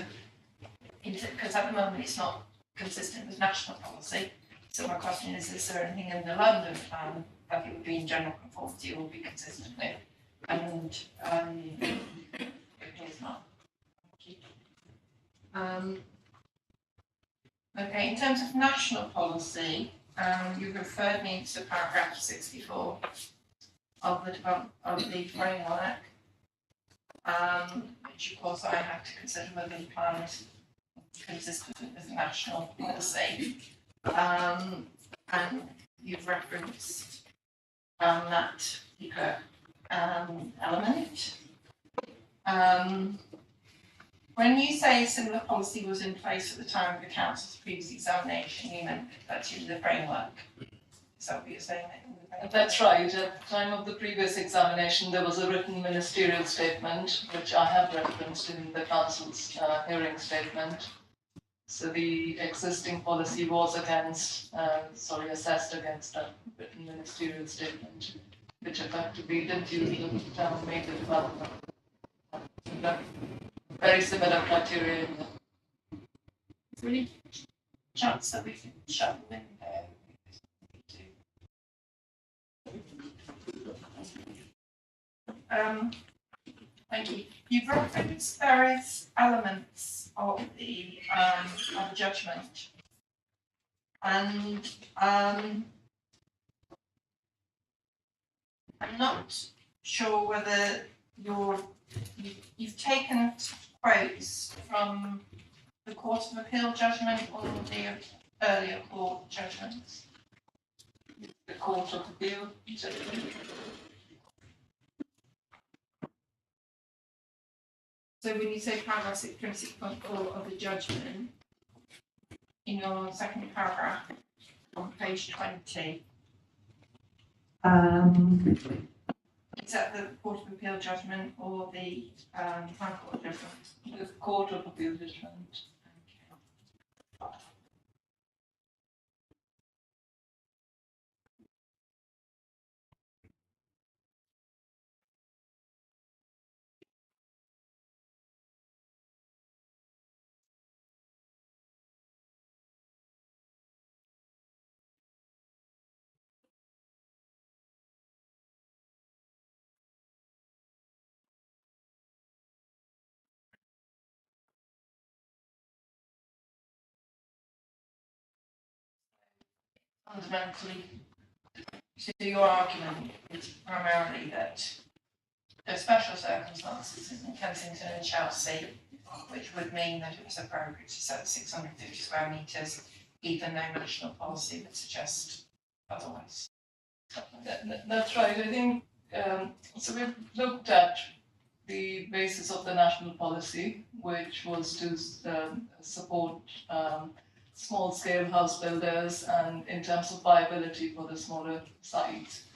because at the moment it's not consistent with national policy, so my question is there anything in the London plan that it would be in general conformity or would be consistent with? And it is not. Okay, in terms of national policy, you referred me to paragraph 64 of the framework, which of course I have to consider whether the plan is consistent with national policy. And you've referenced that element. When you say a similar policy was in place at the time of the council's previous examination, you meant that's in the framework. Is that what you're saying? That's right. At the time of the previous examination, there was a written ministerial statement, which I have referenced in the council's hearing statement. So the existing policy was assessed against that written ministerial statement, which effectively didn't use the term major development. Very similar criteria. Is there any chance that we can shut the window? Thank you. You've referenced various elements of the judgment, and I'm not sure whether you've taken quotes from the Court of Appeal judgment or the earlier court judgments. The Court of Appeal judgment. So when you say paragraph 26.4 of the judgment, in your second paragraph on page 20, Is that the Court of Appeal judgment or the High Court judgment? The Court of Appeal judgment. Fundamentally, so your argument is primarily that there are special circumstances in Kensington and Chelsea, which would mean that it was appropriate to set 650 square metres, even though national policy would suggest otherwise. That's right. I think so. We've looked at the basis of the national policy, which was to support small-scale house builders and in terms of viability for the smaller sites.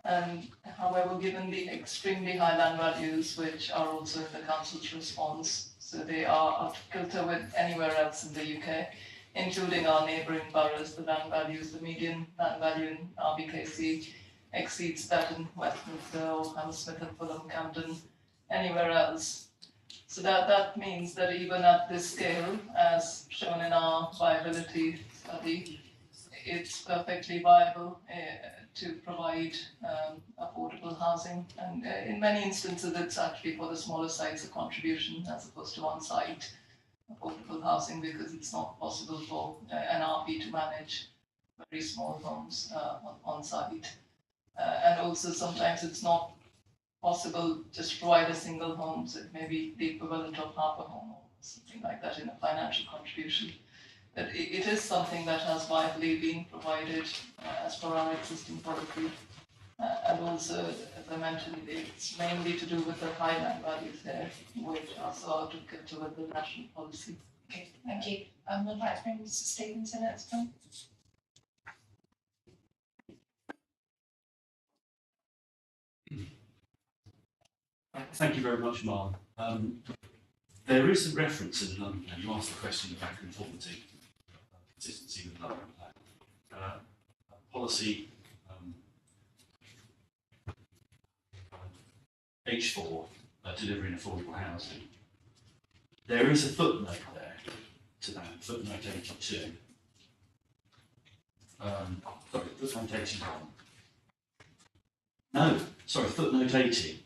And however, given the extremely high land values, which are also in the council's response, so they are out of kilter with anywhere else in the UK, including our neighbouring boroughs, the land values, the median land value in RBKC exceeds that in Westminster or Hammersmith and Fulham, Camden, anywhere else. So that means that even at this scale, as shown in our viability study, it's perfectly viable to provide affordable housing. And in many instances, it's actually for the smaller sites a contribution as opposed to on-site affordable housing, because it's not possible for an RP to manage very small homes on-site. And also sometimes it's not possible just to provide a single home, so it may be the equivalent of half a home or something like that in a financial contribution. But it is something that has widely been provided as per our existing policy. And also, as I mentioned, it's mainly to do with the high land values there, which are so out of kilter with the national policy. Okay, thank you. I'd like to bring Mr. Stevens in at this point. Thank you very much, Mark. There is a reference in the London Plan. You asked the question about conformity, consistency with the London Plan. Policy H4, delivering affordable housing. There is a footnote there to that, footnote 82. Sorry, footnote 81. No, sorry, footnote 80.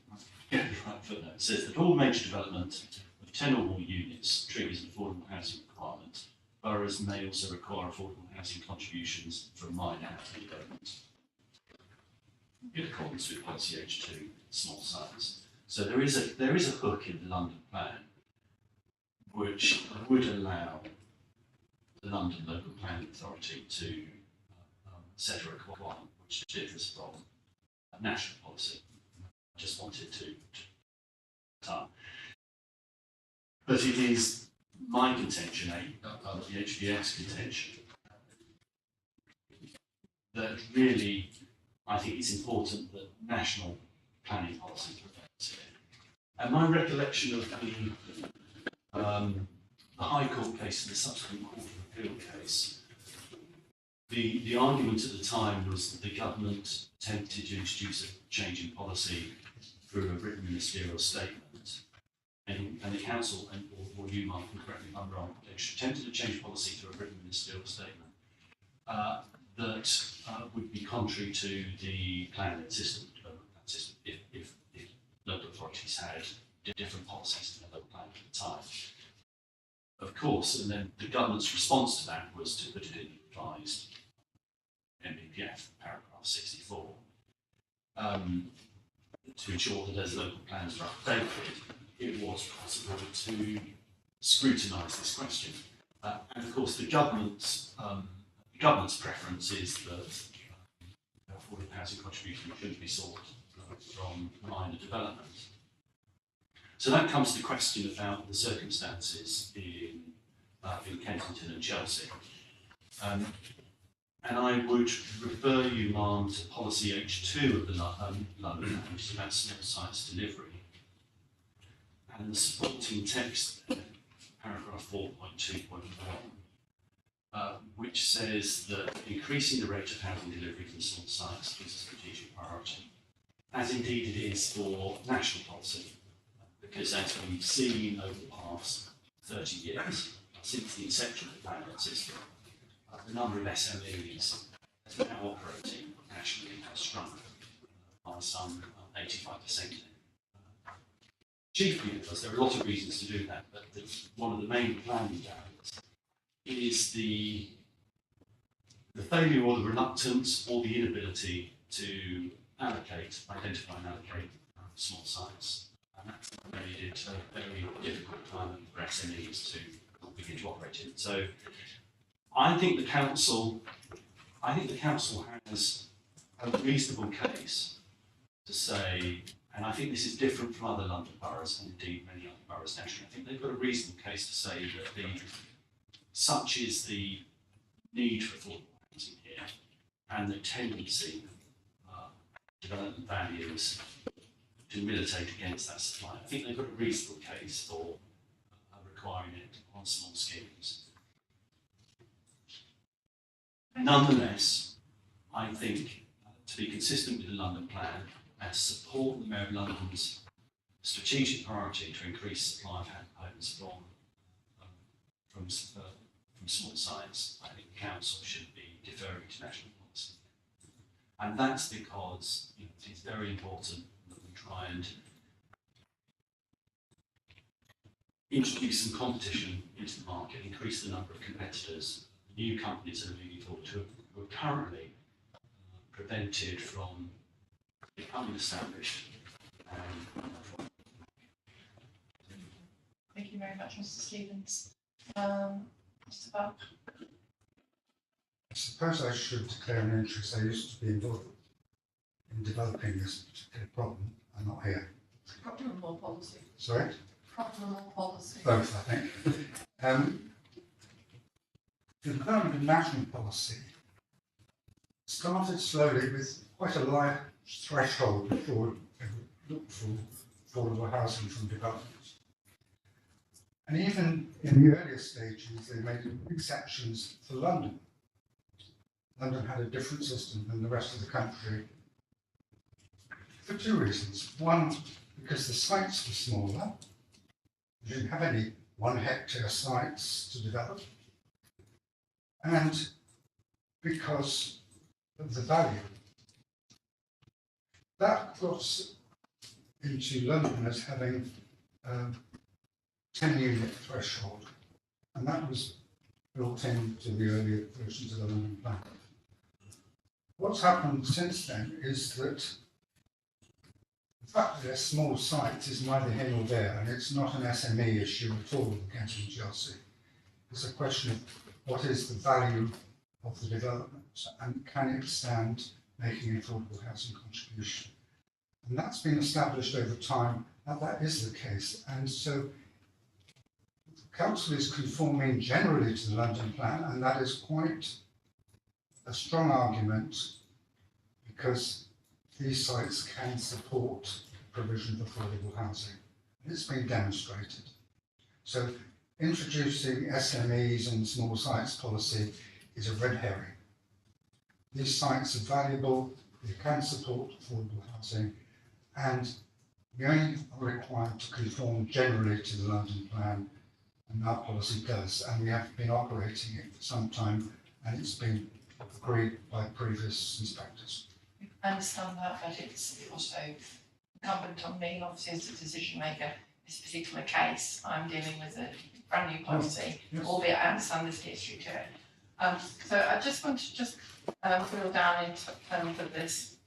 Yeah, right, footnote. It says that all major development of 10 or more units triggers an affordable housing requirement. Boroughs may also require affordable housing contributions from minor housing development in accordance with policy H2, small size. So there is a hook in the London Plan which would allow the London Local Planning Authority to set a requirement which differs from national policy. I just wanted to but it is my contention, the HBS contention, that really I think it's important that national planning policy prevails here. And my recollection of the High Court case and the subsequent Court of Appeal case, the argument at the time was that the government attempted to introduce a change in policy through a written ministerial statement, and the council, or you, Mark, can correct me if I'm wrong, attempted to change policy through a written ministerial statement that would be contrary to the planning system, if local authorities had different policies in their local plan at the time. Of course, and then the government's response to that was to put it in revised NBPF, paragraph 64, to ensure that as local plans were updated, it was possible to scrutinise this question. And of course, the government's preference is that affordable housing contribution should be sought from minor development. So that comes to the question about the circumstances in Kensington and Chelsea. And I would refer you, Ma'am, to policy H2 of the London Plan, which is about small sites delivery. And the supporting text there, paragraph 4.2.1, which says that increasing the rate of housing delivery from small sites is a strategic priority, as indeed it is for national policy, because as we've seen over the past 30 years, since the inception of the planning system, the number of SMEs that's now operating nationally has shrunk by some 85%. Chiefly because there are a lot of reasons to do that, but one of the main planning barriers is the failure or the reluctance or the inability to identify and allocate small sites. And that's made it a very difficult time for SMEs to begin to operate in. So I think the council has a reasonable case to say, and I think this is different from other London boroughs and indeed many other boroughs nationally. I think they've got a reasonable case to say that such is the need for affordable housing here and the tendency of development values to militate against that supply. I think they've got a reasonable case for requiring it on small schemes. Nonetheless, I think to be consistent with the London Plan and to support the Mayor of London's strategic priority to increase supply of homes from small sites, I think the council should be deferring to national policy. And that's because it is very important that we try and introduce some competition into the market, increase the number of competitors, new companies that are moving forward who are currently prevented from becoming established. Thank you very much, Mr. Stevens. Mr. Buck? I suppose I should declare an interest. I used to be involved in developing this particular problem. I'm not here. Problem or policy? Sorry? Problem or policy? Both, I think. The development of national policy started slowly with quite a high threshold before it would look for affordable housing from development. And even in the earlier stages, they made exceptions for London. London had a different system than the rest of the country for two reasons. One, because the sites were smaller. You didn't have any 1 hectare sites to develop. And because of the value. That got into London as having a 10-unit threshold, and that was built into the earlier versions of the London Plan. What's happened since then is that the fact that they're small sites is neither here nor there, and it's not an SME issue at all against Chelsea. It's a question of what is the value of the development and can it stand making an affordable housing contribution. And that's been established over time, and that is the case. And so the council is conforming generally to the London Plan, and that is quite a strong argument because these sites can support the provision of affordable housing. And it's been demonstrated. So introducing SMEs and small sites policy is a red herring. These sites are valuable, they can support affordable housing, and we only are required to conform generally to the London Plan, and our policy does, and we have been operating it for some time, and it's been agreed by previous inspectors. I understand that, but it's also incumbent on me, obviously, as a decision maker. In this particular case, I'm dealing with a brand new policy, albeit I understand this history to it. So I just want to drill down into terms of this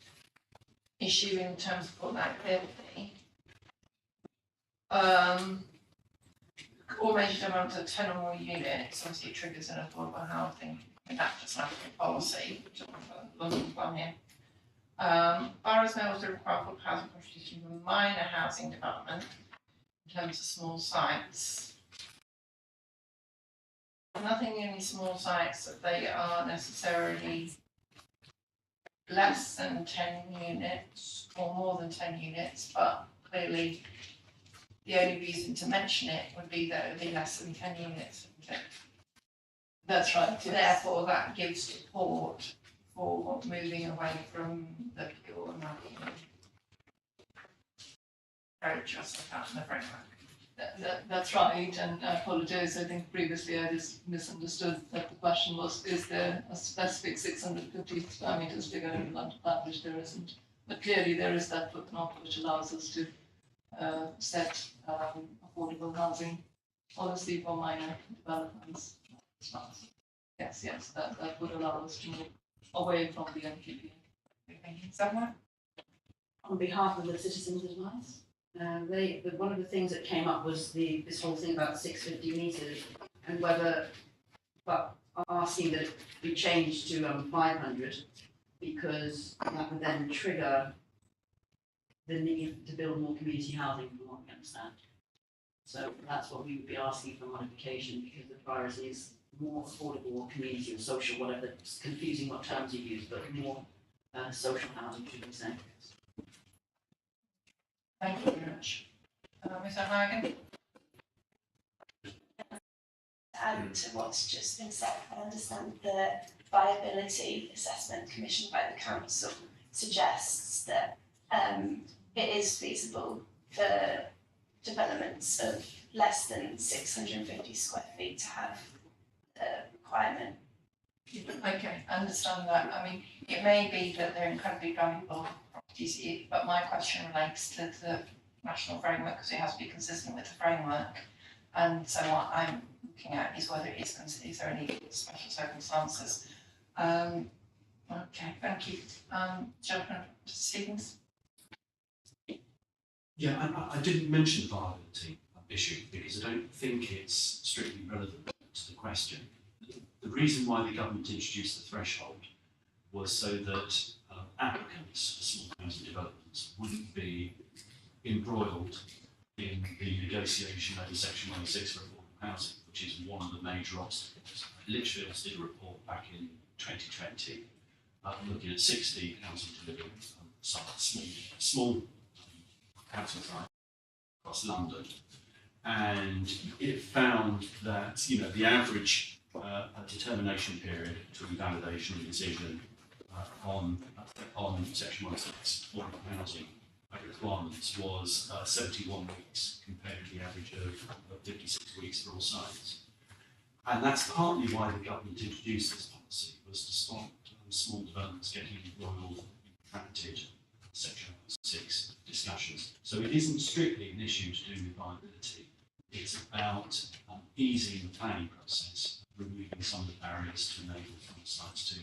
issue in terms of what that activity. Or major demand of 10 or more units, obviously it triggers an affordable housing, and that's just national policy, which I'm London Plan here. Boroughs may also require affordable housing contribution from minor housing development in terms of small sites. nothing in these small sites that they are necessarily less than 10 units or more than 10 units, but clearly the only reason to mention it would be that it would be less than 10 units. Wouldn't it? That's right, yes. Therefore, that gives support for moving away from the pure marketing approach or set out in the framework. That's right, and I apologise, I think previously I just misunderstood that the question was, is there a specific 650 square metres figure in the London plan, which there isn't. But clearly there is that footnote which allows us to set affordable housing policy for minor developments. Yes, that would allow us to move away from the NPPA. Someone? On behalf of the citizens' advice, one of the things that came up was this whole thing about 650 metres and but asking that it be changed to 500 because that would then trigger the need to build more community housing from what we understand. So that's what we would be asking for modification because the priority is more affordable or community or social, whatever, it's confusing what terms you use, but more social housing, should we say. Thank you very much. Ms O'Hagan? Add to what's just been said, I understand the viability assessment commissioned by the council suggests that it is feasible for developments of less than 650 square feet to have the requirement. Okay, I understand that. I mean, it may be that they're incredibly valuable properties, but my question relates to the national framework because it has to be consistent with the framework. And so what I'm looking at is whether it is considered, is there any special circumstances? Okay, thank you. Gentleman, Mr. Stevens? Yeah, I didn't mention the viability issue because I don't think it's strictly relevant to the question. The reason why the government introduced the threshold was so that applicants for small housing developments wouldn't be embroiled in the negotiation over Section 106 for affordable housing, which is one of the major obstacles. Litchfield did a report back in 2020 looking at 60 housing delivery sites, small housing sites across London, and it found that the average determination period between validation and decision on Section 106 affordable housing requirements was 71 weeks compared to the average of 56 weeks for all sites. And that's partly why the government introduced this policy, was to stop small developments getting embroiled in protracted Section 6 discussions. So it isn't strictly an issue to do with viability. It's about easing the planning process, removing some of the barriers to enable sites to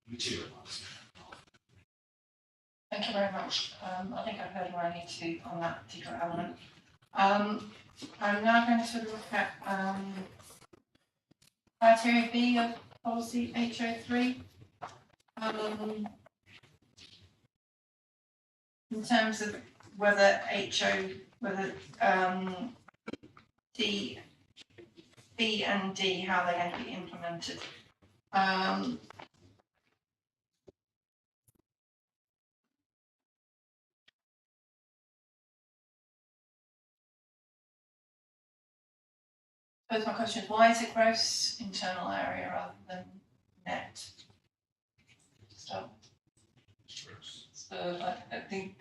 materialise. Thank you very much. I think I've heard where I need to on that particular element. I'm now going to look at criteria B of policy HO3. In terms of whether D, B and D, how they're going to be implemented. Suppose my question is, why is it gross internal area rather than net? So I think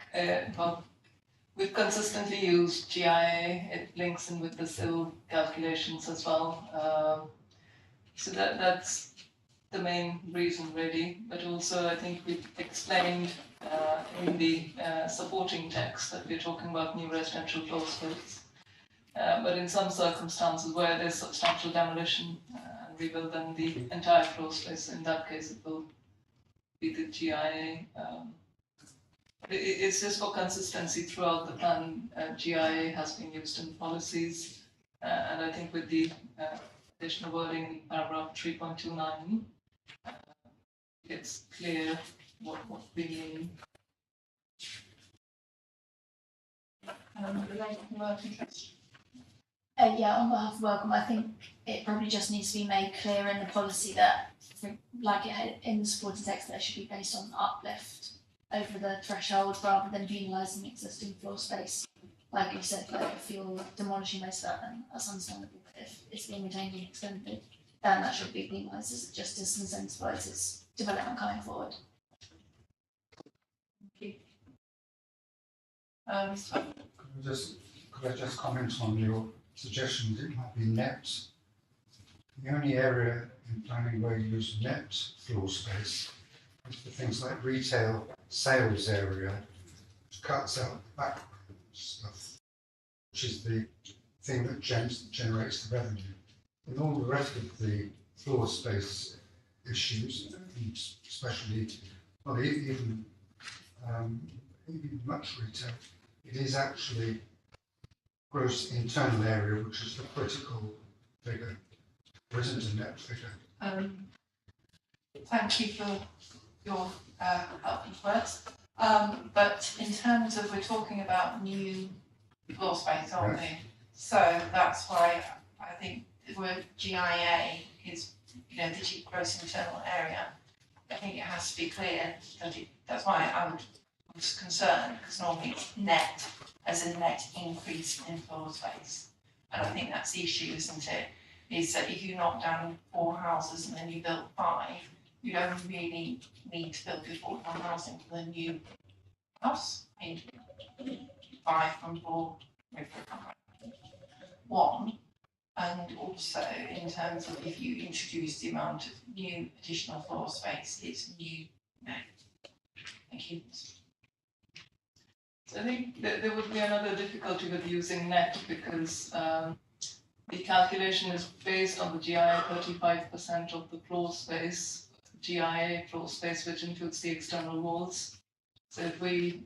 we've consistently used GIA. It links in with the civil calculations as well. So that's the main reason really. But also I think we've explained in the supporting text that we're talking about new residential floor space. But in some circumstances where there's substantial demolition and rebuild, then the entire floor space, in that case it will be the GIA. It's just for consistency throughout the plan. GIA has been used in policies, and I think with the additional wording in paragraph 3.29, it's clear what we mean. Related to work interest. Yeah, on behalf of Welcome, I think it probably just needs to be made clear in the policy that, like it had in the supporting text, that it should be based on uplift over the threshold rather than penalising existing floor space. Like you said, like if you're demolishing most of that, then that's understandable. But if it's being retained and extended, then that should be penalised as just disincentivises development going forward. Could I just comment on your suggestion that it might be net? The only area in planning where you use net floor space is for things like retail sales area, which cuts out the back stuff, which is the thing that generates the revenue. In all the rest of the floor space issues, especially, well, even much retail, it is actually gross internal area, which is the critical figure. There isn't a net figure. Thank you for your helpful words. But in terms of, we're talking about new floor space, aren't we? So that's why I think the word GIA is, the gross internal area. I think it has to be clear that that's why I was concerned, because normally it's net, as a net increase in floor space. And I think that's the issue, isn't it? Is that if you knock down 4 houses and then you build 5, you don't really need to build affordable housing for the new house. I mean, 5 from 4, maybe 1. And also in terms of if you introduce the amount of new additional floor space, it's new. No. Thank you. So I think there would be another difficulty with using net because the calculation is based on the GIA 35% of the floor space, GIA floor space, which includes the external walls. So if we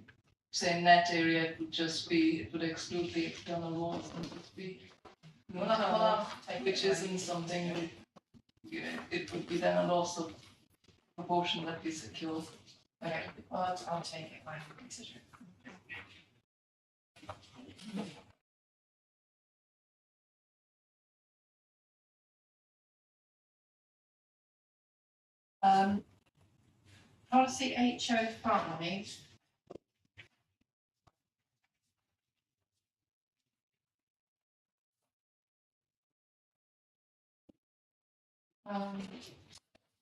say net area, it would just be, it would exclude the external walls and just be internal, which isn't something, it would be then a loss of proportion that we secure. Okay, well, I'll take it by consideration. Policy HO5.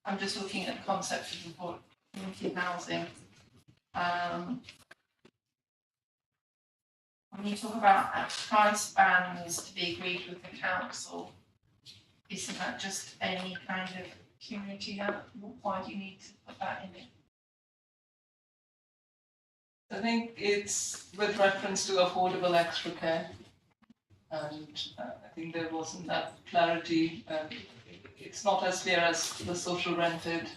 I'm just looking at the concept of community housing. When you talk about price bands to be agreed with the council, isn't that just any kind of community housing? Why do you need to put that in it? I think it's with reference to affordable extra care. And I think there wasn't that clarity. It's not as clear as the social rented,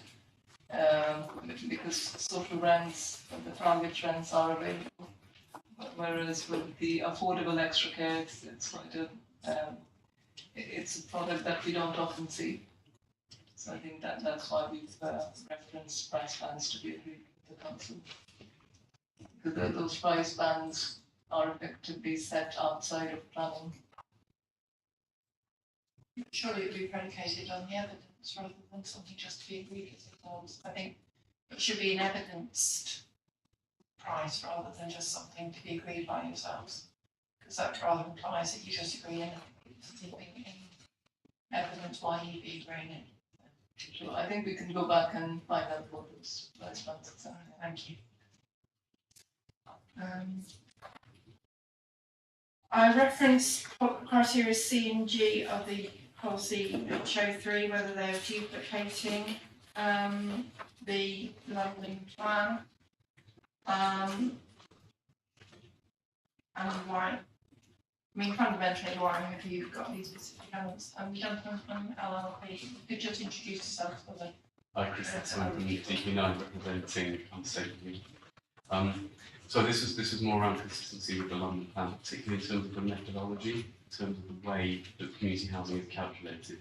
because social rents, the target rents are available. Whereas with the affordable extra care, it's quite a, it's a product that we don't often see. So I think that's why we've referenced price bands to be agreed with the council. Because those price bands are effectively set outside of planning. Surely it would be predicated on the evidence rather than something just to be agreed with themselves. I think it should be an evidenced price rather than just something to be agreed by yourselves. Because that rather implies that you just agree in evidence why you'd be agreeing it. So I think we can go back and find out what those price bands are. Thank you. I referenced criteria C and G of the policy HO3, whether they are duplicating the London plan, and why. I mean, fundamentally, why have you got these specific elements? Jonathan from LLP, you could just introduce yourself for the. Hi, Chris Hexon from DP9 representing Unstable. So this is more around consistency with the London plan, particularly in terms of the methodology, in terms of the way that community housing is calculated.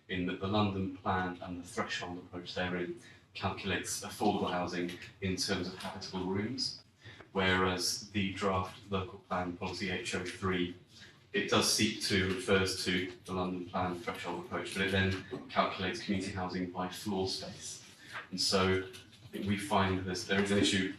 In that the London plan and the threshold approach therein calculates affordable housing in terms of habitable rooms, whereas the draft local plan policy HO3 it does seek to, refers to the London Plan threshold approach, but it then calculates community housing by floor space. And so I think we find that there is an issue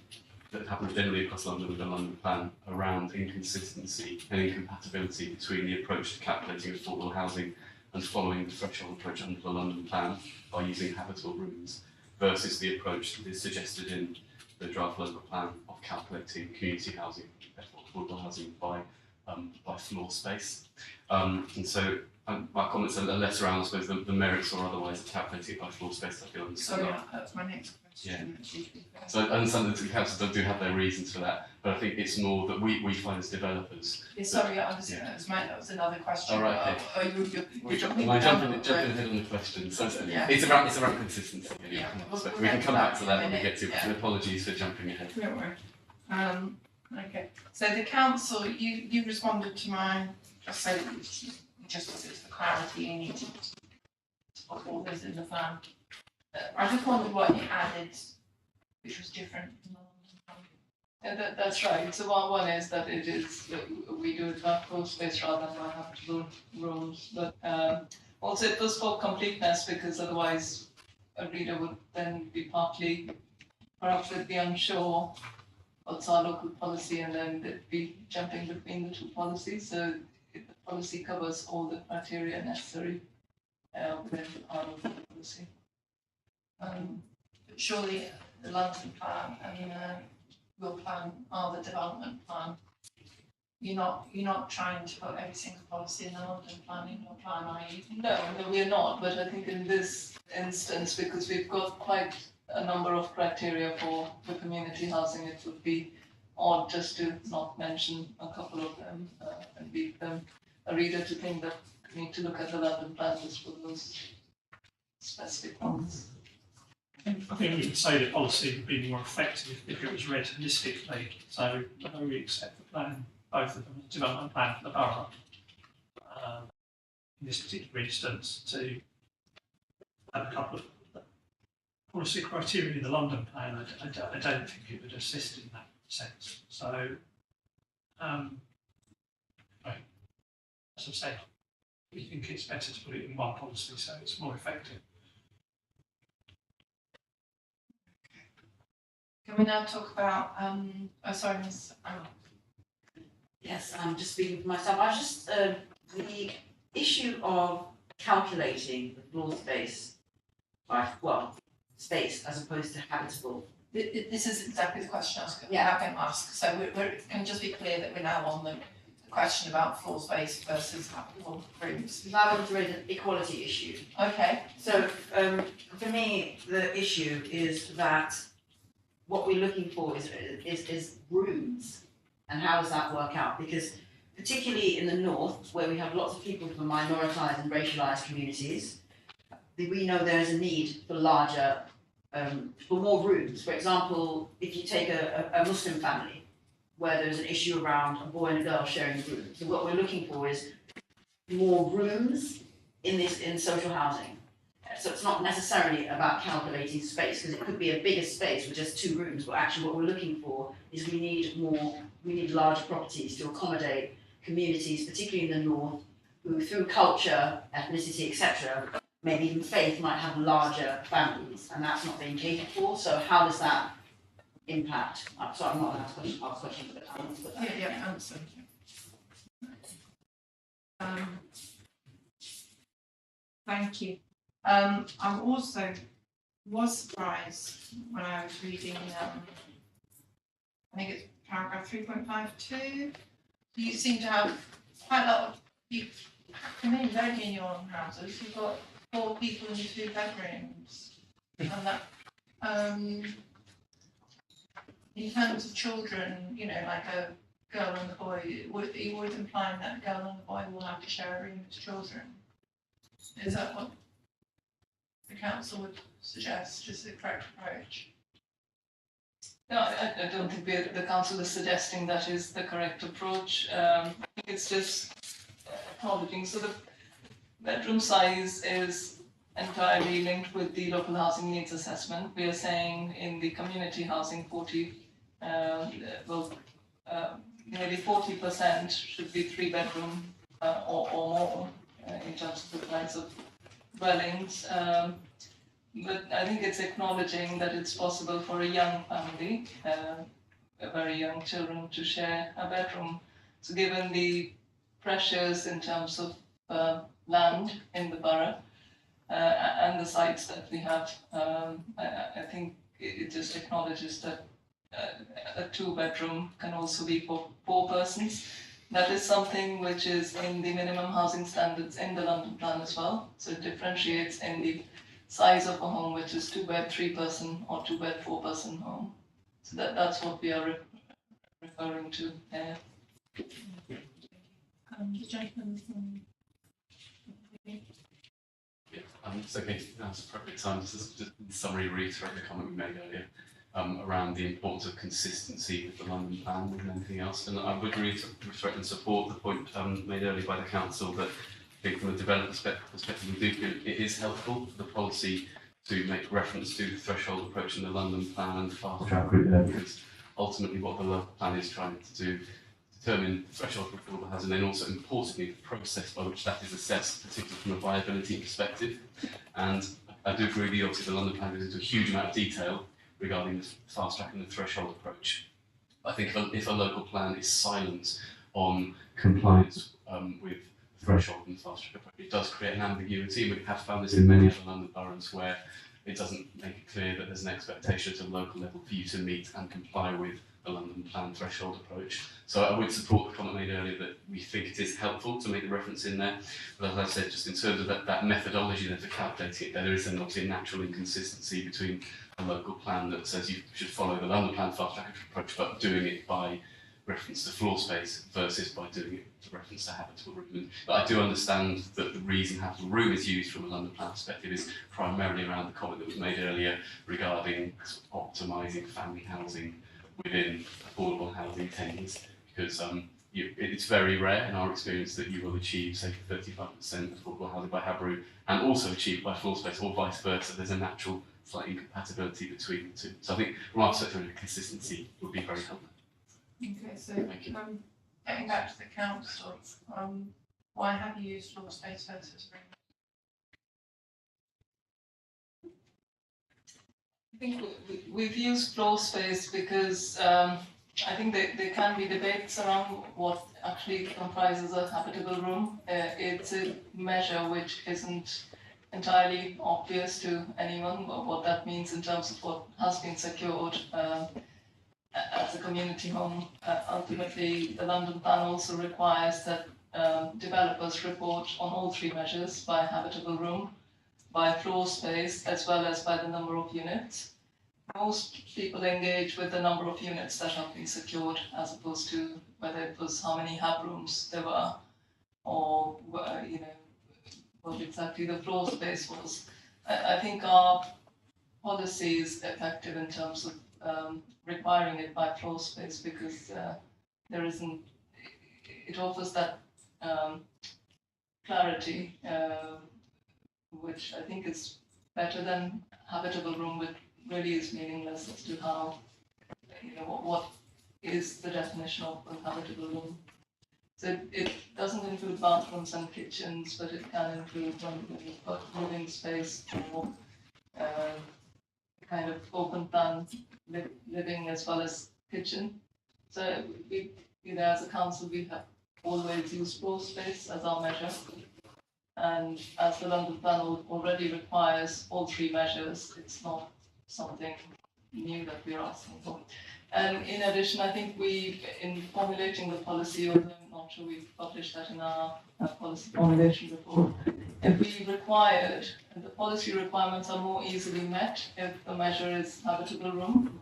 that happens generally across London with the London Plan around inconsistency and incompatibility between the approach to calculating affordable housing and following the threshold approach under the London Plan by using habitable rooms versus the approach that is suggested in the draft local plan of calculating community housing, therefore affordable housing by floor space. And so my comments are less around, I suppose, the merits or otherwise of calculating it by floor space. I feel understand. Sorry, that's my next question. Yeah. So I understand that the council do have their reasons for that, but I think it's more that we find as developers. Yeah, sorry, that was another question. Oh, right, okay. Oh, you're jumping Am I down jumping the road. ahead on the question? So Yeah. it's around consistency. Anyway. Yeah, So we'll we can get come to back that to in that a when we minute, get to it. yeah. And apologies for jumping ahead. Don't worry. Okay, so the council, you responded to mine, just so just for clarity, you need to put all this in the plan. I just wondered what you added, which was different from the London plan. Yeah, that's right. So one is that it is, we do it by floor space rather than by habitable rooms, but also it was for completeness, because otherwise a reader would then be perhaps they'd be unsure what's our local policy, and then they'd be jumping between the two policies. So the policy covers all the criteria necessary within our local policy. But surely the London plan and your plan are the development plan. You're not trying to put every single policy in the London plan in your plan, are you? No, we're not, but I think in this instance, because we've got quite a number of criteria for the community housing, it would be odd just to not mention a couple of them and leave them a reader to think that we need to look at the London plan just for those specific ones. I think we could say the policy would be more effective if it was read holistically. So although we accept the plan, both of them, the development plan for the borough, in this particular instance, to have a couple of policy criteria in the London plan, I don't think it would assist in that sense. So, right, as I say, we think it's better to put it in one policy so it's more effective. Can we now talk about, sorry, Ms. Yes, I'm just speaking for myself. I was just, the issue of calculating the floor space by, space as opposed to habitable. This is exactly the question I was going Yeah. to ask. So can just be clear that we're now on the question about floor space versus habitable rooms. Because I want to raise an equality issue. Okay. So, for me, the issue is that what we're looking for is rooms, and how does that work out? Because particularly in the north, where we have lots of people from minoritized and racialized communities, we know there is a need for larger, for more rooms. For example, if you take a Muslim family, where there's an issue around a boy and a girl sharing a room. So what we're looking for is more rooms in social housing. So it's not necessarily about calculating space, because it could be a bigger space with just 2 rooms, but actually what we're looking for is we need larger properties to accommodate communities, particularly in the north, who through culture, ethnicity, etc., maybe even faith, might have larger families, and that's not being catered for. So how does that impact? So I'm not allowed to ask questions, but I want to put that. Yeah, I understand. Thank you. I also was surprised when I was reading, I think it's paragraph 3.52. You seem to have quite a lot of people coming very in your own houses. You've got 4 people in 2 bedrooms. And that, in terms of children, like a girl and a boy, are you always implying that a girl and a boy will have to share a room with children? Is that what the council would suggest is the correct approach? No, I don't think the council is suggesting that is the correct approach. I think it's just acknowledging. So the bedroom size is entirely linked with the local housing needs assessment. We are saying in the community housing nearly 40% should be 3-bedroom or more in terms of the kinds of dwellings. But I think it's acknowledging that it's possible for a young family, very young children, to share a bedroom. So given the pressures in terms of land in the borough and the sites that we have, I think it just acknowledges that a two-bedroom can also be for 4 persons. That is something which is in the minimum housing standards in the London Plan as well. So it differentiates in the size of a home, which is 2-bed 3-person or 2-bed 4-person home. So that's what we are referring to there. Jonathan from. Yeah, it's okay, now's the appropriate time, just in summary, reiterate the comment we made earlier around the importance of consistency with the London Plan more than anything else. And I would reiterate and support the point made earlier by the council that I think from a development perspective, we do feel it is helpful for the policy to make reference to the threshold approach in the London Plan and the fast track route there, because ultimately what the local plan is trying to do determine the threshold for affordable housing, and then also importantly the process by which that is assessed, particularly from a viability perspective. And I do agree with you, obviously the London Plan goes into a huge amount of detail regarding the fast track and the threshold approach. I think if a local plan is silent on compliance with threshold and fast track approach, it does create an ambiguity. We have found this in many other London boroughs where it doesn't make it clear that there's an expectation at a local level for you to meet and comply with the London Plan threshold approach. So I would support the comment made earlier that we think it is helpful to make the reference in there. But as I said, just in terms of that methodology then for calculating it, there is then obviously a natural inconsistency between a local plan that says you should follow the London Plan fast track approach, but doing it by reference to floor space versus by doing it to reference to habitable room. But I do understand that the reason habitable room is used from a London Plan perspective is primarily around the comment that was made earlier regarding optimising family housing within affordable housing tenures, because it's very rare in our experience that you will achieve, say, 35% affordable housing by habitable room and also achieve by floor space, or vice versa. There's a natural slight incompatibility between the two. So I think from our perspective, consistency would be very helpful. Okay, so getting back to the council, why have you used floor space versus room? I think we've used floor space because I think there can be debates around what actually comprises a habitable room. It's a measure which isn't entirely obvious to anyone what that means in terms of what has been secured as a community home. Ultimately, the London Plan also requires that developers report on all 3 measures: by habitable room, by floor space, as well as by the number of units. Most people engage with the number of units that have been secured, as opposed to whether it was how many hab rooms there were, or what exactly the floor space was. I think our policy is effective in terms of requiring it by floor space, because there isn't. It offers that clarity, which I think is better than habitable room, but really is meaningless as to how, what is the definition of a habitable room. So it doesn't include bathrooms and kitchens, but it can include living space or kind of open plan living as well as kitchen. So we, as a council, we have always used floor space as our measure. And as the London Plan already requires all 3 measures, it's not something new that we're asking for. And in addition, I think in formulating the policy, although I'm not sure we've published that in our policy formulation report, if we required, the policy requirements are more easily met if the measure is habitable room.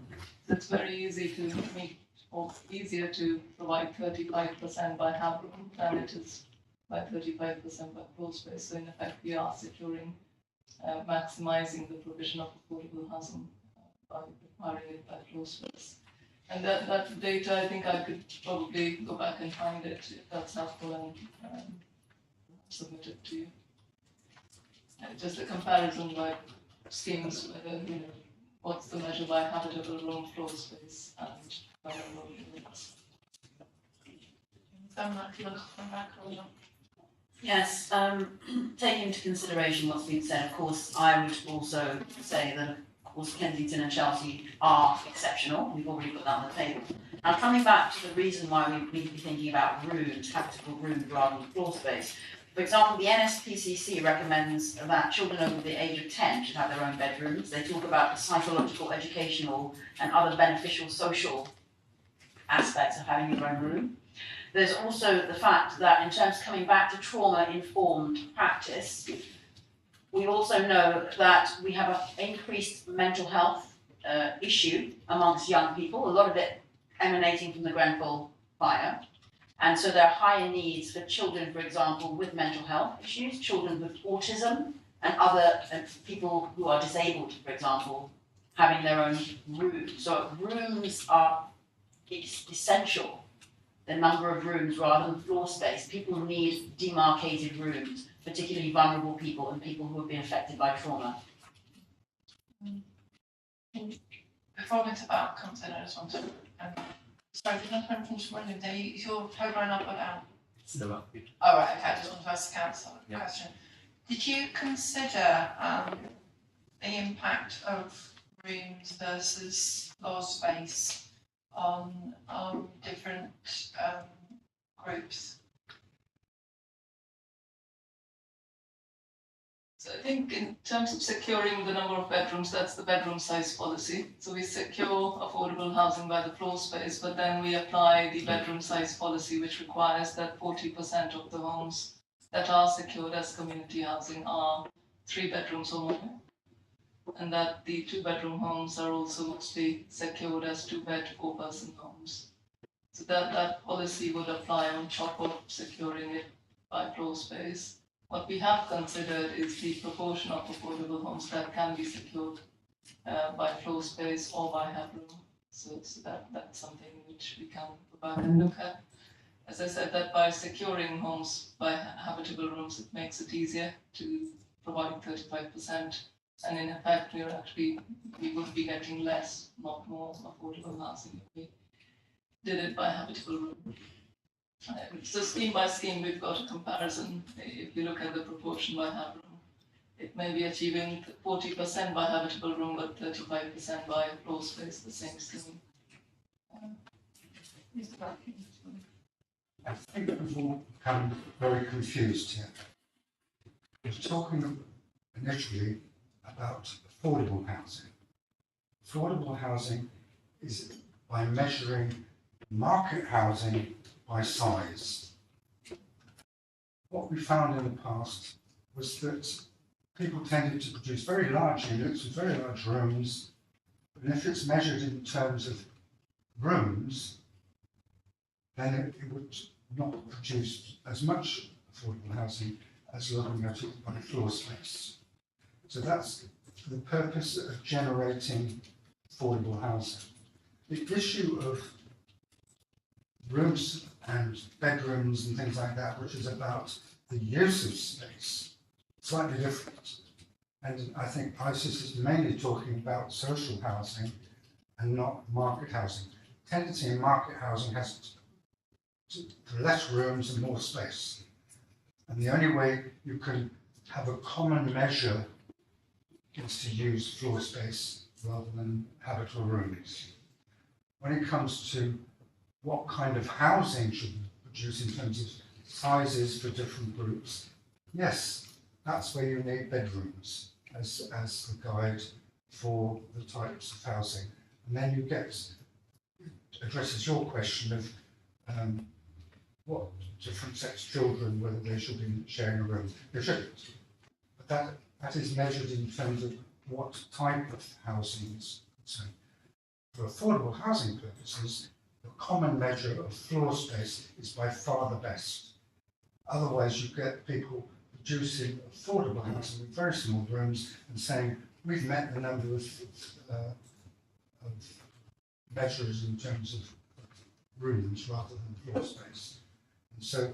So it's very easy to meet, or easier to provide 35% by hab room than it is by 35% by floor space. So in effect, we are securing, maximising the provision of affordable housing by requiring it by floor space. And that data, I think I could probably go back and find it if that's helpful and submit it to you. Just a comparison by schemes, whether, what's the measure by habitable room, floor space, and by number of units. I'm not looking back or not. Yes, taking into consideration what's been said, of course, I would also say that, of course, Kensington and Chelsea are exceptional. We've already put that on the table. Now, coming back to the reason why we need to be thinking about rooms, habitable rooms rather than floor space. For example, the NSPCC recommends that children over the age of 10 should have their own bedrooms. They talk about the psychological, educational, and other beneficial social aspects of having your own room. There's also the fact that in terms of coming back to trauma-informed practice, we also know that we have an increased mental health issue amongst young people, a lot of it emanating from the Grenfell fire. And so there are higher needs for children, for example, with mental health issues, children with autism, and other people who are disabled, for example, having their own rooms. So rooms are essential, the number of rooms rather than floor space. People need demarcated rooms, particularly vulnerable people and people who have been affected by trauma. Before Mr. Bart comes in, I just want to, sorry, did I come from Swindon? Is your programme up or down? Still up. Oh, right, okay, I just want to ask the council a Yeah. question. Did you consider the impact of rooms versus floor space on different groups? So I think in terms of securing the number of bedrooms, that's the bedroom size policy. So we secure affordable housing by the floor space, but then we apply the bedroom size policy, which requires that 40% of the homes that are secured as community housing are 3 bedrooms or more, and that the 2-bedroom homes are also mostly secured as 2-bed, 4-person homes. So that policy would apply on top of securing it by floor space. What we have considered is the proportion of affordable homes that can be secured by floor space or by headroom. So that's something which we can go back and look at. As I said, that by securing homes by habitable rooms, it makes it easier to provide 35%. And in effect, we would be getting less, not more affordable housing if we did it by habitable room. So scheme by scheme, we've got a comparison. If you look at the proportion by headroom, it may be achieving 40% by habitable room, but 35% by floor space, the same scheme. I think we've all become very confused here. We're talking initially about affordable housing. Affordable housing is by measuring market housing by size. What we found in the past was that people tended to produce very large units with very large rooms, and if it's measured in terms of rooms, then it would not produce as much affordable housing as looking at it by floor space. So that's the purpose of generating affordable housing. The issue of rooms and bedrooms and things like that, which is about the use of space, slightly different. And I think ISIS is mainly talking about social housing and not market housing. The tendency in market housing has to less rooms and more space. And the only way you can have a common measure is to use floor space rather than habitable rooms. When it comes to what kind of housing should be produced in terms of sizes for different groups, yes, that's where you need bedrooms as the guide for the types of housing. And then you get, it addresses your question of what different sex children, whether they should be sharing a room. They shouldn't. But that is measured in terms of what type of housing is concerned. For affordable housing purposes, the common measure of floor space is by far the best. Otherwise, you get people producing affordable housing with very small rooms and saying, we've met the number of measures in terms of rooms rather than floor space. And so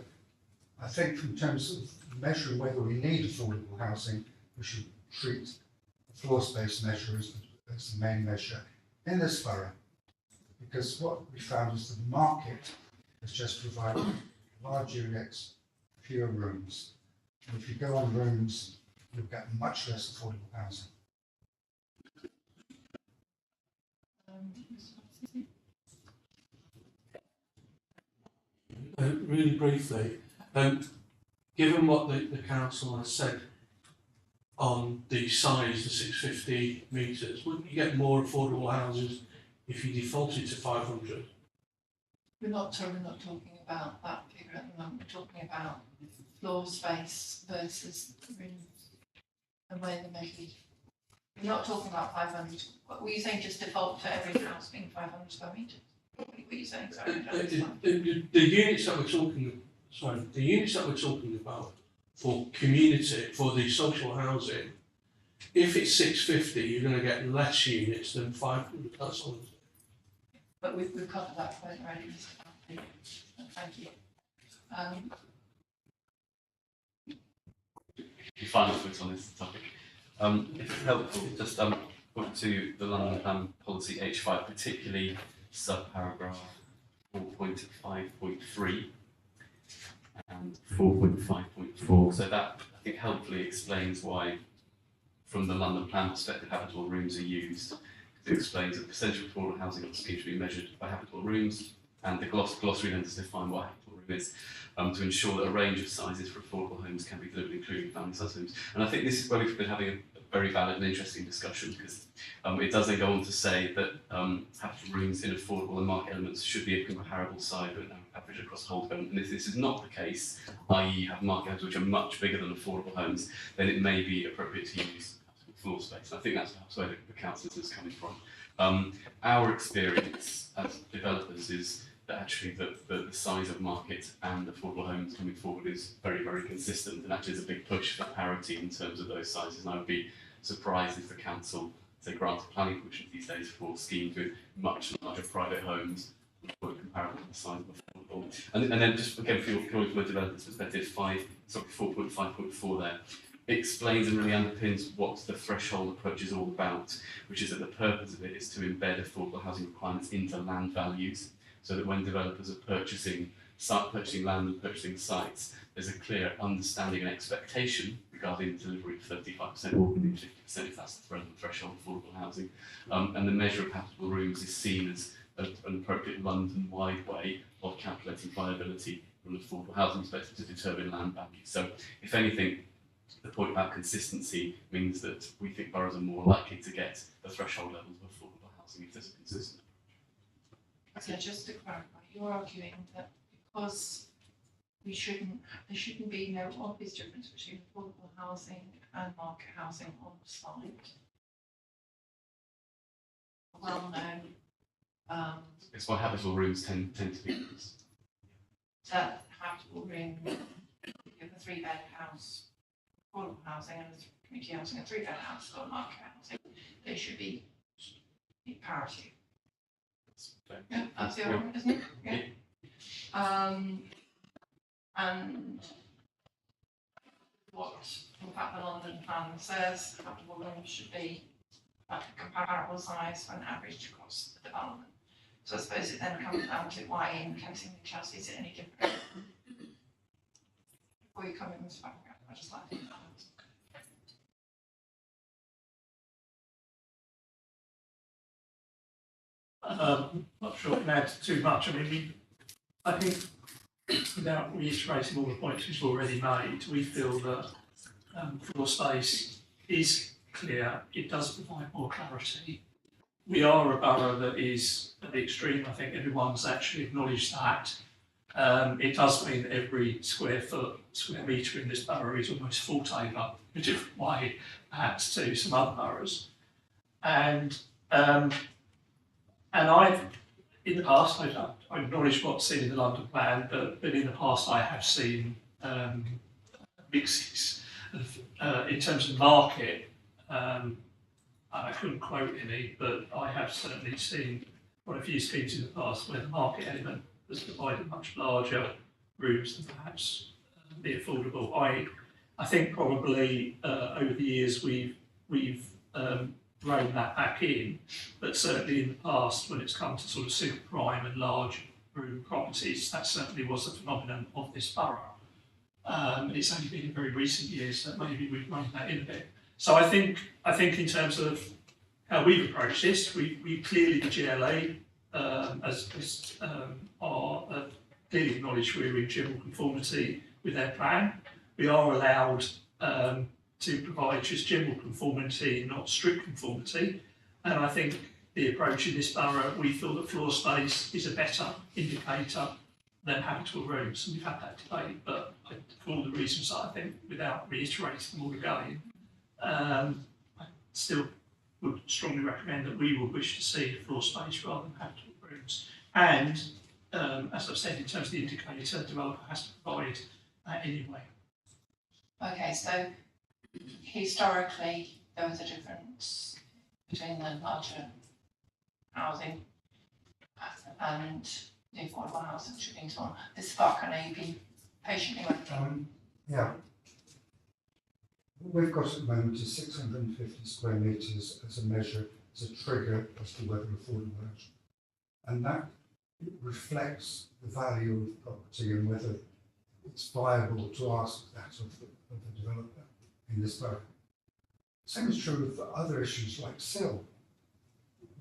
I think in terms of measuring whether we need affordable housing, we should treat the floor space measure as the main measure in this borough. Because what we found is that the market has just provided large units fewer rooms. And if you go on rooms, you'll get much less affordable housing. Really briefly, given what the council has said on the size, the 650 metres, wouldn't you get more affordable houses if you defaulted to 500? We're not talking about that figure at the moment. We're talking about floor space versus rooms and where they may be. We're not talking about 500. What were you saying? Just default for every house being 500 square metres? What were you saying? Sorry, I don't understand. The units that we're talking about for community, for the social housing, if it's 650, you're going to get less units than 500. That's all. But we've covered that point already, Mr. Murphy. Thank you. The final bit on this topic. If it's helpful, just look to the London Plan Policy H5, particularly subparagraph 4.5.3 and 4.5.4. So that, I think, helpfully explains why, from the London Plan perspective, habitable rooms are used. It explains that the percentage of affordable housing on the scheme should be measured by habitable rooms, and the glossary then does define what a habitable room is, to ensure that a range of sizes for affordable homes can be delivered, including family-size homes. And I think this is where we've been having a very valid and interesting discussion, because it does then go on to say that habitable rooms in affordable and market elements should be a comparable size but average across the whole development. And if this is not the case, i.e. you have market homes which are much bigger than affordable homes, then it may be appropriate to use floor space. And I think that's perhaps where the council is coming from. Our experience as developers is that actually the size of market and affordable homes coming forward is very, very consistent, and actually there's a big push for parity in terms of those sizes. And I would be surprised if the council, say, granted planning permission these days for schemes with much larger private homes were comparable to the size of affordable. And then just again, from a developer's perspective, 4.5.4 there. It explains and really underpins what the threshold approach is all about, which is that the purpose of it is to embed affordable housing requirements into land values, so that when developers are purchasing land and purchasing sites, there's a clear understanding and expectation regarding the delivery of 35% or 50% if that's the relevant threshold of affordable housing. And the measure of habitable rooms is seen as an appropriate London-wide way of calculating viability from an affordable housing perspective to determine land value. So, if anything, the point about consistency means that we think boroughs are more likely to get the threshold levels of affordable housing if there's a consistent approach. So just to clarify, you're arguing that because there shouldn't be no obvious difference between affordable housing and market housing on the site. Well known. It's why habitable rooms tend to be used. That habitable room, you have a 3-bed house, affordable housing, and a community housing, a 3-bed house, or market housing, they should be parity. Yeah, that's the argument, isn't it? Yeah. And what, in fact, the London Plan says, habitable rooms should be at a comparable size when averaged across the development. So I suppose it then comes down to why in Kensington and Chelsea is it any different? Before you come in with background, I just like to know. Not sure I can add too much. I mean, I think, without reiterating all the points we've already made, we feel that floor space is clear. It does provide more clarity. We are a borough that is at the extreme. I think everyone's actually acknowledged that. It does mean that every square metre in this borough is almost full tailor in a different way, perhaps, to some other boroughs. And I've, in the past, I acknowledge what's seen in the London Plan, but in the past I have seen mixes of, in terms of market. I couldn't quote any, but I have certainly seen quite a few schemes in the past where the market element has provided much larger rooms than perhaps the affordable. I think probably over the years we've grown that back in, but certainly in the past when it's come to sort of super prime and large room properties, that certainly was a phenomenon of this borough. It's only been in very recent years that maybe we've run that in a bit. So I think in terms of how we've approached this, we clearly, the GLA, are clearly acknowledge we're in general conformity with their plan. We are allowed to provide just general conformity, not strict conformity. And I think the approach in this borough, we feel that floor space is a better indicator than habitable rooms. And we've had that debate, but for all the reasons that I think, without reiterating them all again, I still would strongly recommend that we would wish to see floor space rather than habitable rooms. And as I've said, in terms of the indicator, the developer has to provide that anyway. Okay, so historically, there was a difference between the larger housing and the affordable housing should be small. This spark, I know you've been patiently waiting. Yeah. What we've got at the moment is 650 square metres as a measure, as a trigger as to whether affordable housing. And that reflects the value of the property and whether it's viable to ask that of the developer in this borough. Same is true of other issues like SIL.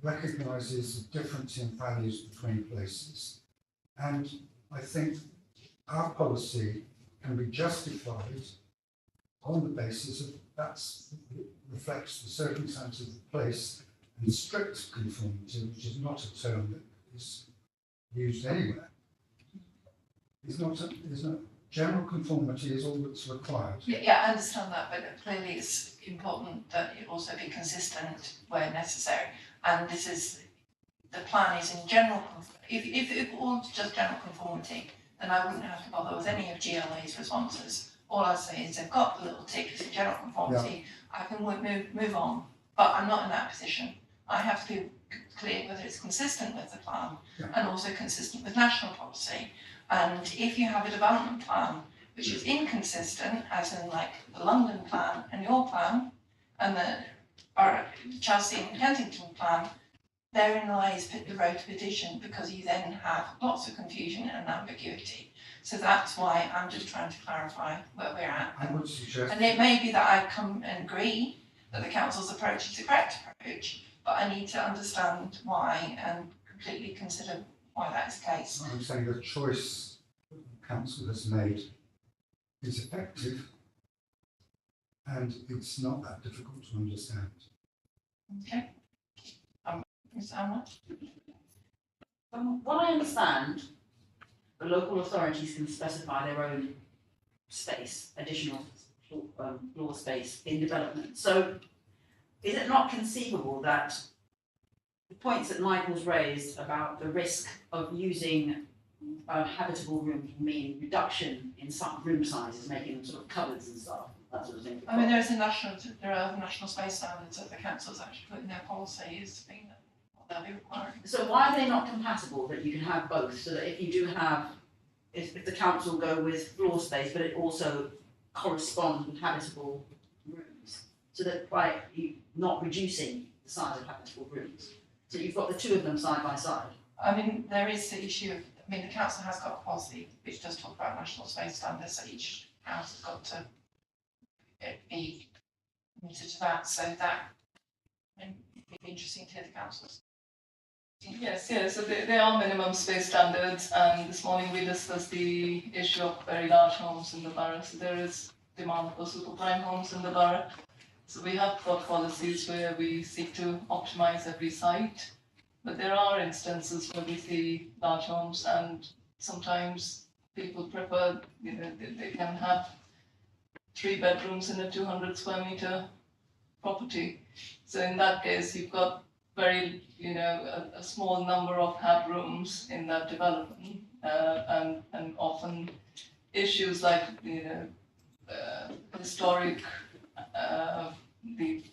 Recognises the difference in values between places. And I think our policy can be justified on the basis of that reflects the circumstances of the place, and strict conformity, which is not a term that is used anywhere, is not general conformity is all that's required. Yeah, I understand that, but clearly it's important that it also be consistent where necessary. And this is, the plan is in general, if it was just general conformity, then I wouldn't have to bother with any of GLA's responses. All I say is they've got the little tick, it's in general conformity, I can move on, but I'm not in that position. I have to be clear whether it's consistent with the plan and also consistent with national policy. And if you have a development plan which is inconsistent, as in like the London plan and your plan, and the Chelsea and Kensington plan, therein lies the road to petition, because you then have lots of confusion and ambiguity. So that's why I'm just trying to clarify where we're at. I would suggest, And it may be that I come and agree that the council's approach is the correct approach, but I need to understand why and completely consider why that is the case. I'm saying the choice that the council has made is effective and it's not that difficult to understand. Okay. Ms. Alma? From what I understand, the local authorities can specify their own space, additional floor space in development. So is it not conceivable that the points that Michael's raised about the risk of using habitable rooms mean reduction in some room sizes, making them sort of cupboards and stuff, that sort of thing? I mean, there are national space standards that the council's actually put in their policy is being what they'll be requiring. So why are they not compatible, that you can have both, so that if you do have, if the council go with floor space, but it also corresponds with habitable rooms, so that by you not reducing the size of habitable rooms, so you've got the two of them side by side? I mean, there is the issue of, I mean, the council has got a policy which does talk about national space standards, so each house has got to be committed to that, so that, I mean, it'd be interesting to hear the council's. Yes, so there are minimum space standards, and this morning we discussed the issue of very large homes in the borough. So there is demand for super prime homes in the borough. So we have got policies where we seek to optimize every site, but there are instances where we see large homes, and sometimes people prefer, they can have 3 bedrooms in a 200 square meter property. So in that case, you've got very, a small number of hab rooms in that development, and often issues like, historic, the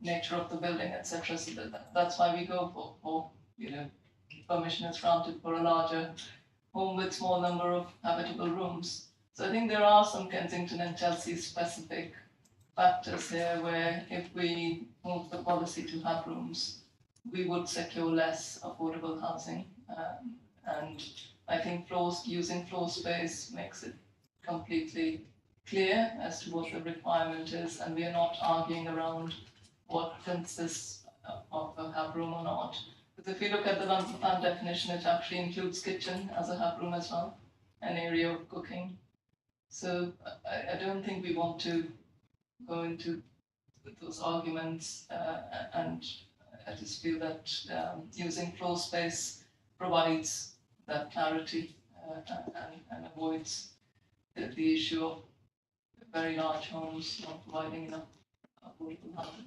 nature of the building, etc. So that's why we go for permission is granted for a larger home with small number of habitable rooms. So I think there are some Kensington and Chelsea specific factors here where if we move the policy to have rooms, we would secure less affordable housing. And I think using floor space makes it completely clear as to what the requirement is, and we are not arguing around what consists of a hub room or not. Because if you look at the London Plan definition, it actually includes kitchen as a hub room as well, an area of cooking. So I don't think we want to go into those arguments, and I just feel that using floor space provides that clarity and avoids the issue of very large homes not providing enough affordable housing.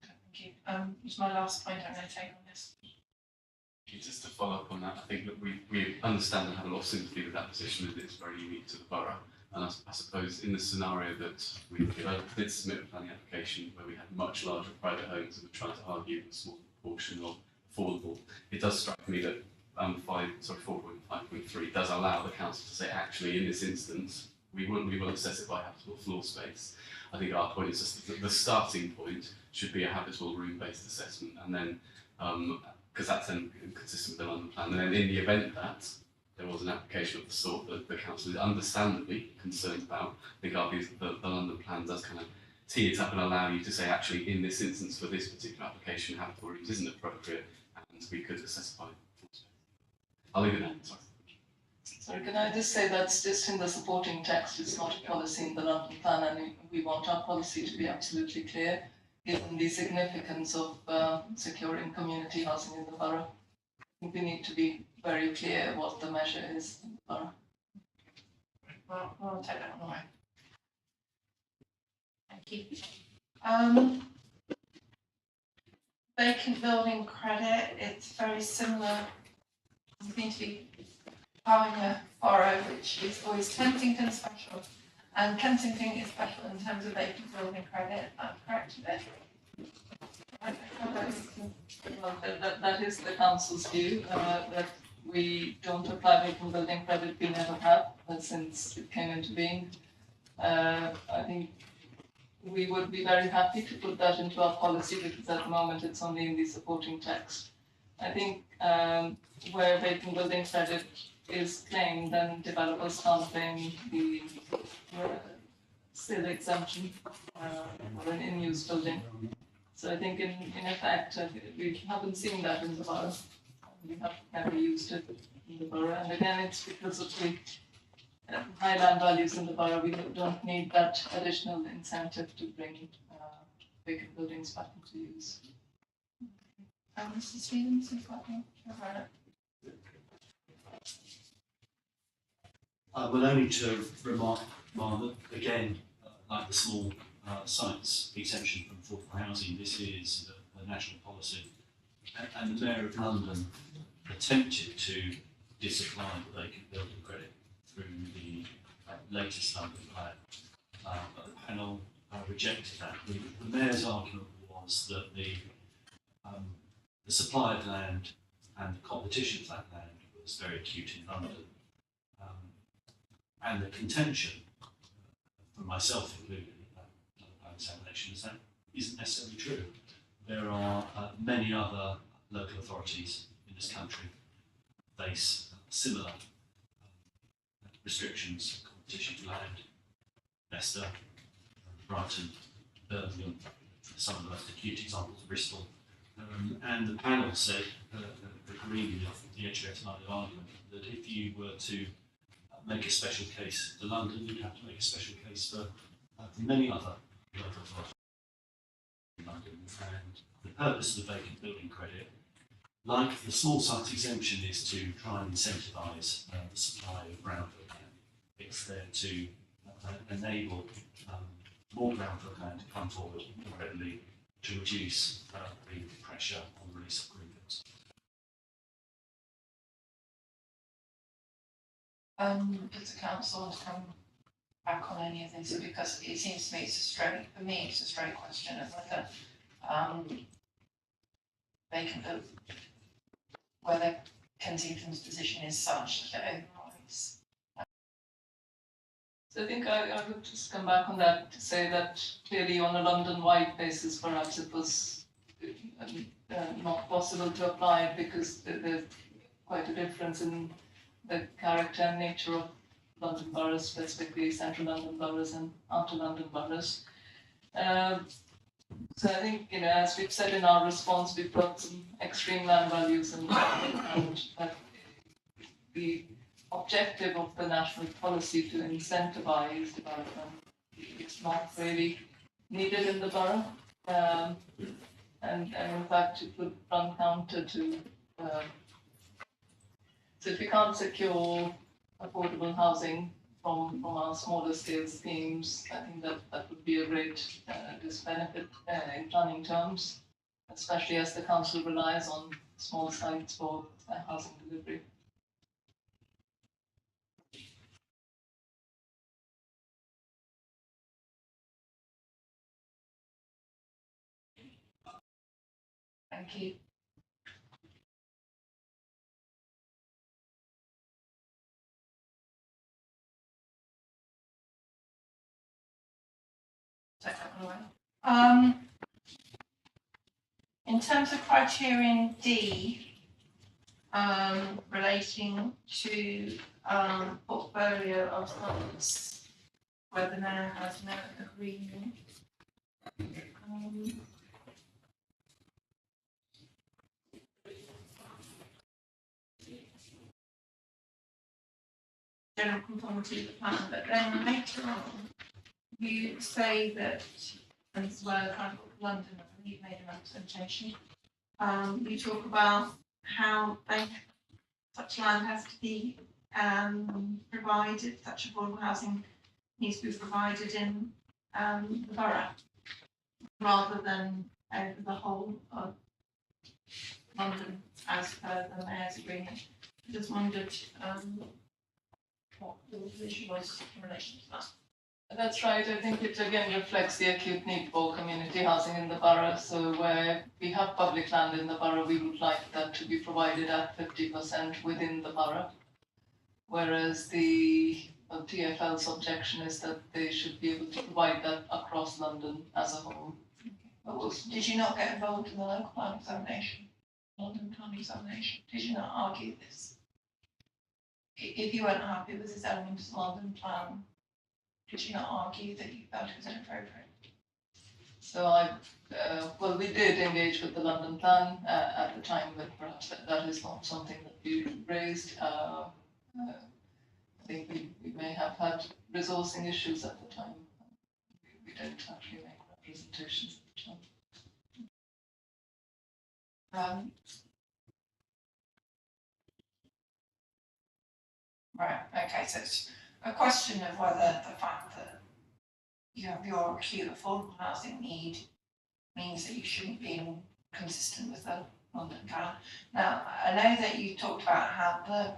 Thank you. It's my last point I'm going to take on this. Just to follow up on that, I think that we understand and have a lot of sympathy with that position, that it's very unique to the borough. And I suppose in the scenario that we did submit a planning application where we had much larger private homes and we're trying to argue a small proportion of affordable, it does strike me that 4.5.3 does allow the council to say, actually, in this instance, we will assess it by habitable floor space. I think our point is just that the starting point should be a habitable room-based assessment, and then because that's then consistent with the London Plan. And then in the event that there was an application of the sort that the council is understandably concerned about, I think the London Plan does kind of tee it up and allow you to say, actually, in this instance, for this particular application, habitable rooms isn't appropriate, and we could assess by floor space. I'll leave it there. Sorry. Sorry, can I just say that's just in the supporting text, it's not a policy in the London Plan, and we want our policy to be absolutely clear, given the significance of securing community housing in the borough. I think we need to be very clear what the measure is in the borough. Well, we'll take that one away. Thank you. Vacant building credit, it's very similar. We seem to be having a borough which is always Kensington special, and Kensington is special in terms of vacant building credit. I'm correct with it? Well, that is the council's view, that we don't apply vacant building credit, we never have, since it came into being. I think we would be very happy to put that into our policy, because at the moment it's only in the supporting text. I think where vacant building credit is claimed, then developers can't claim the SIL exemption for an in-use building. So I think in effect, we haven't seen that in the borough. We have never used it in the borough, and again, it's because of the high land values in the borough. We don't need that additional incentive to bring vacant buildings back into use. Mr. Stevens, you've got one? Well, only to remark, that again, like the small sites exemption from affordable housing, this is a national policy, and the Mayor of London attempted to disapply the vacant building credit through the latest London Plan, but the panel rejected that. The Mayor's argument was that the supply of land and the competition for that land was very acute in London. And the contention, for myself included, in that examination, is that isn't necessarily true. There are many other local authorities in this country face similar restrictions, competition for land. Leicester, Brighton, Birmingham, some of the most acute examples, Bristol. And the panel said, agreeing with the educated line of argument, that if you were to make a special case for London, you'd have to make a special case for many other local authorities in London. And the purpose of the vacant building credit, like the small site exemption, is to try and incentivise the supply of brownfield land. It's there to enable more brownfield land to come forward more readily to reduce the pressure on the release of greenfields. Does the council want to come back on any of this? Because it seems to me it's a straight question of whether Kensington's position is such that it overrides. So I think I would just come back on that to say that clearly on a London-wide basis, perhaps it was not possible to apply it because there's quite a difference in the character and nature of London boroughs, specifically central London boroughs and outer London boroughs. So I think, as we've said in our response, we've got some extreme land values and that the objective of the national policy to incentivize development is not really needed in the borough. And in fact, it would run counter to, so if we can't secure affordable housing from our smaller scale schemes, I think that would be a great disbenefit in planning terms, especially as the council relies on small sites for housing delivery. Thank you. In terms of criterion D, relating to portfolio of sites, where the mayor has no agreement. General conformity of the plan, but then later on, you say that, and as well, kind of London, I believe, made a representation. You talk about how such land has to be provided, such affordable housing needs to be provided in the borough, rather than over the whole of London as per the mayor's agreement. I just wondered what the position was in relation to that. That's right. I think it again reflects the acute need for community housing in the borough. So where we have public land in the borough, we would like that to be provided at 50% within the borough. Whereas the TfL's objection is that they should be able to provide that across London as a whole. Did you not get involved in the local plan examination, London plan examination? Did you not argue this? If you weren't happy with this element of the London plan, did you not argue that you felt it was inappropriate? So well, we did engage with the London plan at the time, but perhaps that is not something that we raised. I think we may have had resourcing issues at the time. We didn't actually make representations at the time. Right, okay, so it's a question of whether the fact that you have your acute affordable housing need means that you shouldn't be consistent with the London plan. Now, I know that you talked about how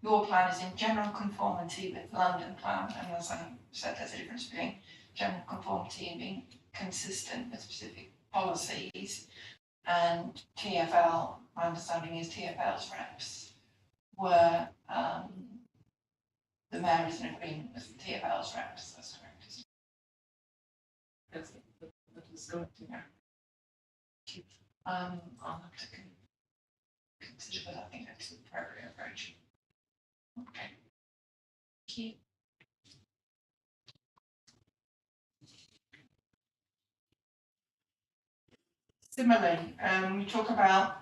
your plan is in general conformity with the London plan, and as I said, there's a difference between general conformity and being consistent with specific policies. And TfL, my understanding is TfL's reps were the mayor is in agreement with TfL's reps. That's correct, isn't it? Yes, that is correct. Yeah. I'll have to consider, but I think that's the appropriate approach. Okay. Thank you. Similarly, we talk about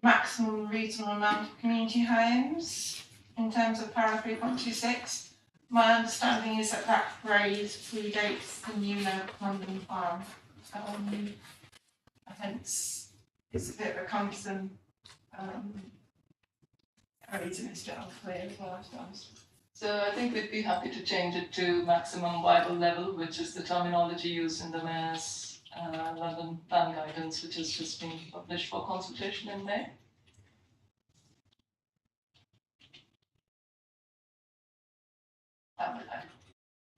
maximum reasonable amount of community homes in terms of para 3.26. My understanding is that phrase predates the new London plan. Hence, it's a bit of a cumbersome phrase and it's a bit unclear as well, to be honest. So I think we'd be happy to change it to maximum viable level, which is the terminology used in the mayor's London plan guidance, which has just been published for consultation in May.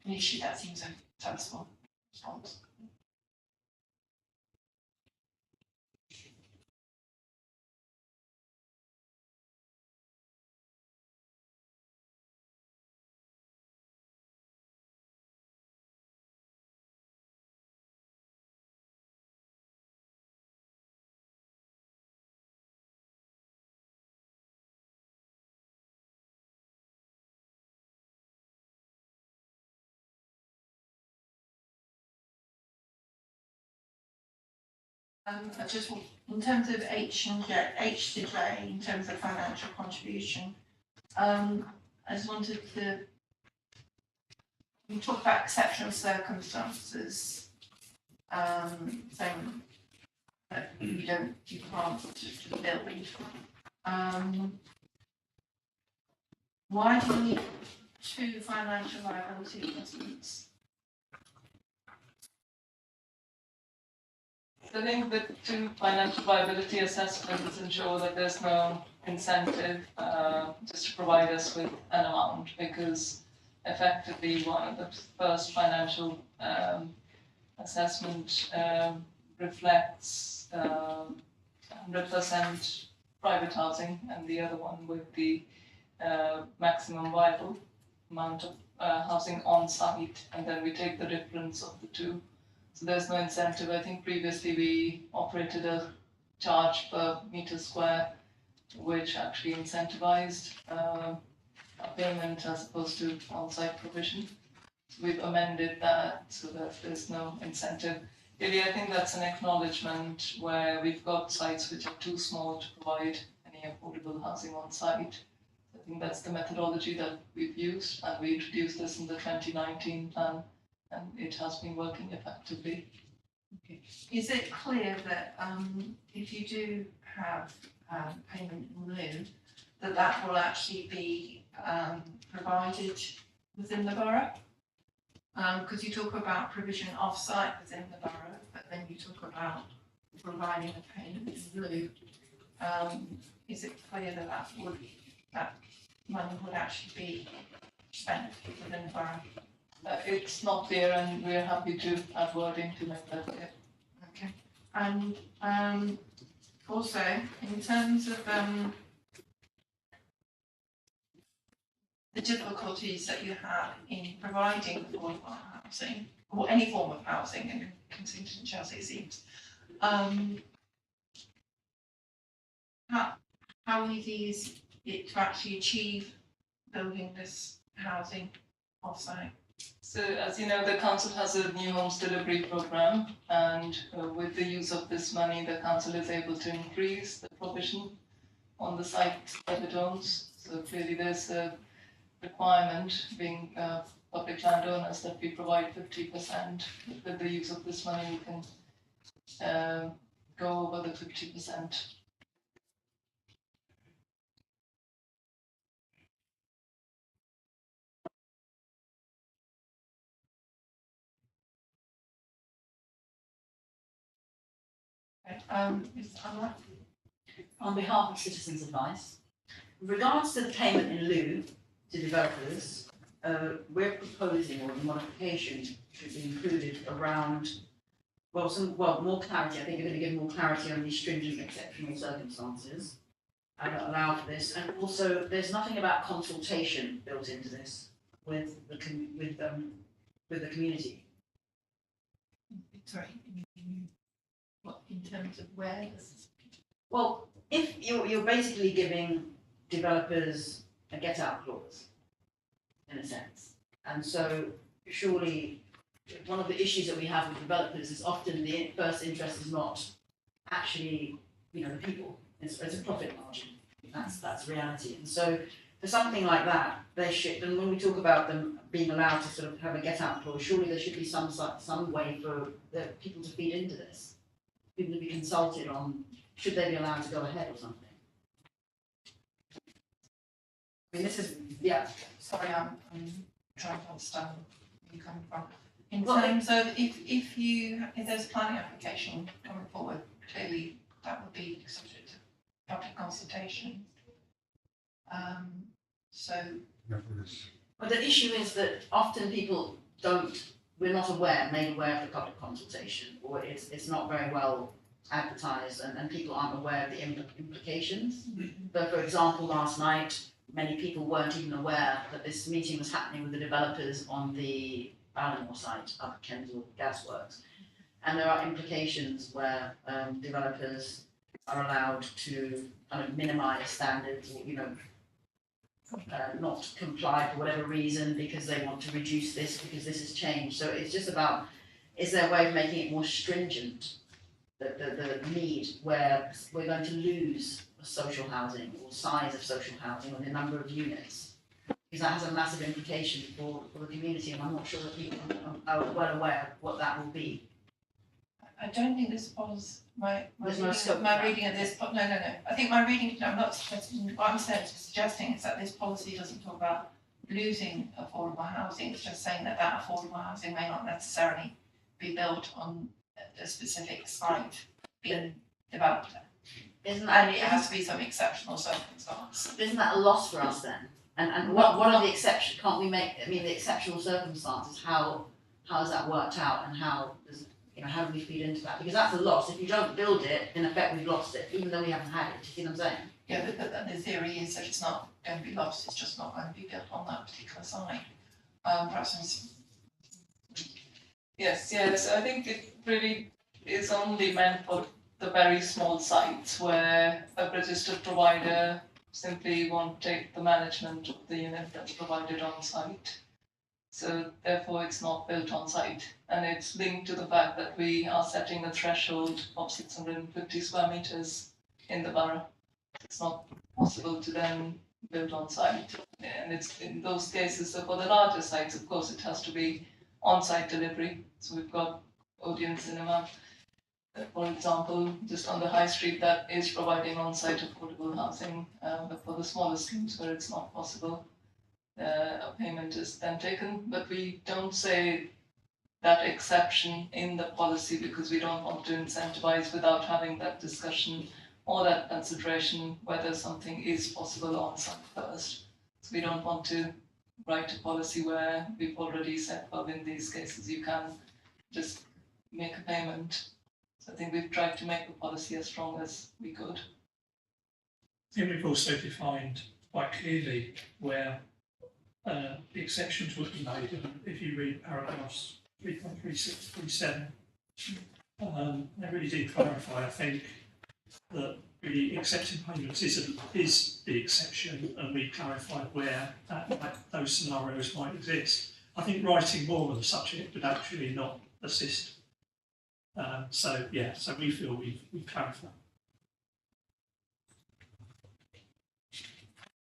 Initially, that seems a sensible response. I just, in terms of H to J, in terms of financial contribution, I just wanted to, we talk about exceptional circumstances, saying that you can't to build. Why do you need 2 financial liability assessments? I think the 2 financial viability assessments ensure that there's no incentive just to provide us with an amount, because effectively one of the first financial assessment reflects 100% private housing, and the other one with the maximum viable amount of housing on site, and then we take the difference of the 2. So there's no incentive. I think previously we operated a charge per meter square, which actually incentivized a payment as opposed to on-site provision. So we've amended that so that there's no incentive. Really, I think that's an acknowledgement where we've got sites which are too small to provide any affordable housing on site. I think that's the methodology that we've used, and we introduced this in the 2019 plan, and it has been working effectively. Okay. Is it clear that if you do have payment in lieu, that will actually be provided within the borough? Because you talk about provision off-site within the borough, but then you talk about providing a payment in lieu. Is it clear that that money would actually be spent within the borough? It's not clear, and we're happy to add wording to make that clear. Okay. And also, in terms of the difficulties that you have in providing affordable housing, or any form of housing in Kensington and Chelsea, it seems, how easy is it to actually achieve building this housing off-site? So, as you know, the council has a new homes delivery programme, and with the use of this money, the council is able to increase the provision on the site that it owns. So clearly there's a requirement, being public landowners, that we provide 50%. With the use of this money, we can go over the 50%. Ms. Anwar? On behalf of Citizens Advice, with regards to the payment in lieu to developers, we're proposing, or the modification should be included around, more clarity. I think we're going to give more clarity on these stringent exceptional circumstances and allow for this. And also, there's nothing about consultation built into this with the community. Sorry, what, in terms of where this? Well, if you're basically giving developers a get-out clause, in a sense, and so surely one of the issues that we have with developers is often the first interest is not actually, the people. It's a profit margin. That's reality. And so for something like that, they should. And when we talk about them being allowed to sort of have a get-out clause, surely there should be some way for the people to feed into this. People to be consulted on should they be allowed to go ahead or something. I mean, this is Sorry, I'm trying to understand where you're coming from. In terms of if there's a planning application coming forward, clearly that would be subject to public consultation. But the issue is that often people we're not made aware of the public consultation, or it's not very well advertised, and people aren't aware of the implications. But for example, last night, many people weren't even aware that this meeting was happening with the developers on the Ballinor site up at Kensal Gasworks. And there are implications where developers are allowed to kind of minimise standards, or, not comply for whatever reason because they want to reduce this because this has changed. So it's just about, is there a way of making it more stringent the need where we're going to lose social housing or size of social housing or the number of units. Because that has a massive implication for the community, and I'm not sure that people are well aware of what that will be. I don't think this was There's no scope for my that. reading of this, no. I think my reading, I'm not suggesting, what I'm suggesting is that this policy doesn't talk about losing affordable housing, it's just saying that that affordable housing may not necessarily be built on a specific site being developed. Isn't And it has to be some exceptional circumstance. Isn't that a loss for us then? And what are the exceptions? Can't we make? I mean, the exceptional circumstances. How has that worked out, and how does how do we feed into that? Because that's a loss. If you don't build it, in effect, we've lost it, even though we haven't had it. Do you see what I'm saying? Yeah, but the theory is that it's not going to be lost. It's just not going to be built on that particular site. Perhaps. Yes, I think it really is only meant for the very small sites where a registered provider simply won't take the management of the unit that's provided on site. So therefore it's not built on site, and it's linked to the fact that we are setting a threshold of 650 square meters in the borough. It's not possible to then build on site, and it's in those cases. So for the larger sites, of course, it has to be on-site delivery. So we've got Odeon Cinema, for example, just on the high street, that is providing on-site affordable housing, but for the smaller schemes where it's not possible, a payment is then taken. But we don't say that exception in the policy because we don't want to incentivize without having that discussion or that consideration whether something is possible on-site first. So we don't want to write a policy where we've already said, well, in these cases you can just make a payment. So I think we've tried to make the policy as strong as we could. I think we've also defined quite clearly where the exceptions would be made. If you read paragraphs 3.36, 37, they really do clarify, I think, that really accepting payments is the exception, and we clarified where those scenarios might exist. I think writing more on the subject would actually not assist. So we feel we've clarified.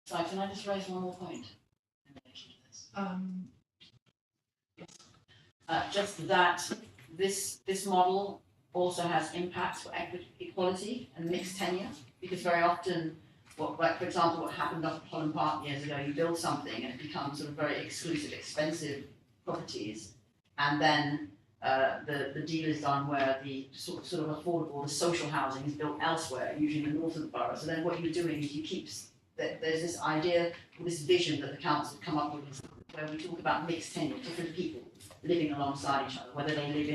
So can I just raise one more point in relation to this? Just that this model also has impacts for equality and mixed tenure, because very often, for example, what happened up at Holland Park years ago, you build something and it becomes sort of very exclusive, expensive properties, and then the deal is done where the sort of affordable, the social housing is built elsewhere, usually in the north of the borough. So then what you're doing is you keep, there's this idea, or this vision that the council come up with, where we talk about mixed tenure, different people living alongside each other, whether they live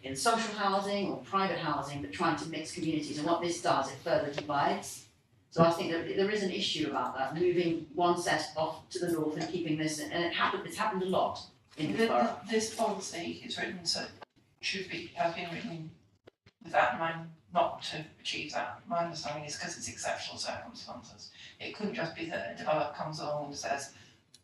in social housing or private housing, but trying to mix communities. And what this does, it further divides. So I think that there is an issue about that, moving one set off to the north and keeping this, and it's happened a lot in the borough. This policy is written so has been written with that in mind, not to achieve that. My understanding is because it's exceptional circumstances. It couldn't just be that a developer comes along and says,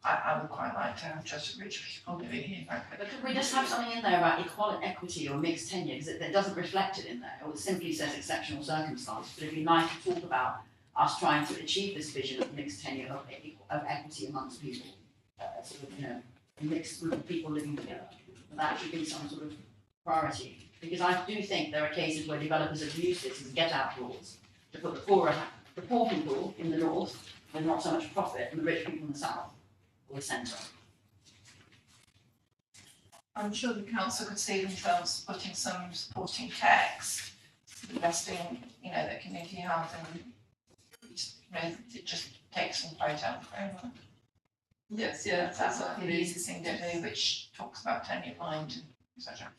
I would quite like to have just rich people living here. But could we just have something in there about equality, equity or mixed tenure, because it doesn't reflect it in there, or it simply says exceptional circumstances. But it'd be nice to talk about us trying to achieve this vision of mixed tenure, of equity amongst people, sort of, a mixed group of people living together. That should be some sort of priority, because I do think there are cases where developers have used this as get-out clause to put the poor people in the north with not so much profit, and the rich people in the south or the centre. I'm sure the council could see themselves putting some supporting text, suggesting, that community housing, it just takes some quote out of the framework. Yes, That's what the easiest thing to do, which talks about tenure blind, etc.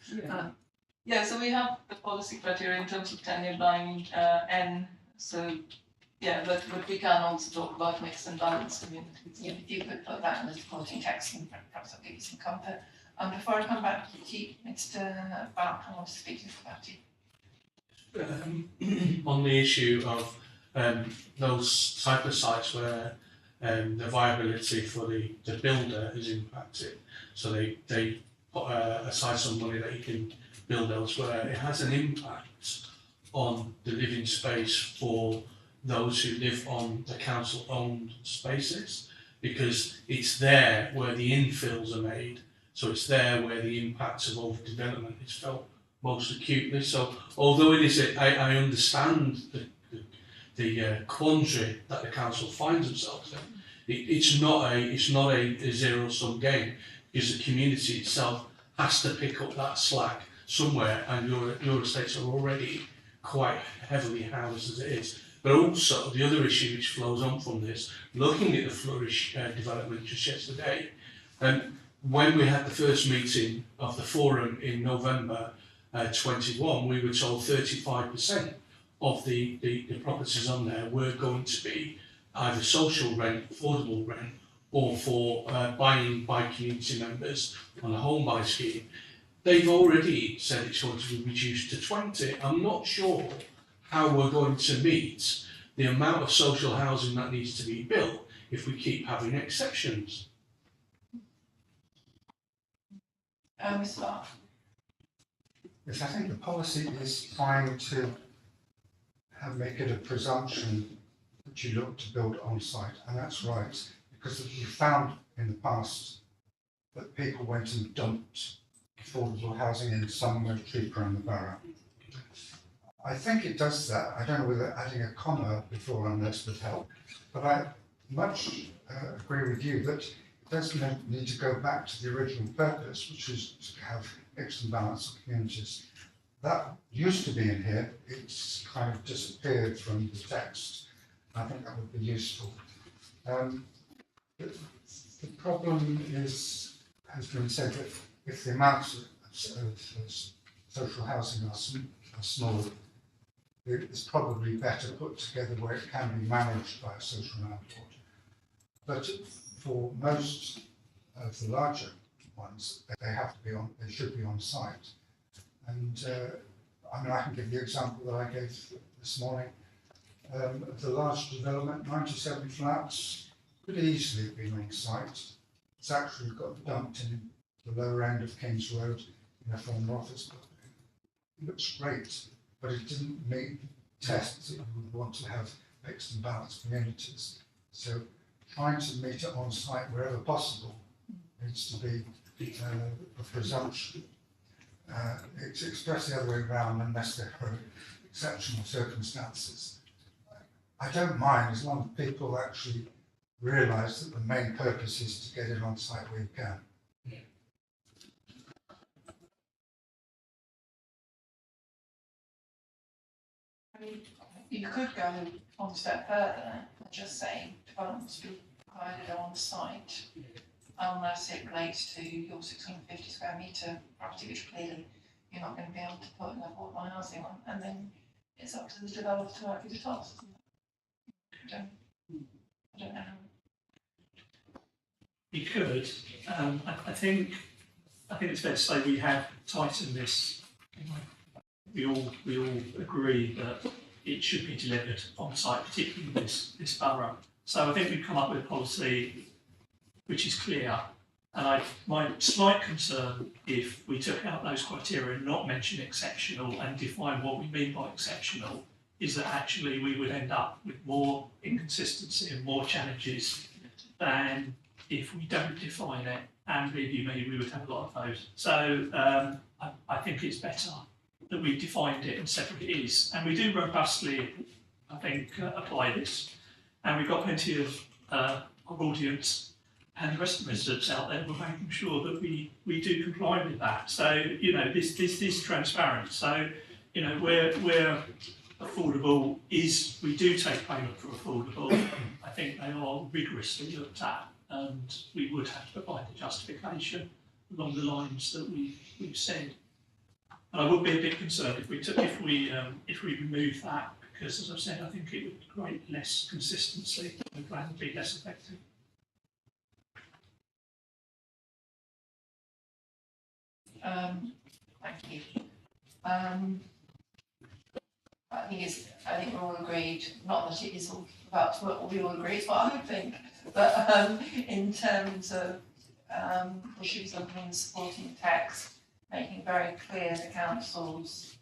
So we have the policy criteria in terms of tenure blind N. So but we can also talk about mixed and balanced communities. Yeah, if you could put that in the supporting text, and perhaps that'll give you some comfort. Before I come back to you, Mr. Bark, I want to speak to you about it. On the issue of those type of sites where the viability for the builder is impacted, so they put aside some money that you can build elsewhere, it has an impact on the living space for those who live on the council-owned spaces, because it's there where the infills are made, so it's there where the impacts of overdevelopment is felt most acutely. So although it is, I understand the quandary that the council finds themselves in. It's not a zero-sum game, because the community itself has to pick up that slack somewhere, and your estates are already quite heavily housed as it is. But also the other issue which flows on from this, looking at the Flourish development just yesterday, when we had the first meeting of the forum in November 21, we were told 35% of the properties on there were going to be either social rent, affordable rent, or for buying by community members on a home buy scheme. They've already said it's going to be reduced to 20. I'm not sure how we're going to meet the amount of social housing that needs to be built if we keep having exceptions. Mr. Clark. Yes, I think the policy is trying to make it a presumption that you look to build on site, and that's right, because we found in the past that people went and dumped affordable housing in somewhere cheaper in the borough. I think it does that. I don't know whether adding a comma before unless would help, but I much agree with you that it does need to go back to the original purpose, which is to have mixed and balanced communities. That used to be in here. It's kind of disappeared from the text. I think that would be useful. The problem is, has been said, that if the amounts of social housing are small, it's probably better put together where it can be managed by a social landlord. But for most of the larger ones, they should be on site. And I mean, I can give the example that I gave this morning. The large development, 97 flats, could easily have been on site. It's actually got dumped in the lower end of King's Road in a former office building. It looks great, but it didn't meet tests that you would want to have mixed and balanced communities. So trying to meet it on site wherever possible needs to be a presumption. It's expressed the other way around unless there are exceptional circumstances. I don't mind as long as people actually realise that the main purpose is to get it on site where you can. I mean, you could go one step further and just say developments be provided on site unless it relates to your 650 square metre property, which clearly you're not going to be able to put an affordable housing on, and then it's up to the developer to work it across. I don't know. You could. I think it's fair to say we have tightened this. We all agree that it should be delivered on site, particularly in this borough. So I think we've come up with a policy which is clear. And my slight concern, if we took out those criteria and not mention exceptional and define what we mean by exceptional, is that actually we would end up with more inconsistency and more challenges than if we don't define it, and believe you me, we would have a lot of those. So I think it's better that we've defined it and said what it is. And we do robustly, I think, apply this. And we've got plenty of audience and the rest of the residents out there. We're making sure that we do comply with that. So, you know, this is transparent. So, you know, where affordable is, we do take payment for affordable. I think they are rigorously looked at, and we would have to provide the justification along the lines that we've said. And I would be a bit concerned if we remove that, because, as I've said, I think it would create less consistency and plan would be less effective. Thank you. I think we're all agreed, not that it is all about what we all agree, it's what I think, but in terms of issues of supporting text, making very clear the council's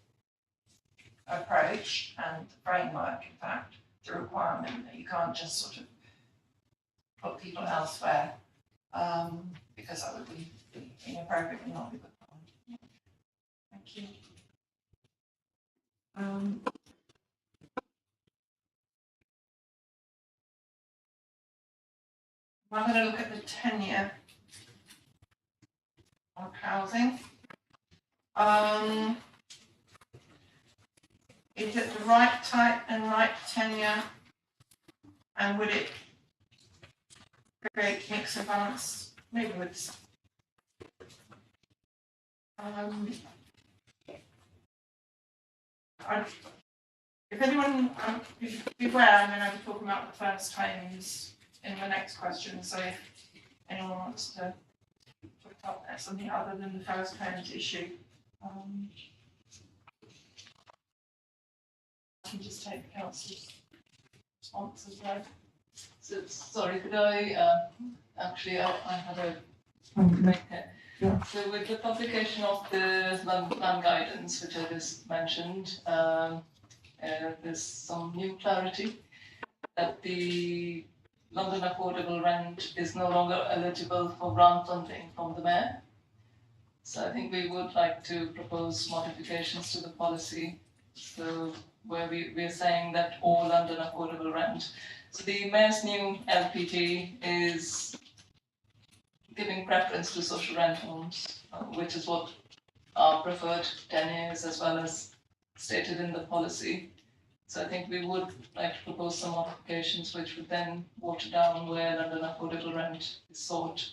approach and framework, in fact, the requirement that you can't just sort of put people elsewhere, because that would be inappropriate and not be good fun. Thank you. I'm going to look at the tenure of housing. Is it the right type and right tenure? And would it create mix and balance neighbourhoods? If anyone, beware, I'm going to be talking about the first homes in the next question, so if anyone wants to talk about something other than the first homes issue, I can just take the council's response as well. So, sorry, could I, actually, I had a point to make here. Yeah. So with the publication of the land guidance, which I just mentioned, there's some new clarity that the London affordable rent is no longer eligible for grant funding from the mayor. So I think we would like to propose modifications to the policy. So where we're saying that all London affordable rent. So the mayor's new LPG is giving preference to social rent homes, which is what our preferred tenure is, as well as stated in the policy. So I think we would like to propose some modifications which would then water down where London affordable rent is sought.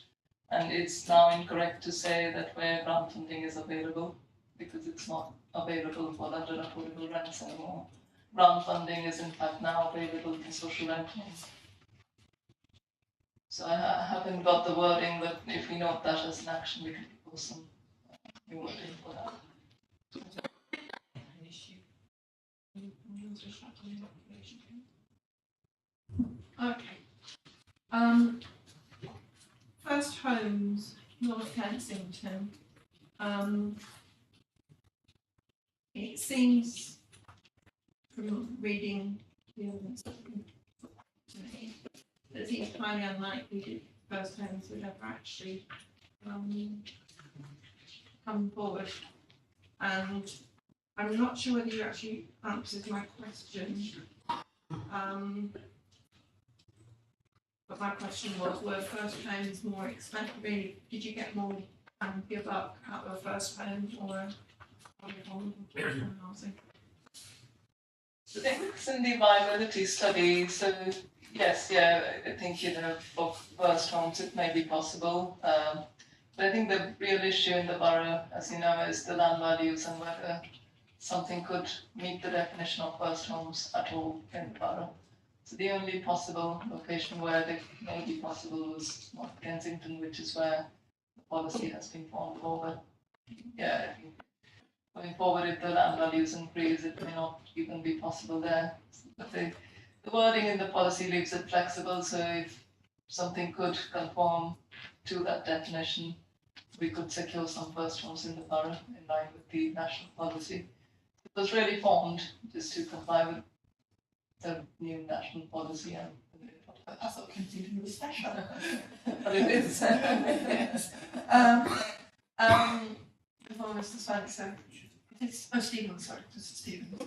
And it's now incorrect to say that where grant funding is available, because it's not available for London affordable rents anymore. Grant funding is in fact now available for social rent homes. So I haven't got the wording, but if we note that as an action, we can propose some new wording for that. Okay. First homes, North Kensington. It seems from reading the evidence to me that it seems highly unlikely that first homes would ever actually come forward. And I'm not sure whether you actually answered my question. But my question was, were first homes more expensive? Really, did you get more for your buck out of a first home or housing? So I think it's in the viability study. So yes, yeah, I think for first homes it may be possible. But I think the real issue in the borough, as you know, is the land values and whether something could meet the definition of first homes at all in the borough. So the only possible location where it may be possible was North Kensington, which is where the policy has been formed over. Yeah, I think going forward, if the land values increase, it may not even be possible there. But the wording in the policy leaves it flexible, so if something could conform to that definition, we could secure some first homes in the borough in line with the national policy. It was really formed just to comply with the new national policy, and I thought Kensington was special. but it is. Yes. Before Mr. Spencer, Stephen, sorry, Mr. Stephen.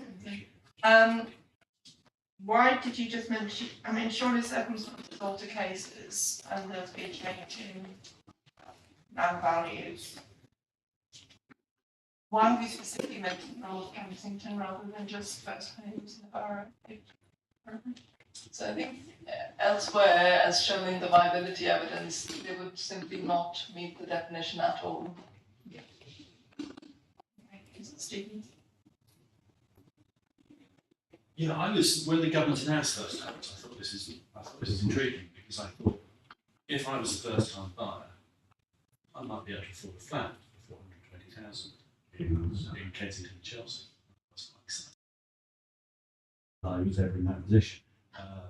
Why did you just mention? I mean, surely circumstances alter cases, and there's been a change in land values. Why have you specifically mentioned North Kensington rather than just first homes in the borough? So I think elsewhere, as shown in the viability evidence, they would simply not meet the definition at all. Yeah. Stephen? Yeah, when the government announced first homes, I thought this is intriguing, because I thought if I was a first time buyer, I might be able to afford a flat for 420,000 in Kensington and Chelsea. That's quite exciting. I was ever in that position.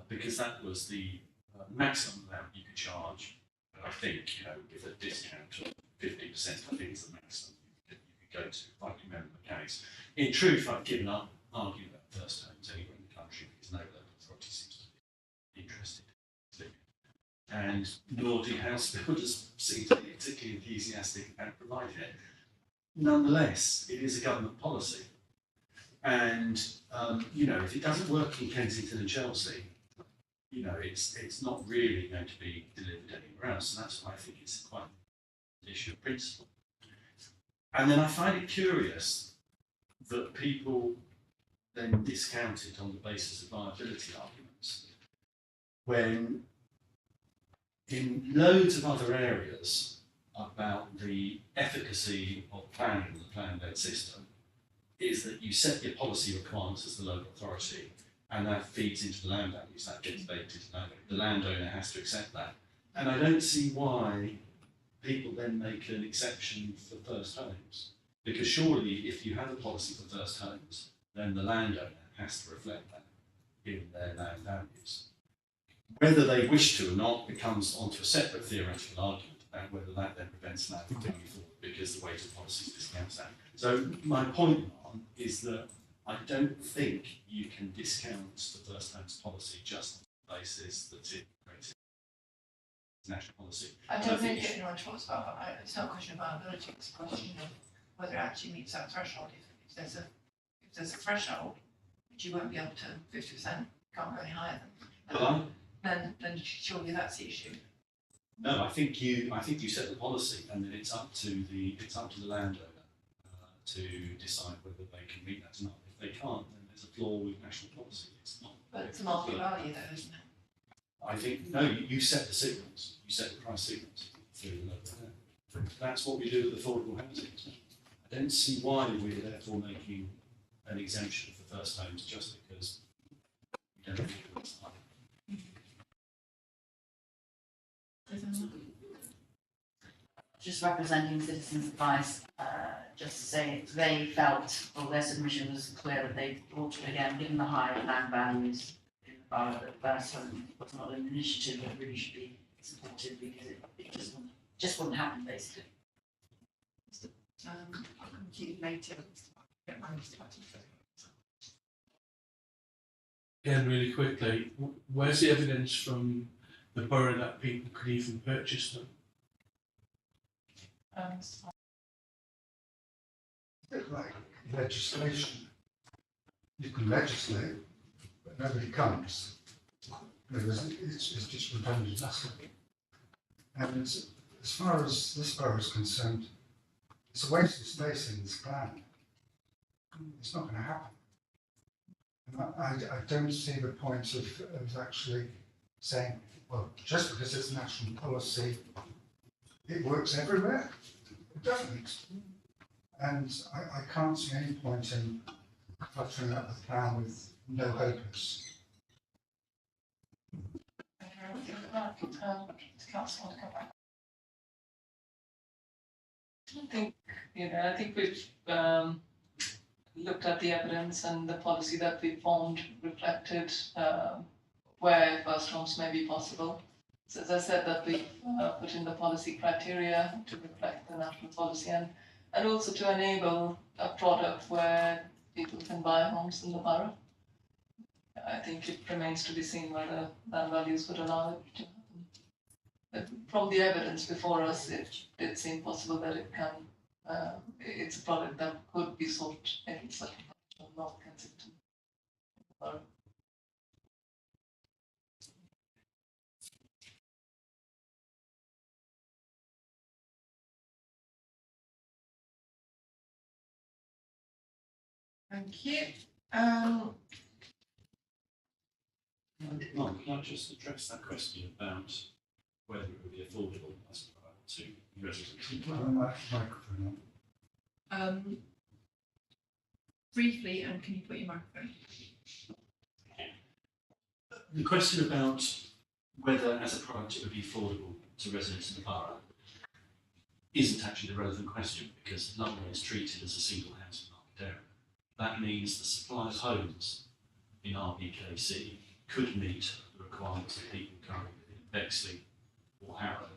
Because that was the maximum amount you could charge. But I think, with a discount of 50%, I think is the maximum you could go to, if I can remember the case. In truth, I've given up argue about first homes anywhere in the country because no local authority seems to be interested. And nor do house builders seem to be particularly enthusiastic about providing it. Nonetheless, it is a government policy. And, you know, if it doesn't work in Kensington and Chelsea, you know, it's not really going to be delivered anywhere else. And that's why I think it's quite an issue of principle. And then I find it curious that people then discount it on the basis of liability arguments, when in loads of other areas about the efficacy of planning the plan-led system is that you set your policy requirements as the local authority, and that feeds into the land values, that gets baked into the landowner has to accept that. And I don't see why people then make an exception for first homes, because surely if you have a policy for first homes, then the landowner has to reflect that in their land values. Whether they wish to or not becomes onto a separate theoretical argument about whether that then prevents land from coming forward, because the weight of policies discounts that. So my point on is that I don't think you can discount the first homes policy just on the basis that it creates national policy. I don't think anyone talks about, but it's not a question of viability, it's a question of whether it actually meets that threshold. If there's a threshold, which you won't be able to, 50%, can't go any higher than, then surely that's the issue. No, I think you set the policy, and then it's up to the landowner to decide whether they can meet that or not. If they can't, then there's a flaw with national policy. It's not. But it's a market value, though, isn't it? I think no. You set the signals. You set the price signals through the local. That's what we do with affordable housing. I don't see why we're therefore making an exemption for first homes just because we don't think it's time. Just representing citizens' advice, just to say they felt, or their submission was clear that they thought, again, given the high land values in the borough, that first home was not an initiative that really should be supported because it just wouldn't happen, basically. I'll come to you later. Again, really quickly, where's the evidence from the borough that people could even purchase them? It's a bit like legislation. You can legislate, but nobody comes. It's just redundant, nothing. And as far as this borough is concerned, it's a waste of space in this plan. It's not going to happen. And I don't see the point of actually saying, well, just because it's national policy, it works everywhere. It doesn't. And I can't see any point in cluttering up the plan with no hopers. I think we've looked at the evidence, and the policy that we formed reflected where first homes may be possible. So as I said, that we put in the policy criteria to reflect the national policy and also to enable a product where people can buy homes in the borough. I think it remains to be seen whether land values would allow it to happen. But from the evidence before us, it did seem possible that it can. It's a product that could be sold in certain parts of North Kensington borough. Thank you. Mark, can I just address that question about whether it would be affordable as a product to residents? Microphone on. Briefly, and can you put your microphone? The question about whether as a product it would be affordable to residents in the borough isn't actually the relevant question, because London is treated as a single housing market area. That means the supply of homes in RBKC could meet the requirements of people currently in Bexley or Harrow,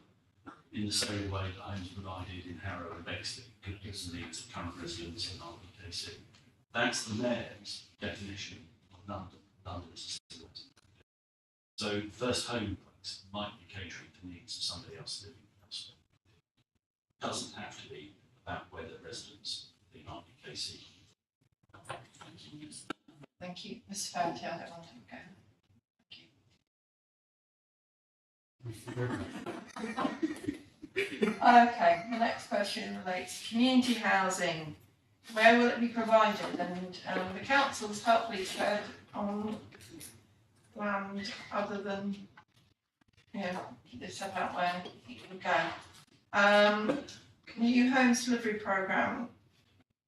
in the same way that homes provided in Harrow and Bexley could meet the needs of current residents in RBKC. That's the mayor's definition of London. London is a city. So first home place might be catering to needs of somebody else living elsewhere. It doesn't have to be about whether residents in RBKC. Thank you, Mr. Fairty, I don't want to go. Okay, the next question relates to community housing. Where will it be provided? And the council's helpfully said on land other than, they set out where it would go. New homes delivery programme.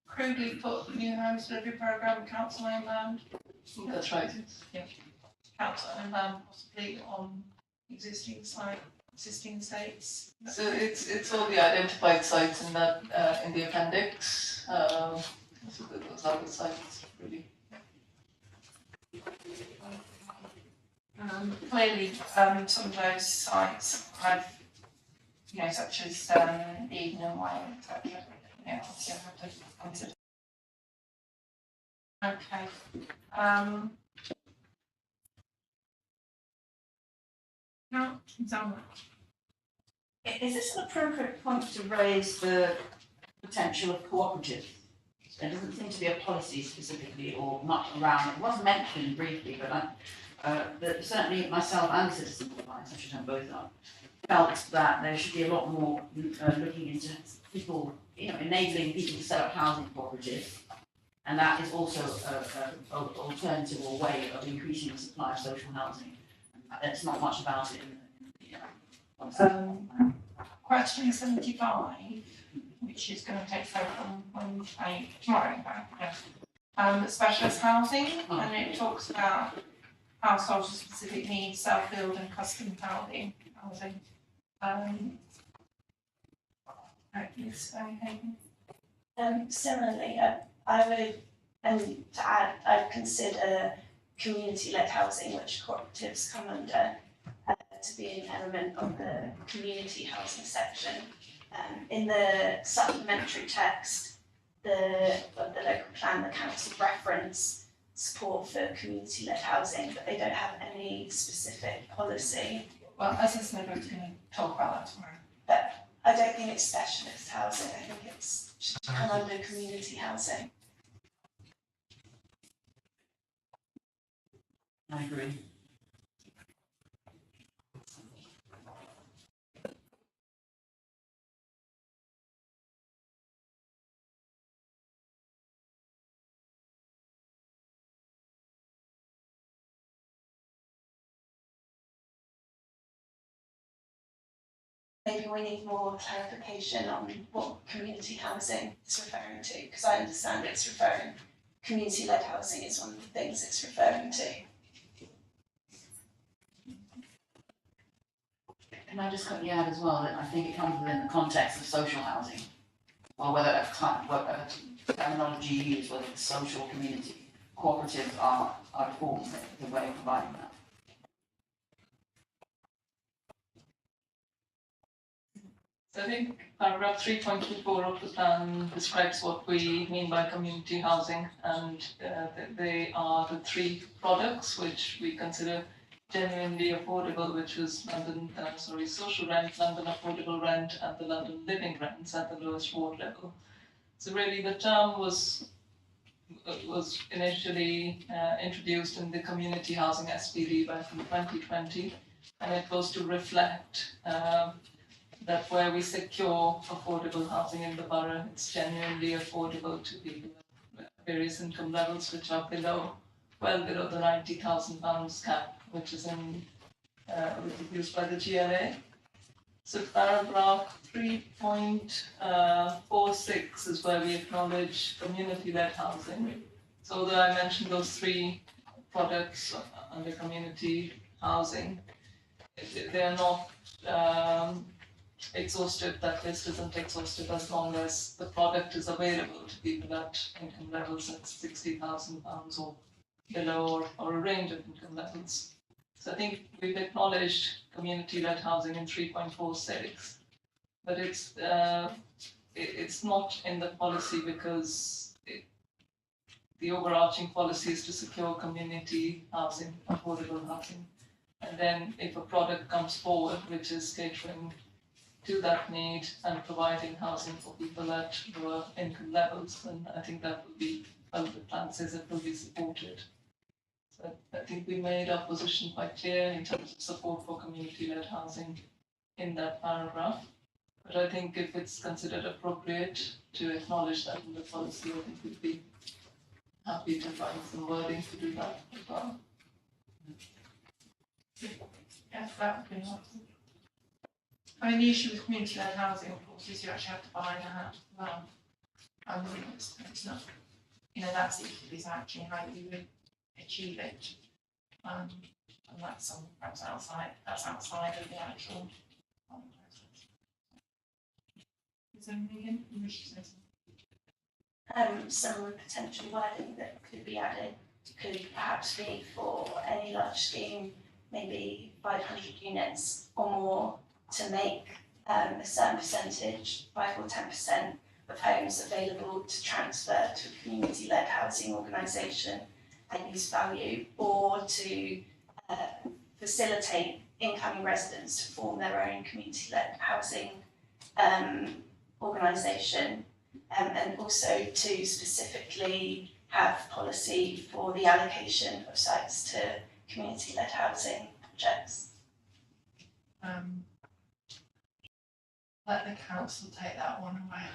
Crudely put, new homes delivery programme, council owned land. That's right. Yeah. Council owned land possibly on existing estates. So it's all the identified sites in that, in the appendix, so those are the sites, really. Clearly, some of those sites have, such as Eden and Way, etc. Obviously I have to consider. Okay. No, Zama. Is this an appropriate point to raise the potential of cooperatives? There doesn't seem to be a policy specifically or much around, it was mentioned briefly, but certainly myself and Citizens Alliance, I should have both up, felt that there should be a lot more looking into people, enabling people to set up housing cooperatives. And that is also an alternative or way of increasing the supply of social housing. It's not much about it in the Question 75, which is going to take place on tomorrow, specialist housing, and it talks about households with specific needs, self-build and custom housing. Similarly, I would, and to add, I'd consider community-led housing, which cooperatives come under, to be an element of the community housing section. In the supplementary text of the local plan, the council reference support for community-led housing, but they don't have any specific policy. Well, as I said, we're going to talk about that tomorrow. But I don't think it's specialist housing, I think it should come under community housing. I agree. Maybe we need more clarification on what community housing is referring to, because I understand community-led housing is one of the things it's referring to. Can I just quickly add as well that I think it comes within the context of social housing, or whether terminology used, whether it's social, community, cooperatives are forms the way of providing that. So I think paragraph 3.24 of the plan describes what we mean by community housing, and they are the three products which we consider genuinely affordable, which is social rent, London affordable rent, and the London living rents at the lowest ward level. So really the term was initially introduced in the community housing SPD back in 2020, and it was to reflect that where we secure affordable housing in the borough, it's genuinely affordable to people at various income levels which are well below the £90,000 cap, which is used by the GLA. So paragraph 3.46 is where we acknowledge community-led housing. So although I mentioned those three products under community housing, they are not exhaustive. That list isn't exhaustive as long as the product is available to people at income levels at £60,000 or below, or a range of income levels. So I think we've acknowledged community-led housing in 3.46, but it's not in the policy because the overarching policy is to secure community housing, affordable housing. And then if a product comes forward which is catering to that need and providing housing for people at lower income levels, then I think that will be, well, the plan says it will be supported. So I think we made our position quite clear in terms of support for community-led housing in that paragraph. But I think if it's considered appropriate to acknowledge that in the policy, I think we'd be happy to find some wording to do that as well. Yes, that would be helpful. I mean, the issue with community-led housing, of course, is you actually have to buy the house as well. It's not, you know, that's the issue, is actually how you would achieve it. And that's some perhaps outside of the actual process. Is there anything you wish to say? Some potential wording that could be added could perhaps be for any large scheme, maybe 500 units or more, to make a certain percentage, 5 or 10% of homes available to transfer to a community-led housing organisation and use value, or to facilitate incoming residents to form their own community-led housing organisation, and also to specifically have policy for the allocation of sites to community-led housing projects. Let the council take that one away.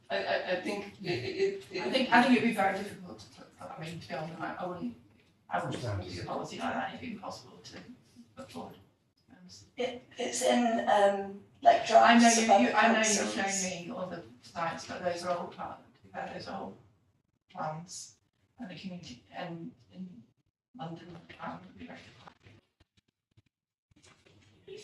I think I think it'd be very difficult to put. I mean, to be honest, I wouldn't do a policy like that if it was possible to put forward. It's in like drafts. I know you've shown me all the sites, but those are all plans, and the community and in London plan would be very difficult.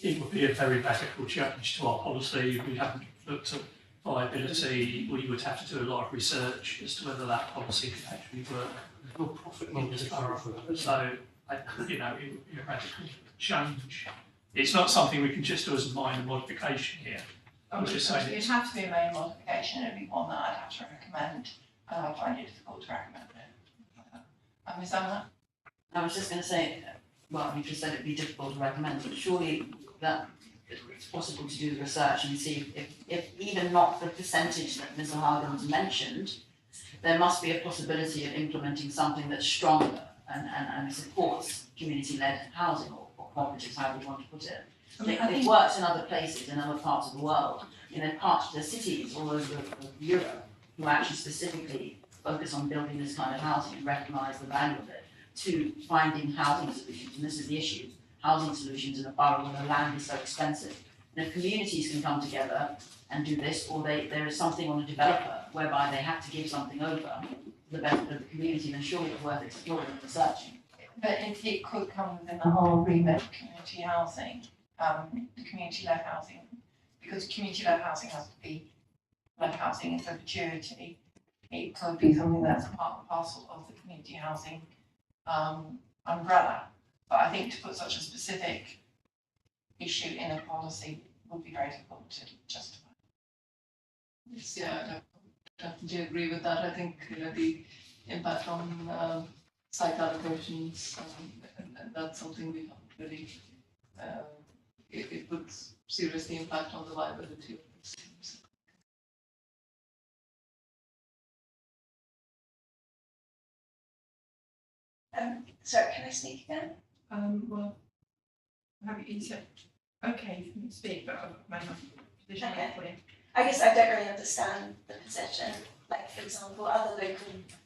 It would be a very radical change to our policy. We haven't looked at viability. We would have to do a lot of research as to whether that policy could actually work in this borough. So, you know, it would be a radical change. It's not something we can just do as a minor modification here. I'm just saying It'd have to be a main modification. It'd be one that I'd have to recommend. I find it difficult to recommend it. Ms. Anna? I was just going to say, well, you just said it'd be difficult to recommend, but surely that it's possible to do the research and see if even not the percentage that Ms. O'Hagan's mentioned, there must be a possibility of implementing something that's stronger and supports community-led housing or cooperatives, however you want to put it. It works in other places, in other parts of the world. You know, parts of the cities all over Europe who actually specifically focus on building this kind of housing and recognise the value of it, to finding housing solutions. And this is the issue, housing solutions in a borough where the land is so expensive. And if communities can come together and do this, or there is something on a developer whereby they have to give something over for the benefit of the community, then surely it's worth exploring and researching. But it could come within the whole remit of community housing, the community-led housing, because community-led housing has to be led housing in perpetuity. It could be something that's part and parcel of the community housing umbrella. But I think to put such a specific issue in a policy would be very difficult to justify. Yes, yeah, I definitely agree with that. I think, you know, the impact on site allocations, and that's something we haven't really, it would seriously impact on the viability of the schemes. Sorry, can I speak again? Well, you said, okay, you can speak, but I might not position Okay. for you. I guess I don't really understand the position. Like, for example, other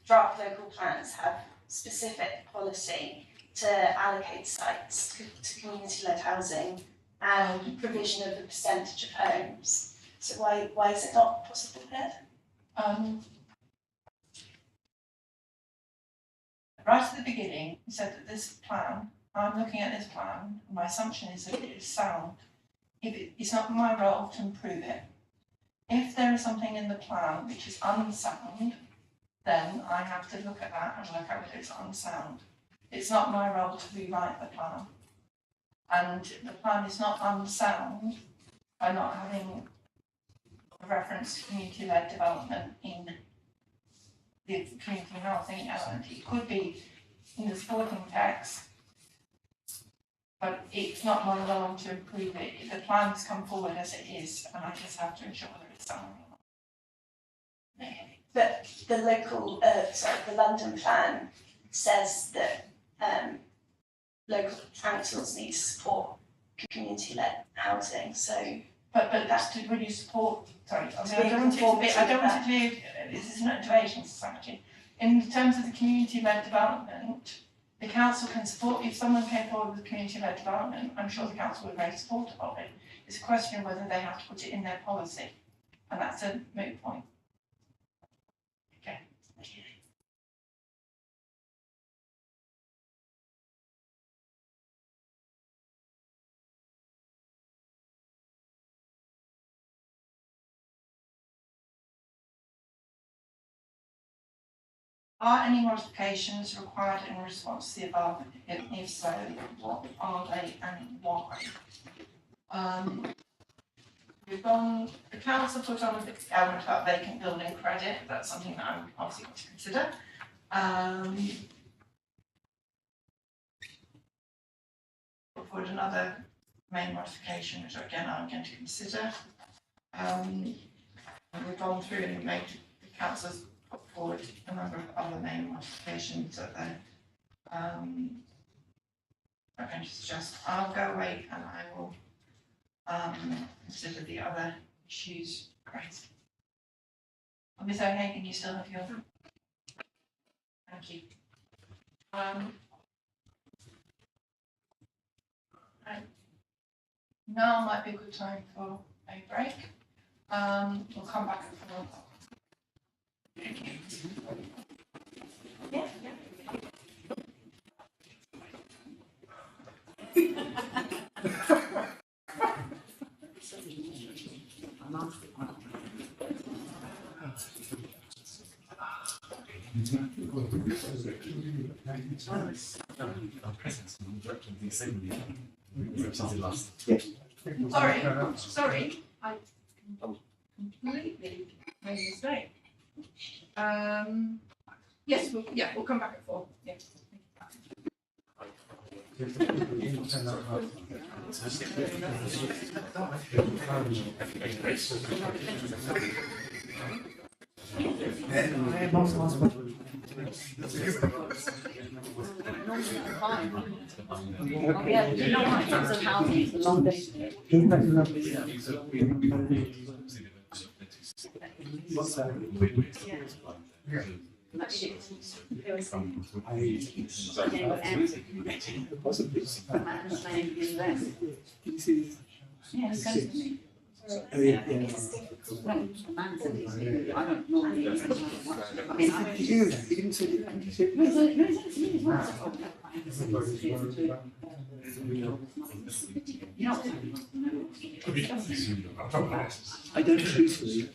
draft local plans have specific policy to allocate sites to community-led housing and provision of a percentage of homes. So why is it not possible here? Right at the beginning, you said that this plan, I'm looking at this plan, and my assumption is that it is sound. It's not my role to improve it. If there is something in the plan which is unsound, then I have to look at that and work out whether it's unsound. It's not my role to rewrite the plan. And the plan is not unsound by not having a reference to community-led development in the community housing element. It could be in the supporting text, but it's not going along to improve it. The plans come forward as it is, and I just have to ensure that it's done. But the the London plan says that local councils need to support community-led housing, so. But that's to really support, sorry, I To mean, be I don't want it to be, conformity I don't with want it to be, this is an innovation society. In terms of the community-led development, the council can support, if someone came forward with community-led development, I'm sure the council would be very supportive of it. It's a question of whether they have to put it in their policy, and that's a moot point. Okay. Are any modifications required in response to the above? If so, what are they and why? We've gone, the council put on the element about vacant building credit. That's something that I'm obviously going to consider. Put forward another main modification, which again I'm going to consider. And we've gone through and made the council's put forward a number of other main modifications that they're going to suggest. I'll go away and I will consider the other issues raised. Ms. O'Hagan, you still have your. Thank you. Right. Now might be a good time for a break. We'll come back at 4 o'clock. Thank you. Yeah. Sorry, I completely made a mistake. Yes, we'll come back at 4. Yeah. Yeah, you know what, in terms of housing, it's the longest. I don't truthfully.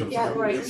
Yeah, right.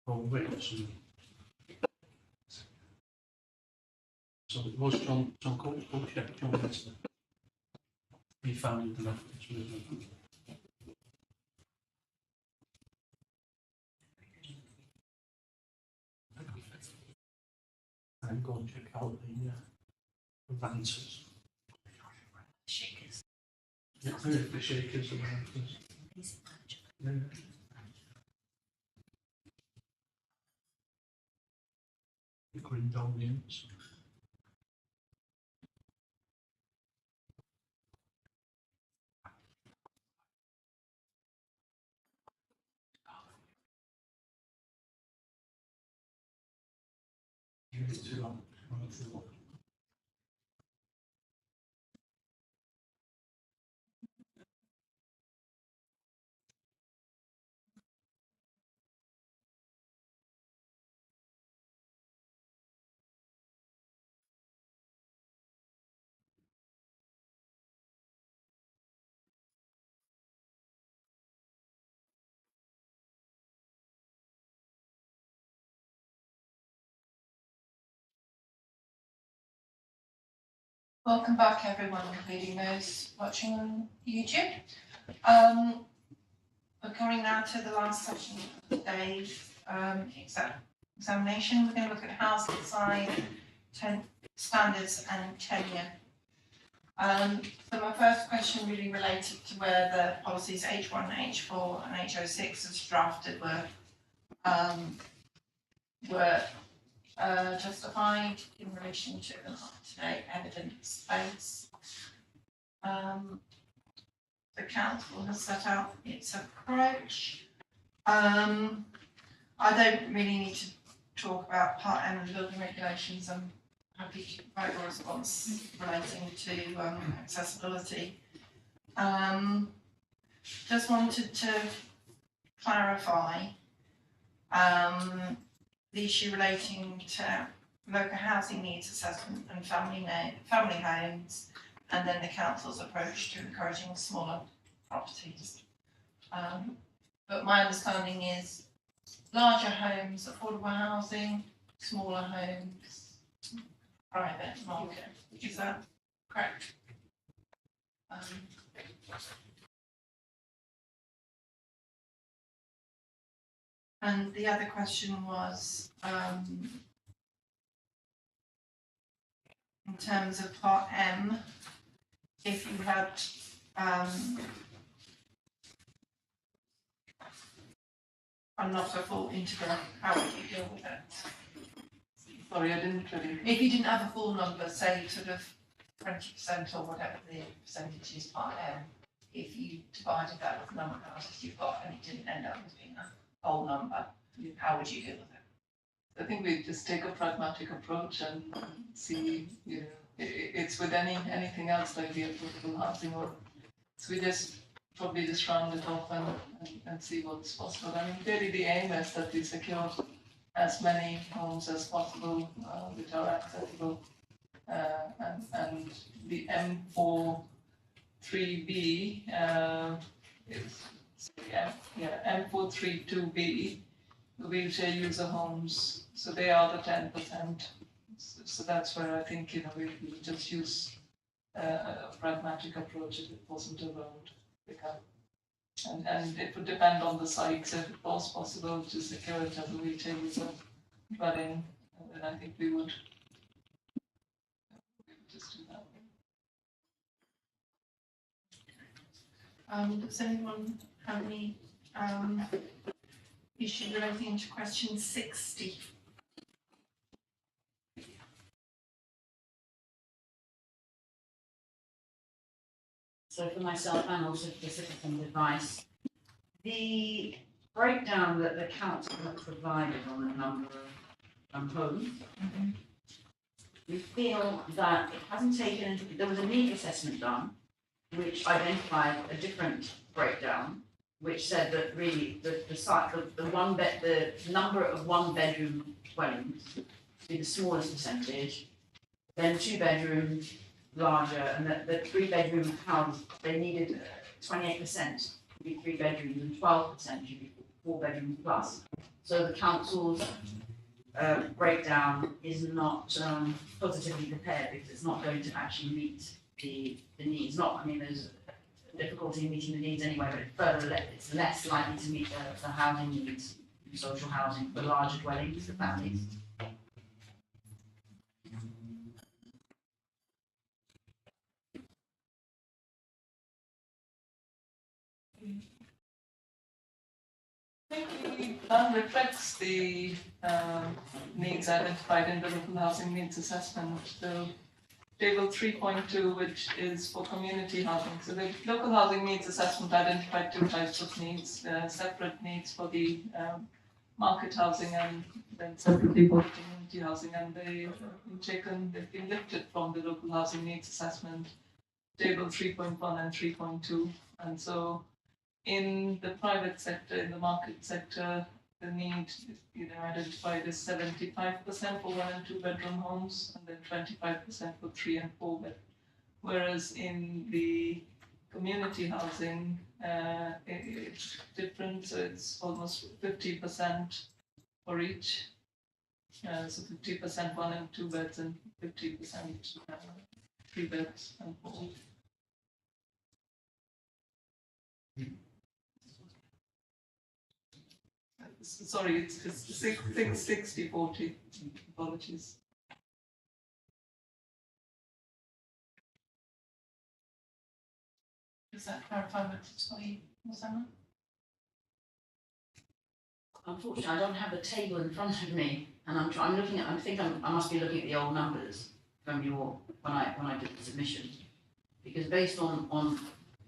or written. So it was John Court, yeah, John Lester. He founded the Methodist movement. And go and check out the ranters. Shakers. Yeah, the Shakers and ranters. Yeah. The Grindonians. Too long. Welcome back everyone, including those watching on YouTube. We're coming now to the last session of today's examination. We're going to look at house design, standards and tenure. So my first question really related to where the policies H1, H4 and H06 as drafted were justified in relation to an up-to-date evidence base. The council has set out its approach. I don't really need to talk about Part M of the building regulations. I'm happy to provide a response relating to accessibility. Just wanted to clarify the issue relating to local housing needs assessment and family homes, and then the council's approach to encouraging smaller properties. But my understanding is larger homes, affordable housing, smaller homes, private market. Is that correct? And the other question was, in terms of Part M, if you had a not a full integer, how would you deal with it? Sorry, I didn't really. If you didn't have a full number, say sort of 20% or whatever the percentage is Part M, if you divided that with the number of houses you've got and it didn't end up as being a whole number, how would you deal with it? I think we just take a pragmatic approach and see, it's with anything else like the affordable housing, or so we just probably just round it off and see what's possible. I mean, really the aim is that we secure as many homes as possible which are accessible, and the M4 3B is M432B, the wheelchair user homes. So they are the 10%. So that's where I think we would just use a pragmatic approach if it wasn't a road pickup. And it would depend on the site. So if it was possible to secure it as a wheelchair user dwelling, then I think we would just do that. Does anyone have any issue relating to question 60? So for myself and also for citizens' advice, the breakdown that the council have provided on the number of homes, we feel that it hasn't taken into, there was a need assessment done, which identified a different breakdown, which said that really the number of one bedroom dwellings would be the smallest percentage, then 2 bedrooms larger, and the 3 bedroom house, they needed 28% to be 3 bedrooms and 12% should be 4 bedroom plus. So the council's breakdown is not positively prepared because it's not going to actually meet the needs. Not, I mean, there's difficulty in meeting the needs anyway, but it's less likely to meet the housing needs, social housing for larger dwellings for families. I think the plan reflects the needs identified in the local housing needs assessment. So table 3.2, which is for community housing. So the local housing needs assessment identified two types of needs, separate needs for the market housing and then separately for community housing. And they've been lifted from the local housing needs assessment, table 3.1 and 3.2. And so in the private sector, in the market sector, the need identified as 75% for 1 and 2 bedroom homes, and then 25% for 3 and 4 bed. Whereas in the community housing, it's different, so it's almost 50% for each. So 50% 1 and 2 beds, and 50% 3 beds and 4. Sorry, it's 60-40. Apologies. Does that clarify what you was Emma? Unfortunately, I don't have the table in front of me, and I'm looking at. I must be looking at the old numbers from when I did the submission, because based on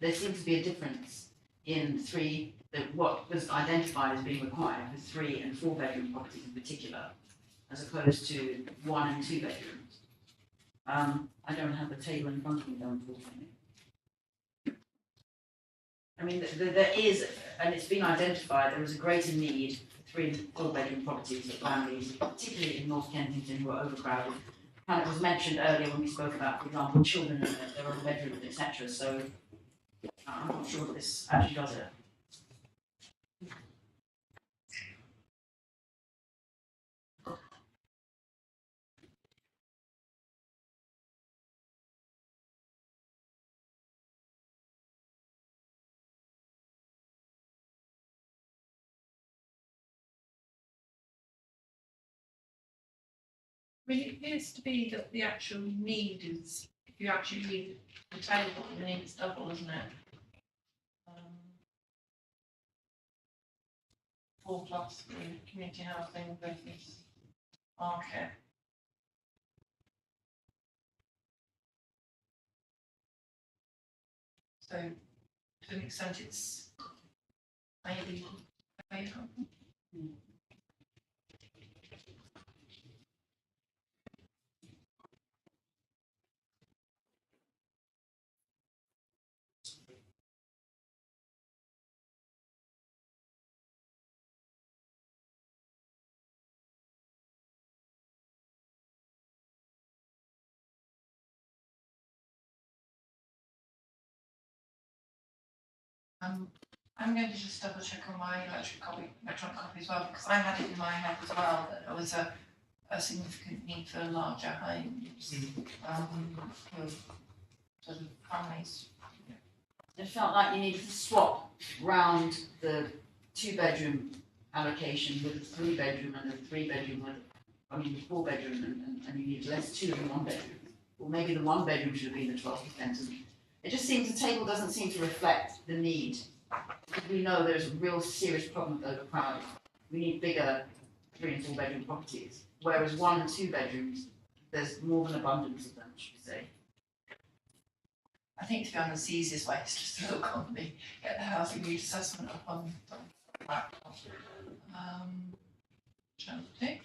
there seems to be a difference in what was identified as being required for 3 and 4 bedroom properties in particular, as opposed to 1 and 2 bedrooms. I don't have the table in front of me, though, unfortunately. I mean, there is, and it's been identified, there is a greater need for 3 and 4 bedroom properties for families, particularly in North Kensington, who are overcrowded. And it was mentioned earlier when we spoke about, for example, children in their own bedrooms, etc. So I'm not sure that this actually does it. I mean, it appears to be that the actual need is, if you actually read the table, the need is double, isn't it? 4 plus the community housing versus market. So to an extent it's maybe available. I'm going to just double check on my electronic copy as well, because I had it in my head as well that there was a significant need for larger homes, for sort of families. It felt like you needed to swap round the 2 bedroom allocation with a 3 bedroom and a 3 bedroom with, the 4 bedroom, and you need less 2 and 1 bedroom. Or maybe the 1 bedroom should have been the 12%. It just seems the table doesn't seem to reflect the need. We know there's a real serious problem with overcrowding. We need bigger 3 and 4 bedroom properties, whereas 1 and 2 bedrooms, there's more than abundance of them, should we say. I think, to be honest, the easiest way is just to look on get the housing needs assessment up on the laptop. Shall we?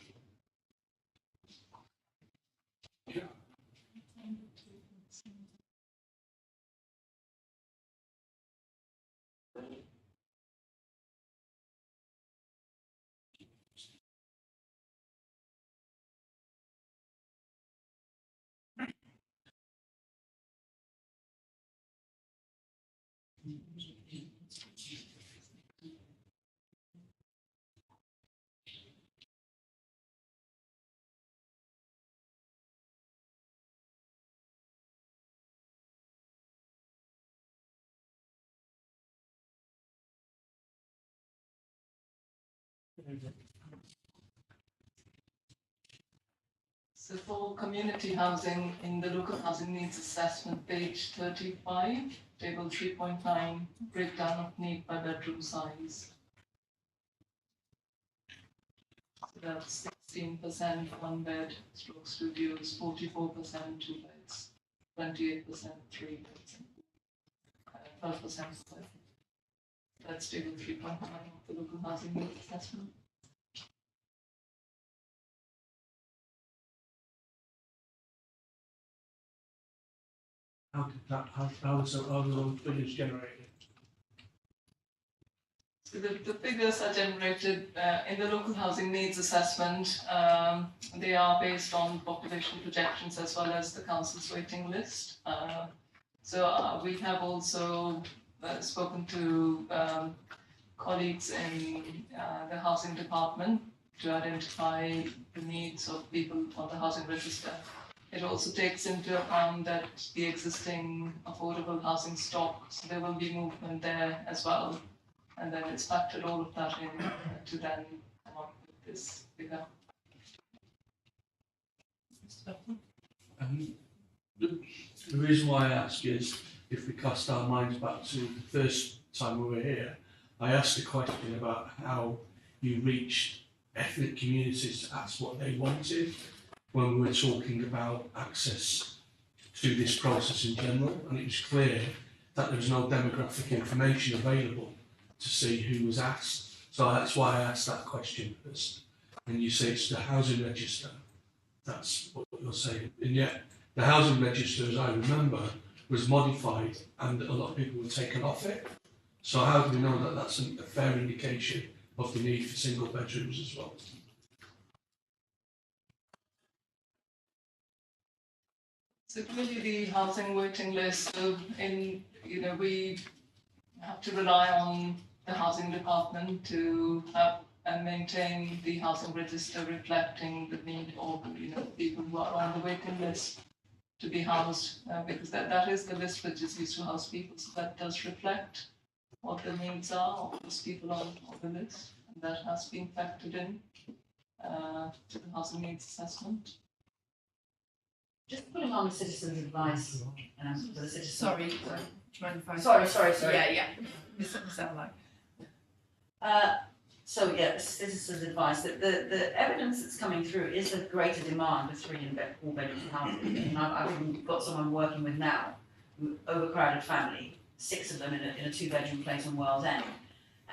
So for community housing, in the local housing needs assessment, page 35, table 3.9, breakdown of need by bedroom size. So that's 16% one bed, stroke studios, 44% two beds, 28% three beds, 12% four. That's table 3.9 of the local housing needs assessment. How did that, how was those figures generated? So the figures are generated in the local housing needs assessment. They are based on population projections as well as the council's waiting list. So we have also spoken to colleagues in the housing department to identify the needs of people on the housing register. It also takes into account that the existing affordable housing stock, so there will be movement there as well. And then it's factored all of that in to then come up with this figure. The reason why I ask is, if we cast our minds back to the first time we were here, I asked a question about how you reached ethnic communities to ask what they wanted when we were talking about access to this process in general, and it was clear that there was no demographic information available to see who was asked. So that's why I asked that question first. And you say it's the housing register. That's what you're saying. And yet the housing register, as I remember, was modified and a lot of people were taken off it. So how do we know that that's a fair indication of the need for single bedrooms as well? So clearly the housing waiting list, so we have to rely on the housing department to have and maintain the housing register reflecting the need of people who are on the waiting list to be housed, because that is the list which is used to house people, so that does reflect what the needs are of those people on the list, and that has been factored in to the housing needs assessment. Just putting on the citizens' advice for the citizens. Sorry, do you mind if I? Sorry. Yeah. This doesn't sound like. So yeah, citizens' advice, that the evidence that's coming through is a greater demand for 3 and 4 bedroom housing. And I've even got someone I'm working with now, overcrowded family, 6 of them in a 2-bedroom place on World's End.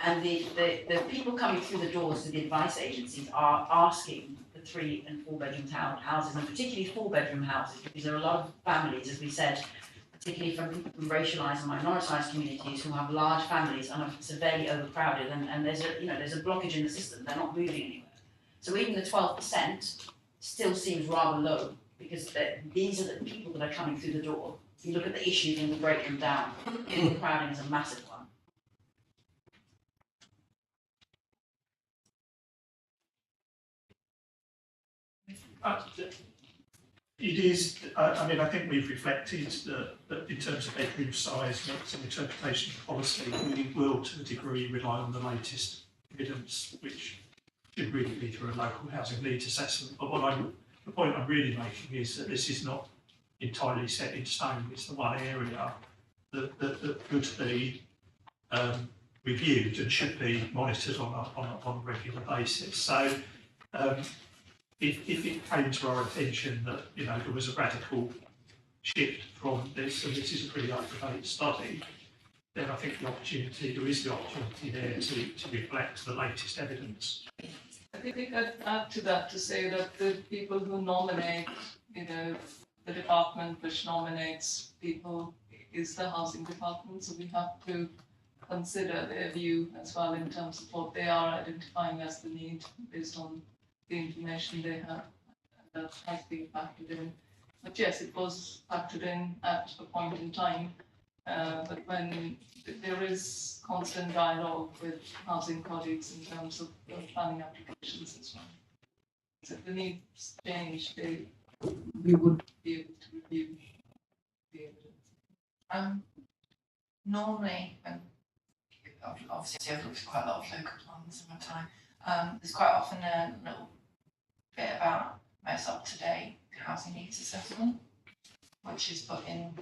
And the people coming through the doors to the advice agencies are asking for 3 and 4 bedroom houses, and particularly 4-bedroom houses, because there are a lot of families, as we said, particularly from people from racialised and minoritised communities who have large families and are severely overcrowded, and there's a blockage in the system. They're not moving anywhere. So even the 12% still seems rather low, because these are the people that are coming through the door. If you look at the issues and you break them down, overcrowding is a massive one. It is, I think we've reflected that in terms of bedroom size, some interpretation of policy, we will to a degree rely on the latest evidence, which should really be through a local housing needs assessment. But the point I'm really making is that this is not entirely set in stone. It's the one area that could be reviewed and should be monitored on a regular basis. So if it came to our attention that there was a radical shift from this, and this is a pretty up-to-date study, then I think there is the opportunity there to reflect the latest evidence. I think I'd add to that to say that the people who nominate, the department which nominates people is the housing department, so we have to consider their view as well in terms of what they are identifying as the need based on the information they have, and that has been factored in. But yes, it was factored in at a point in time, but when there is constant dialogue with housing colleagues in terms of planning applications as well. So if the needs change, we would be able to review the evidence. Normally, and obviously I've looked at quite a lot of local plans in my time, There's quite often a little bit about most up-to-date housing needs assessment, which is put in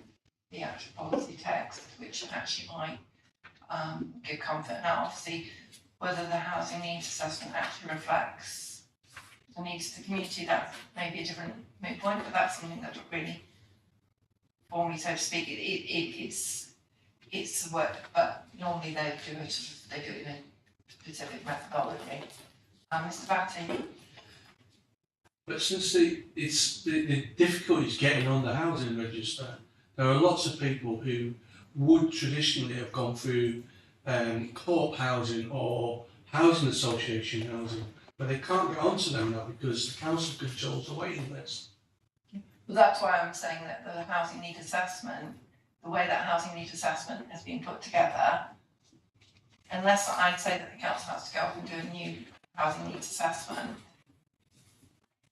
the actual policy text, which actually might give comfort. Now, obviously, whether the housing needs assessment actually reflects the needs of the community, that may be a different moot point, but that's something that really, for me, so to speak, it's the work, but normally they do it in a specific methodology. Mr. Batty? But since the difficulty is getting on the housing register, there are lots of people who would traditionally have gone through court housing or housing association housing, but they can't get onto them now because the council controls the waiting list. Well, that's why I'm saying that the housing need assessment, the way that housing need assessment has been put together, unless I'd say that the council has to go off and do a new housing needs assessment,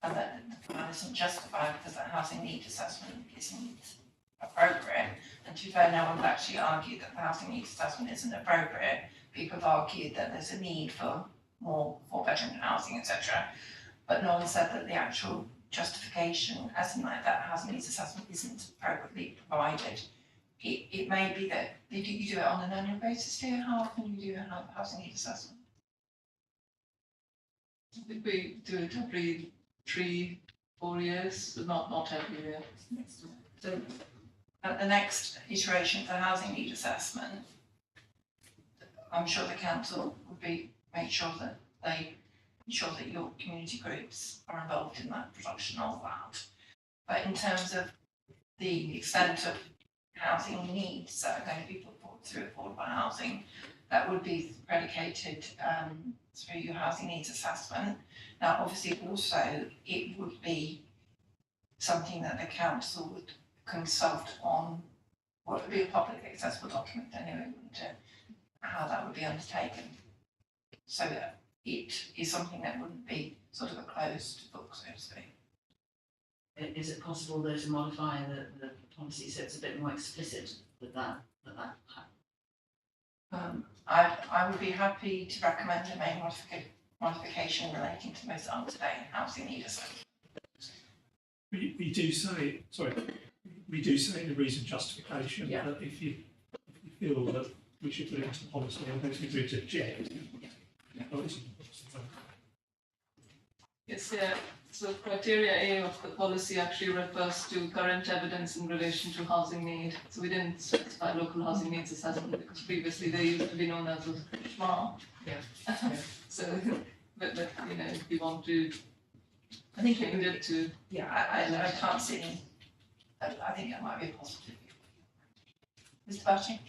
and that the plan isn't justified because that housing needs assessment isn't appropriate. And to be fair, no one's actually argued that the housing needs assessment isn't appropriate. People have argued that there's a need for more four-bedroom housing, etc. But no one said that the actual justification, as in like that housing needs assessment, isn't appropriately provided. It may be that you do it on an annual basis, do you? How often do you do a housing needs assessment? I think we do it every 3-4 years, but not every year. So at the next iteration of the housing need assessment, I'm sure the council would make sure that they ensure that your community groups are involved in that production of that. But in terms of the extent of housing needs that are going to be put forward through affordable housing, that would be predicated through your housing needs assessment. Now, obviously, also it would be something that the council would consult on, what would be a public accessible document anyway, wouldn't it? How that would be undertaken, so that it is something that wouldn't be sort of a closed book, so to speak. Is it possible though to modify the policy so it's a bit more explicit with that? I would be happy to recommend a main modification relating to most up-to-date housing need assessment. We do say, we do say in the reason justification that if you feel that we should put it into the policy, I don't think we'd object. Yes, yeah. So criteria A of the policy actually refers to current evidence in relation to housing need. So we didn't specify local housing needs assessment because previously they used to be known as a SMART. Yeah. So, but you know, if you want to, I think you needed to. Yeah, I can't see. I think that might be a positive. Mr. Batty?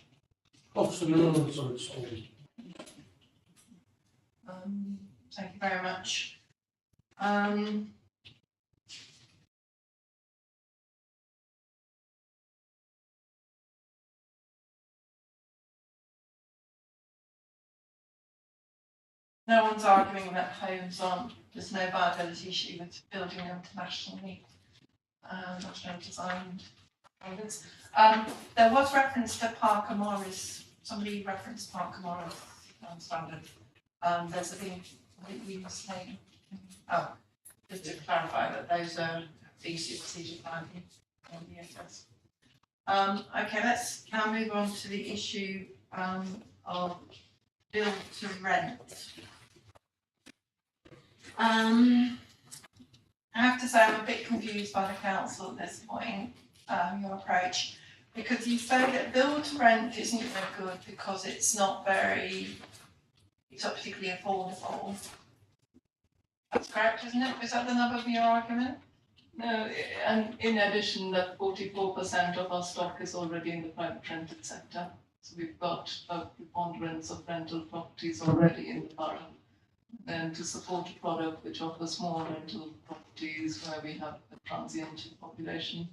Obviously, no one's on its own. Thank you very much. No one's arguing that homes aren't, there's no viability issue with building them to nationally designed standards. There was reference to Parker Morris, somebody referenced Parker Morris standard. There's a thing we must say, just to clarify that those are being superseded by the NDSS. Okay, let's now move on to the issue of build to rent. I have to say I'm a bit confused by the council at this point, your approach, because you say that build to rent isn't very good because it's not particularly affordable. That's correct, isn't it? Is that the number of your argument? No, and in addition, that 44% of our stock is already in the private rented sector. So we've got a preponderance of rental properties already in the borough. And to support a product which offers more rental properties where we have a transient population,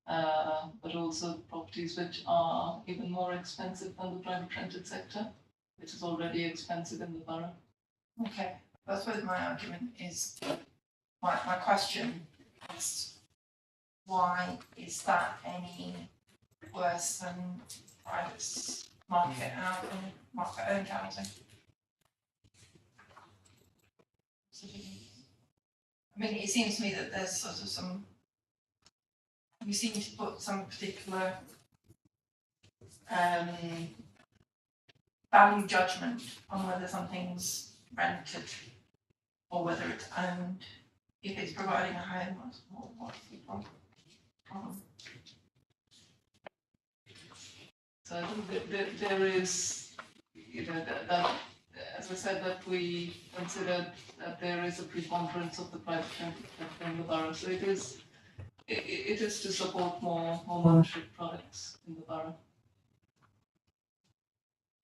but also properties which are even more expensive than the private rented sector, which is already expensive in the borough. Okay, that's what my argument is. My question is, why is that any worse than private market housing, market owned housing? I mean, it seems to me that there's sort of we seem to put some particular value judgment on whether something's rented or whether it's owned. If it's providing a home, what's the problem? So I think that there is, that as I said, that we considered that there is a preponderance of the private rental sector in the borough. So it is to support more homeownership products in the borough.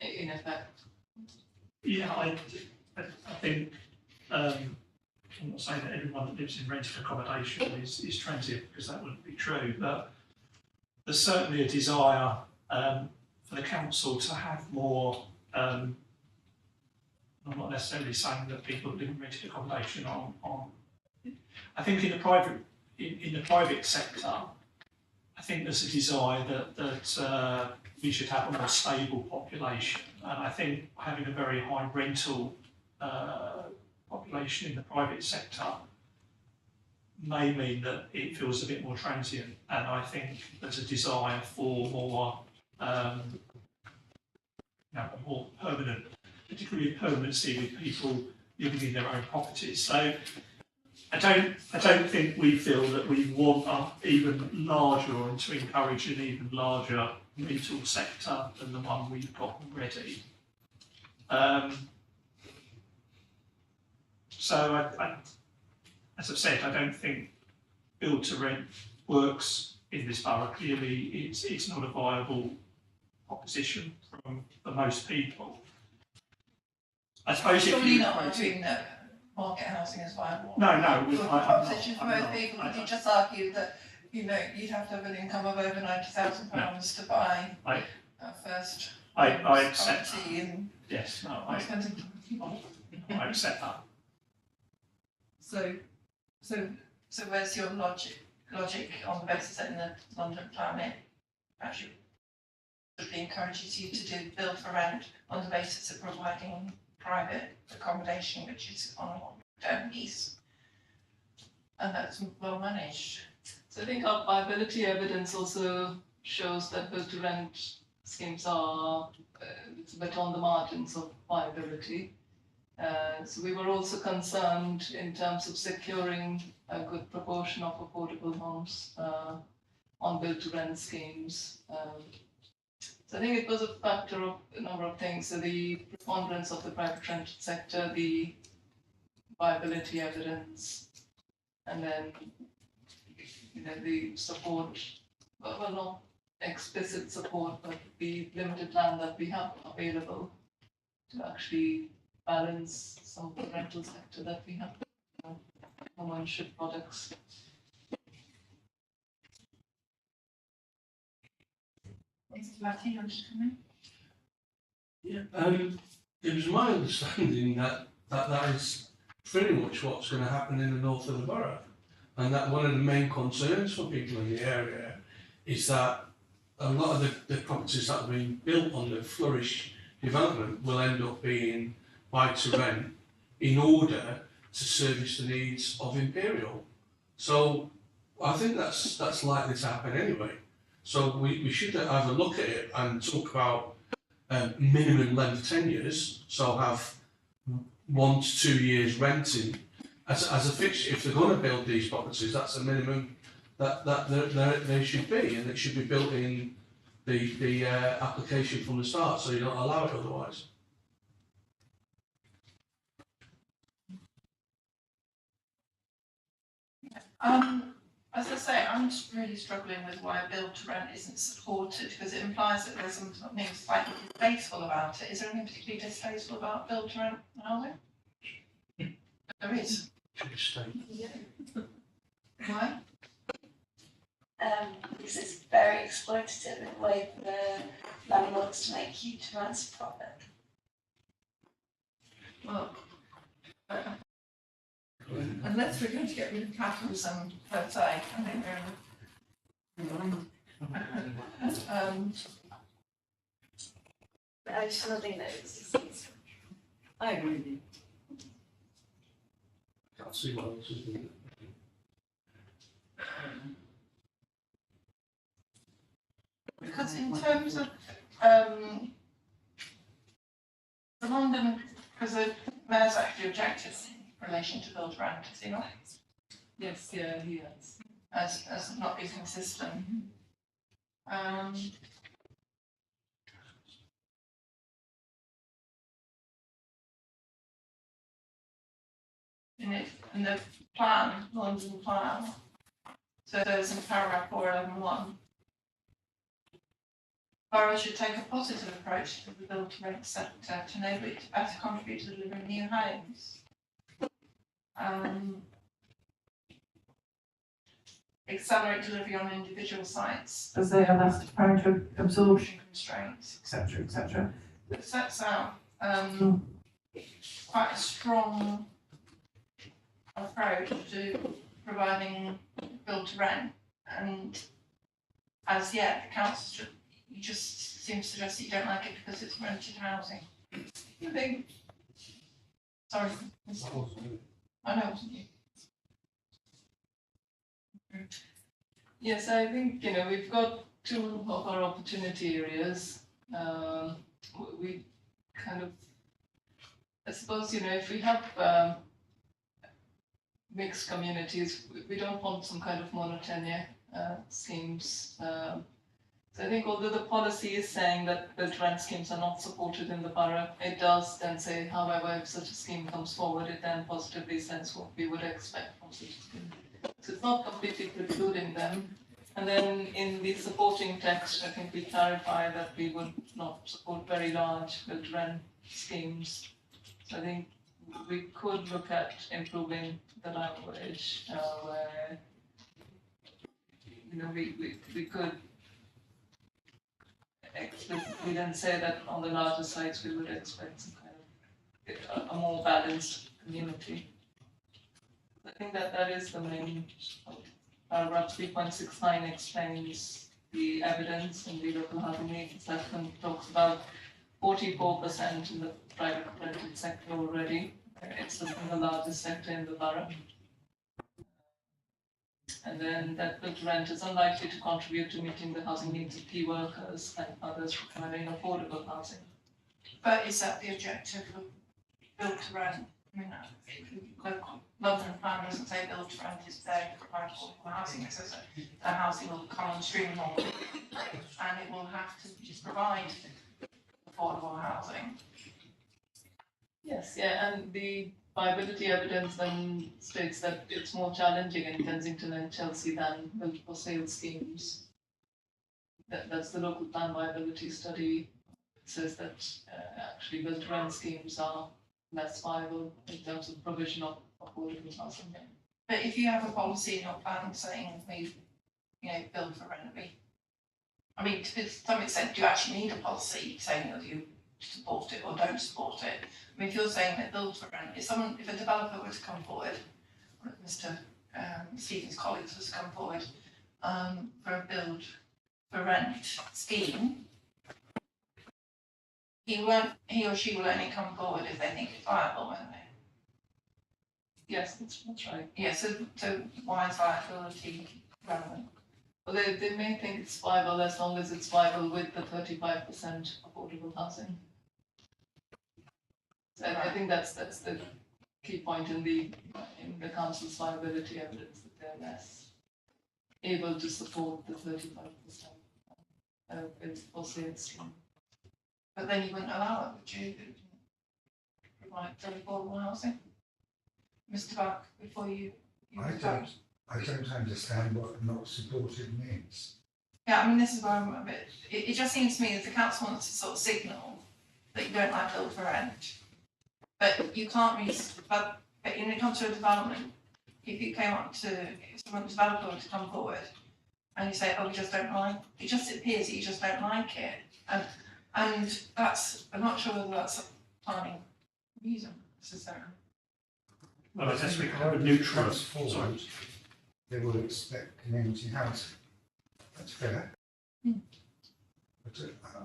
In effect. Yeah, I think, I'm not saying that everyone that lives in rented accommodation is transient, because that wouldn't be true, but there's certainly a desire for the council to have more, I'm not necessarily saying that people live in rented accommodation I think in the private sector, I think there's a desire that we should have a more stable population, and I think having a very high rental population in the private sector may mean that it feels a bit more transient, and I think there's a desire for more, more permanent, particularly permanency with people living in their own properties. So I don't think we feel that we want an even larger, or to encourage an even larger rental sector than the one we've got already. So I, as I've said, I don't think build to rent works in this borough. Clearly, it's not a viable proposition for most people. I suppose surely not arguing that market housing is viable. No, proposition for most people. Did you just argue that you'd have to have an income of over £90,000 to buy a first I accept property in yes, no, I accept that. So where's your logic on the basis that in the London climate actually encourages you to do build for rent on the basis of providing private accommodation, which is on a long-term lease, and that's well managed. So I think our viability evidence also shows that build to rent schemes are it's a bit on the margins of viability. So we were also concerned in terms of securing a good proportion of affordable homes on build to rent schemes. So I think it was a factor of a number of things. So the preponderance of the private rented sector, the viability evidence, and then the support, well not explicit support, but the limited land that we have available to actually balance some of the rental sector that we have, homeownership products. Yeah, it was my understanding that is pretty much what's going to happen in the north of the borough, and that one of the main concerns for people in the area is that a lot of the properties that are being built on the Flourish development will end up being buy to rent in order to service the needs of Imperial. So I think that's likely to happen anyway. So we should have a look at it and talk about minimum length tenures. So have 1 to 2 years renting as a fixture. If they're going to build these properties, that's a minimum that they should be, and it should be built in the application from the start, so you don't allow it otherwise. As I say, I'm just really struggling with why build to rent isn't supported, because it implies that there's something slightly distasteful about it. Is there anything particularly distasteful about build to rent, Alvin? There is. Why? Because it's very exploitative in a way for the landlords to make huge amounts of profit. Well, unless we're going to get rid of capitalism per se, I think I just don't think that it's I agree with you. I'll see what else is being. Because in terms of the London, because the mayor's actually objected in relation to build around, has he not? Yes, yeah, he has. As not being consistent. In the plan, London plan, so there's in paragraph 411. Borough should take a positive approach to the build to rent sector to enable it to better contribute to delivering new homes. Accelerate delivery on individual sites as they are less prone to absorption constraints, etc., etc. It sets out quite a strong approach to providing build to rent, and as yet the council you just seem to suggest that you don't like it because it's rented housing. I think. Sorry, I know it wasn't you. Yes, I think, we've got two of our opportunity areas. We kind of, I suppose, if we have mixed communities, we don't want some kind of monotenure schemes. So I think although the policy is saying that build rent schemes are not supported in the borough, it does then say, however, if such a scheme comes forward, it then positively says what we would expect from such a scheme. So it's not completely precluding them. And then in the supporting text, I think we clarify that we would not support very large build rent schemes. So I think we could look at improving the language where, we could explicitly then say that on the larger sites we would expect some kind of a more balanced community. I think that is the main. Paragraph 3.69 explains the evidence in the local housing needs assessment, talks about 44% in the private rented sector already. It's the largest sector in the borough. And then that build rent is unlikely to contribute to meeting the housing needs of key workers and others requiring affordable housing. But is that the objective of build to rent? I mean, local London plan doesn't say build to rent is there to provide affordable housing. It says that the housing will come on stream more and it will have to just provide affordable housing. Yes, yeah, and the viability evidence then states that it's more challenging in Kensington and Chelsea than build for sale schemes. That's the local plan viability study. It says that actually build to rent schemes are less viable in terms of provision of affordable housing. But if you have a policy in your plan saying we, build for rent, I mean, to some extent, do you actually need a policy saying that you support it or don't support it? I mean, if you're saying that build for rent, if a developer were to come forward, or Mr. Stephen's colleagues was to come forward for a build for rent scheme, he or she will only come forward if they think it's viable, won't they? Yes, that's right. Yeah, so why is viability relevant? Well, they may think it's viable as long as it's viable with the 35% affordable housing. So I think that's the key point in the council's viability evidence, that they're less able to support the 35% for sale scheme. But then you wouldn't allow it, would you? Provide affordable housing? Mr. Buck, before you I don't understand what not supported means. Yeah, I mean, this is where I'm a bit, it just seems to me that the council wants to sort of signal that you don't like build for rent. But you can't really, but when it comes to a development, if someone developer were to come forward and you say, oh, we just don't like, it just appears that you just don't like it. And that's, I'm not sure whether that's a planning reason necessarily. Well, I guess we can have a neutral. Sorry. They will expect community housing. That's fair. But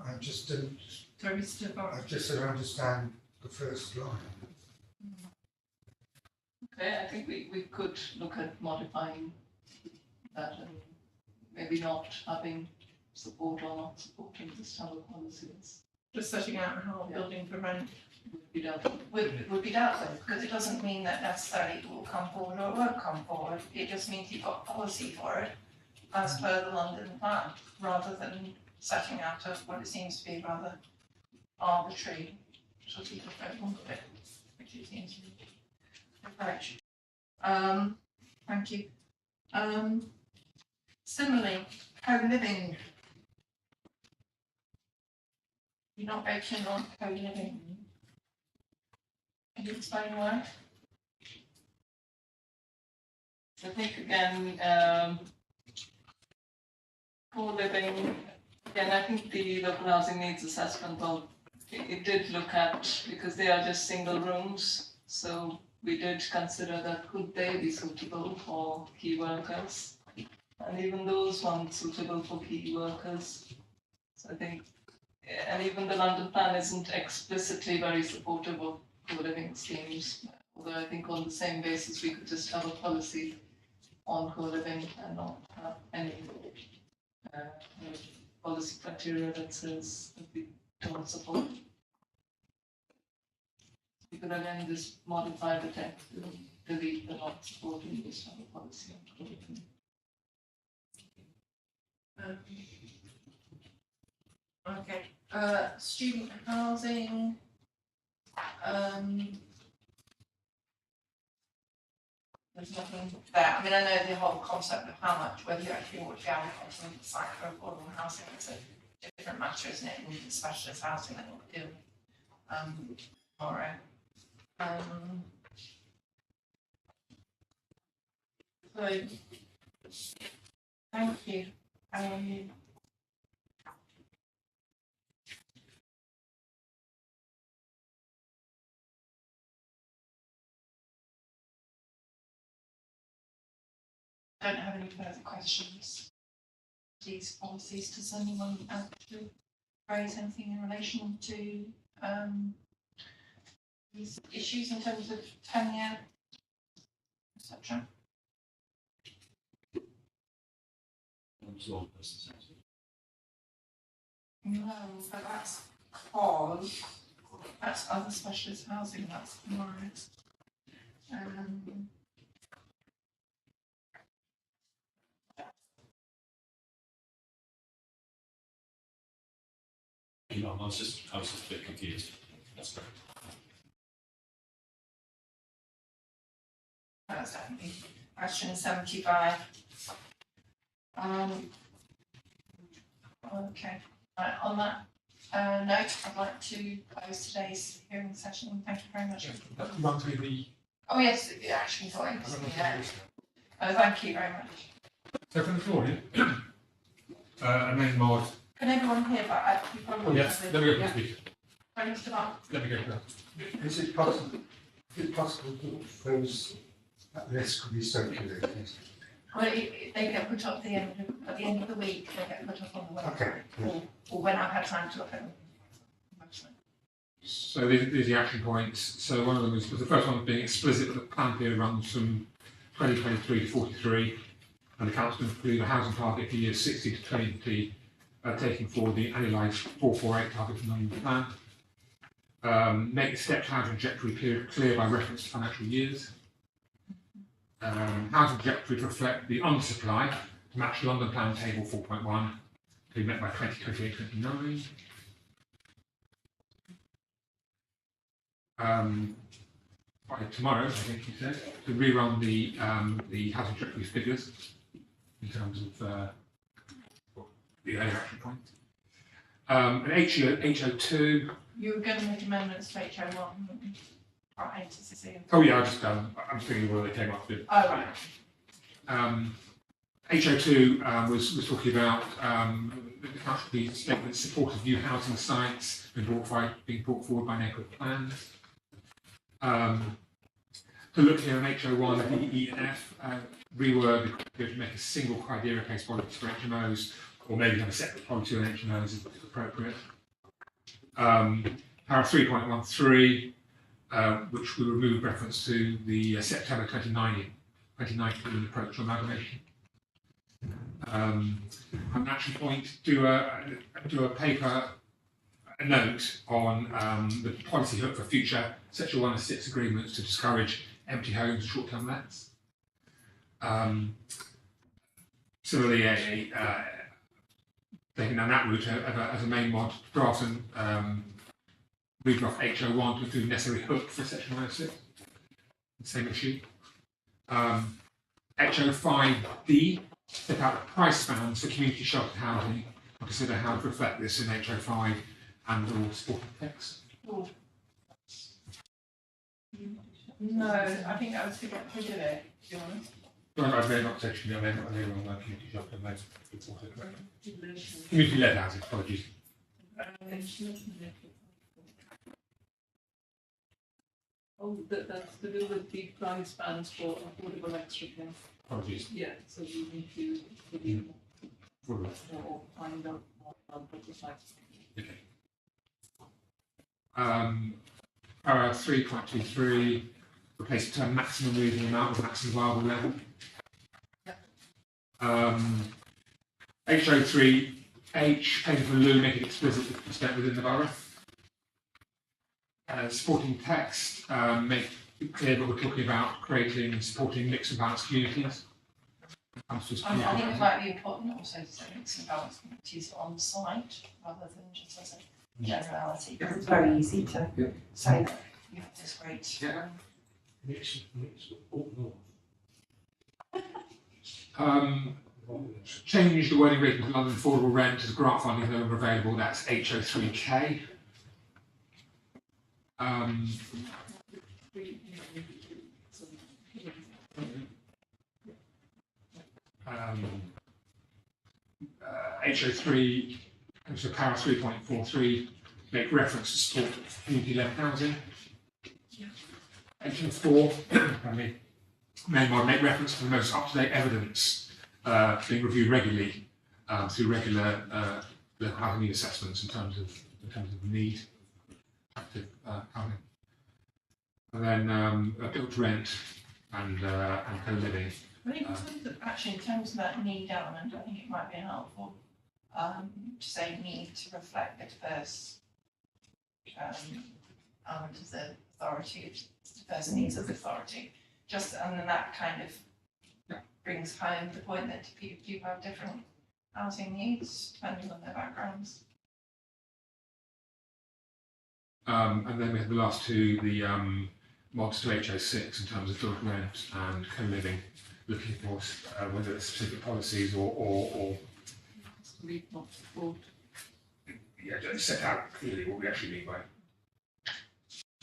I just don't. Sorry, Mr. Buck. I just don't understand the first line. Okay, I think we could look at modifying that and maybe not having support or not supporting this type of policies. Just setting out a whole building for rent Would be doubtful. would be doubtful, because it doesn't mean that necessarily it will come forward or it won't come forward. It just means you've got policy for it as per the London plan, rather than setting out a, what it seems to be rather arbitrary sort of approach, which it seems to be approach. Thank you. Similarly, co-living. You're not very keen on co-living. Can you explain why? I think again, co-living, again, I think the local housing needs assessment, well, it did look at, because they are just single rooms, so we did consider that could they be suitable for key workers? And even those weren't suitable for key workers. So I think, and even the London plan isn't explicitly very supportive of co-living schemes, although I think on the same basis we could just have a policy on co-living and not have any policy criteria that says that we don't support. We could again just modify the text to delete the not supporting this type of policy on co-living. Okay, student housing. There's nothing there. I mean, I know the whole concept of how much, whether you actually want to be allocating the site for affordable housing is a different matter, isn't it? And specialist housing that we'll do tomorrow. So, thank you. I don't have any further questions. These policies, does anyone actually raise anything in relation to these issues in terms of tenure, etc.? No, but that's cause, that's other specialist housing, that's tomorrow. I was just a bit confused. That's correct. That's definitely question 75. Okay, right, on that note, I'd like to close today's hearing session. Thank you very much. Run through the. Oh yes, the action points. Yeah. Oh, thank you very much. So from the floor, yeah. And then Maud. Can everyone hear that? Yes, let me go to the speaker. Sorry, Mr. Mark. Let me go to that. Is it possible that those at risk could be circulated? Well, they get put up at the end of the week. They get put up on the website. Okay. Or when I've had time to look at them. So these are the action points. So one of them is the first one being explicit that the plan period runs from 2023 to 43, and the council include a housing target for years 60 to 20, taking forward the annualised 448 target from the London plan. Make the stepped housing trajectory period clear by reference to financial years. Housing trajectory to reflect the undersupply to match London Plan Table 4.1 to be met by 2028-29. By tomorrow, I think you said, to rerun the housing trajectory figures in terms of the earlier action point. And HO2. You were going to make amendments to HO1. Right, to see. Oh yeah, I'm thinking where they came up with. Oh right. HO2 was talking about the council statement support of new housing sites being brought forward by neighbourhood plans. To look here on HO1, the E and F, reword to make a single criteria-based policy for HMOs, or maybe have a separate policy on HMOs if appropriate. Paragraph 3.13, which will remove reference to the September 2019 approach to amalgamation. An action point, do a paper, a note on the policy hook for future Section 106 agreements to discourage empty homes and short-term lets. Similarly, taking down that route as a main mod, draft and redraft HO1 to include necessary hook for Section 106. Same issue. HO5D, set out price bands for community sheltered housing and consider how to reflect this in HO5 and all supporting text. No, I think that was who did it, to be honest. Well, I may not section, I may not know on community sheltered housing. Community led housing, apologies. Oh, that's to do with the price bands for affordable extra care. Apologies. Yeah, so we need to or find out more about what the sites. Okay. Para 3.23, replace the term maximum reasonable amount with maximum viable level. HO3H, paying for lieu, make it explicit with consent within the borough. Supporting text, make it clear that we're talking about creating and supporting mixed and balanced communities. I think it might be important also to say mixed and balanced communities on site rather than just as a generality, because it's very easy to say that you have this great. Change the wording relating to London affordable rent as grant funding no longer available, that's HO3K. HO3, so para 3.43, make reference to support community-led housing. HO4, main mod, make reference to the most up-to-date evidence being reviewed regularly through regular local housing need assessments in terms of the need of housing. And then built to rent and co-living. I think in terms of that need element, I think it might be helpful to say need to reflect the diverse element of the authority, diverse needs of the authority. Just and then that kind of brings home the point that people have different housing needs depending on their backgrounds. And then we have the last two, the mods to HO6 in terms of built rent and co-living, looking for whether it's specific policies or set out clearly what we actually mean by it.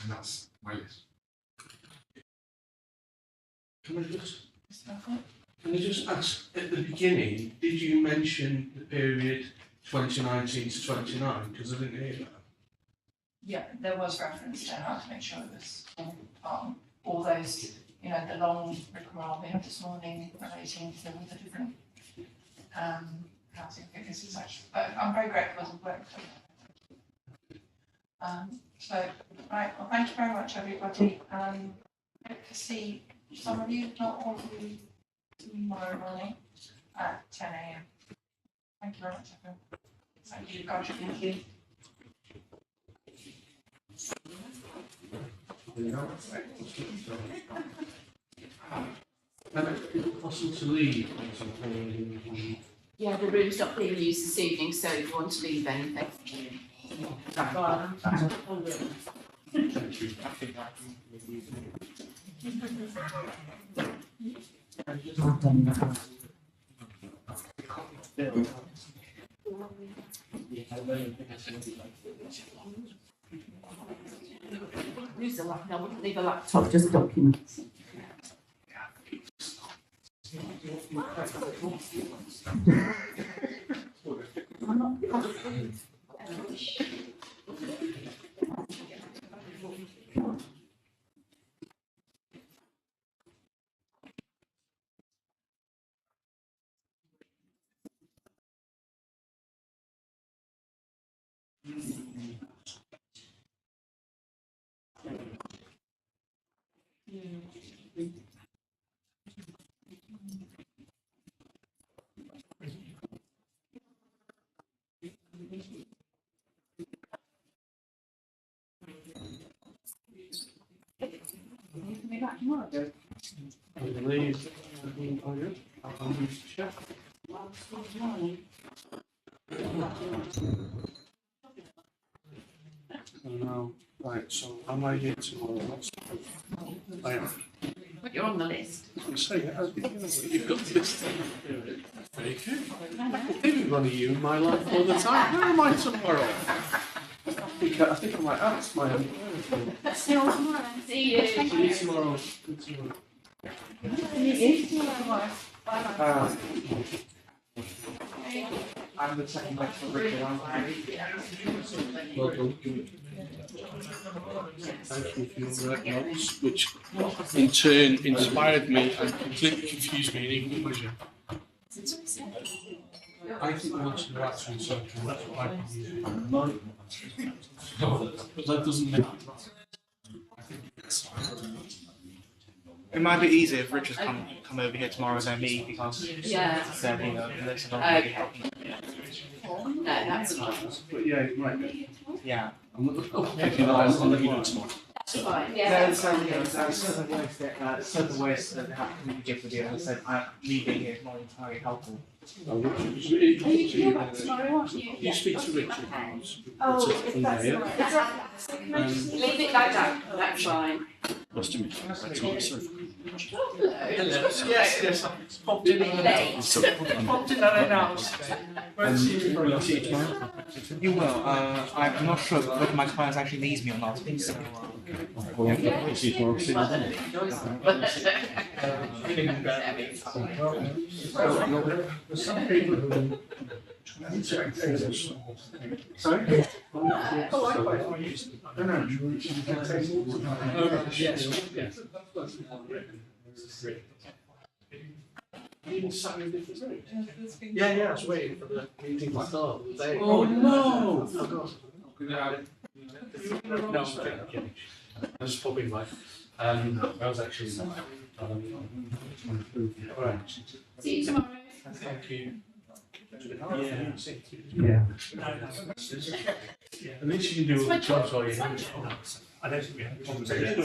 And that's my list. Can I just ask, at the beginning, did you mention the period 2019 to 29? Because I didn't hear that. Yeah, there was reference to how to make sure it was all those, the long rigmarole we had this morning relating to all the different housing figures and such. But I'm very grateful for the work. Right, well, thank you very much, everybody. Hope to see some of you, not all of you, tomorrow morning at 10 a.m. Thank you very much, everyone. Thank you, guys. Thank you. Is it possible to leave? Yeah, the room's not being used this evening, so if you want to leave anything. Use the laptop. I wouldn't leave a laptop, just documents. Be back tomorrow. I believe, I'll use the check. No, right, so am I here tomorrow? I am. But you're on the list. I'm saying, you've got this thing. Very good. I didn't run you in my life all the time. Where am I tomorrow? I think I might ask my own. See you tomorrow. See you. See you tomorrow. See you tomorrow. See you tomorrow. Bye. I'm the second best for Richard. Well done. Thank you for your notes, which in turn inspired me and completely confused me in even pleasure. I think we want to go out through something, that's what I believe. But that doesn't make It might be easier if Richard's come over here tomorrow than me because Yeah. then there's not really helping. No, that's fine. But yeah, right. Yeah. I'll let you know tomorrow. That's fine. Yeah. There are certain ways that have to communicate with you. As I said, me being here is not entirely helpful. Are you here back tomorrow, aren't you? You speak to Richard. Oh, if that's all right. Leave it like that. That's fine. Nice to meet you. Hello. Yes. Popped in Popped in unannounced. We'll see you tomorrow. You will. I'm not sure whether my client actually needs me or not. So, We'll see you tomorrow. Some people who sorry? Yes. yeah, I was waiting for the meeting to start. Oh no! No, I'm kidding. I was popping by. I was actually. Alright. See you tomorrow. Thank you. Yeah. At least you can do all the jobs while you're here. I don't think we have a conversation.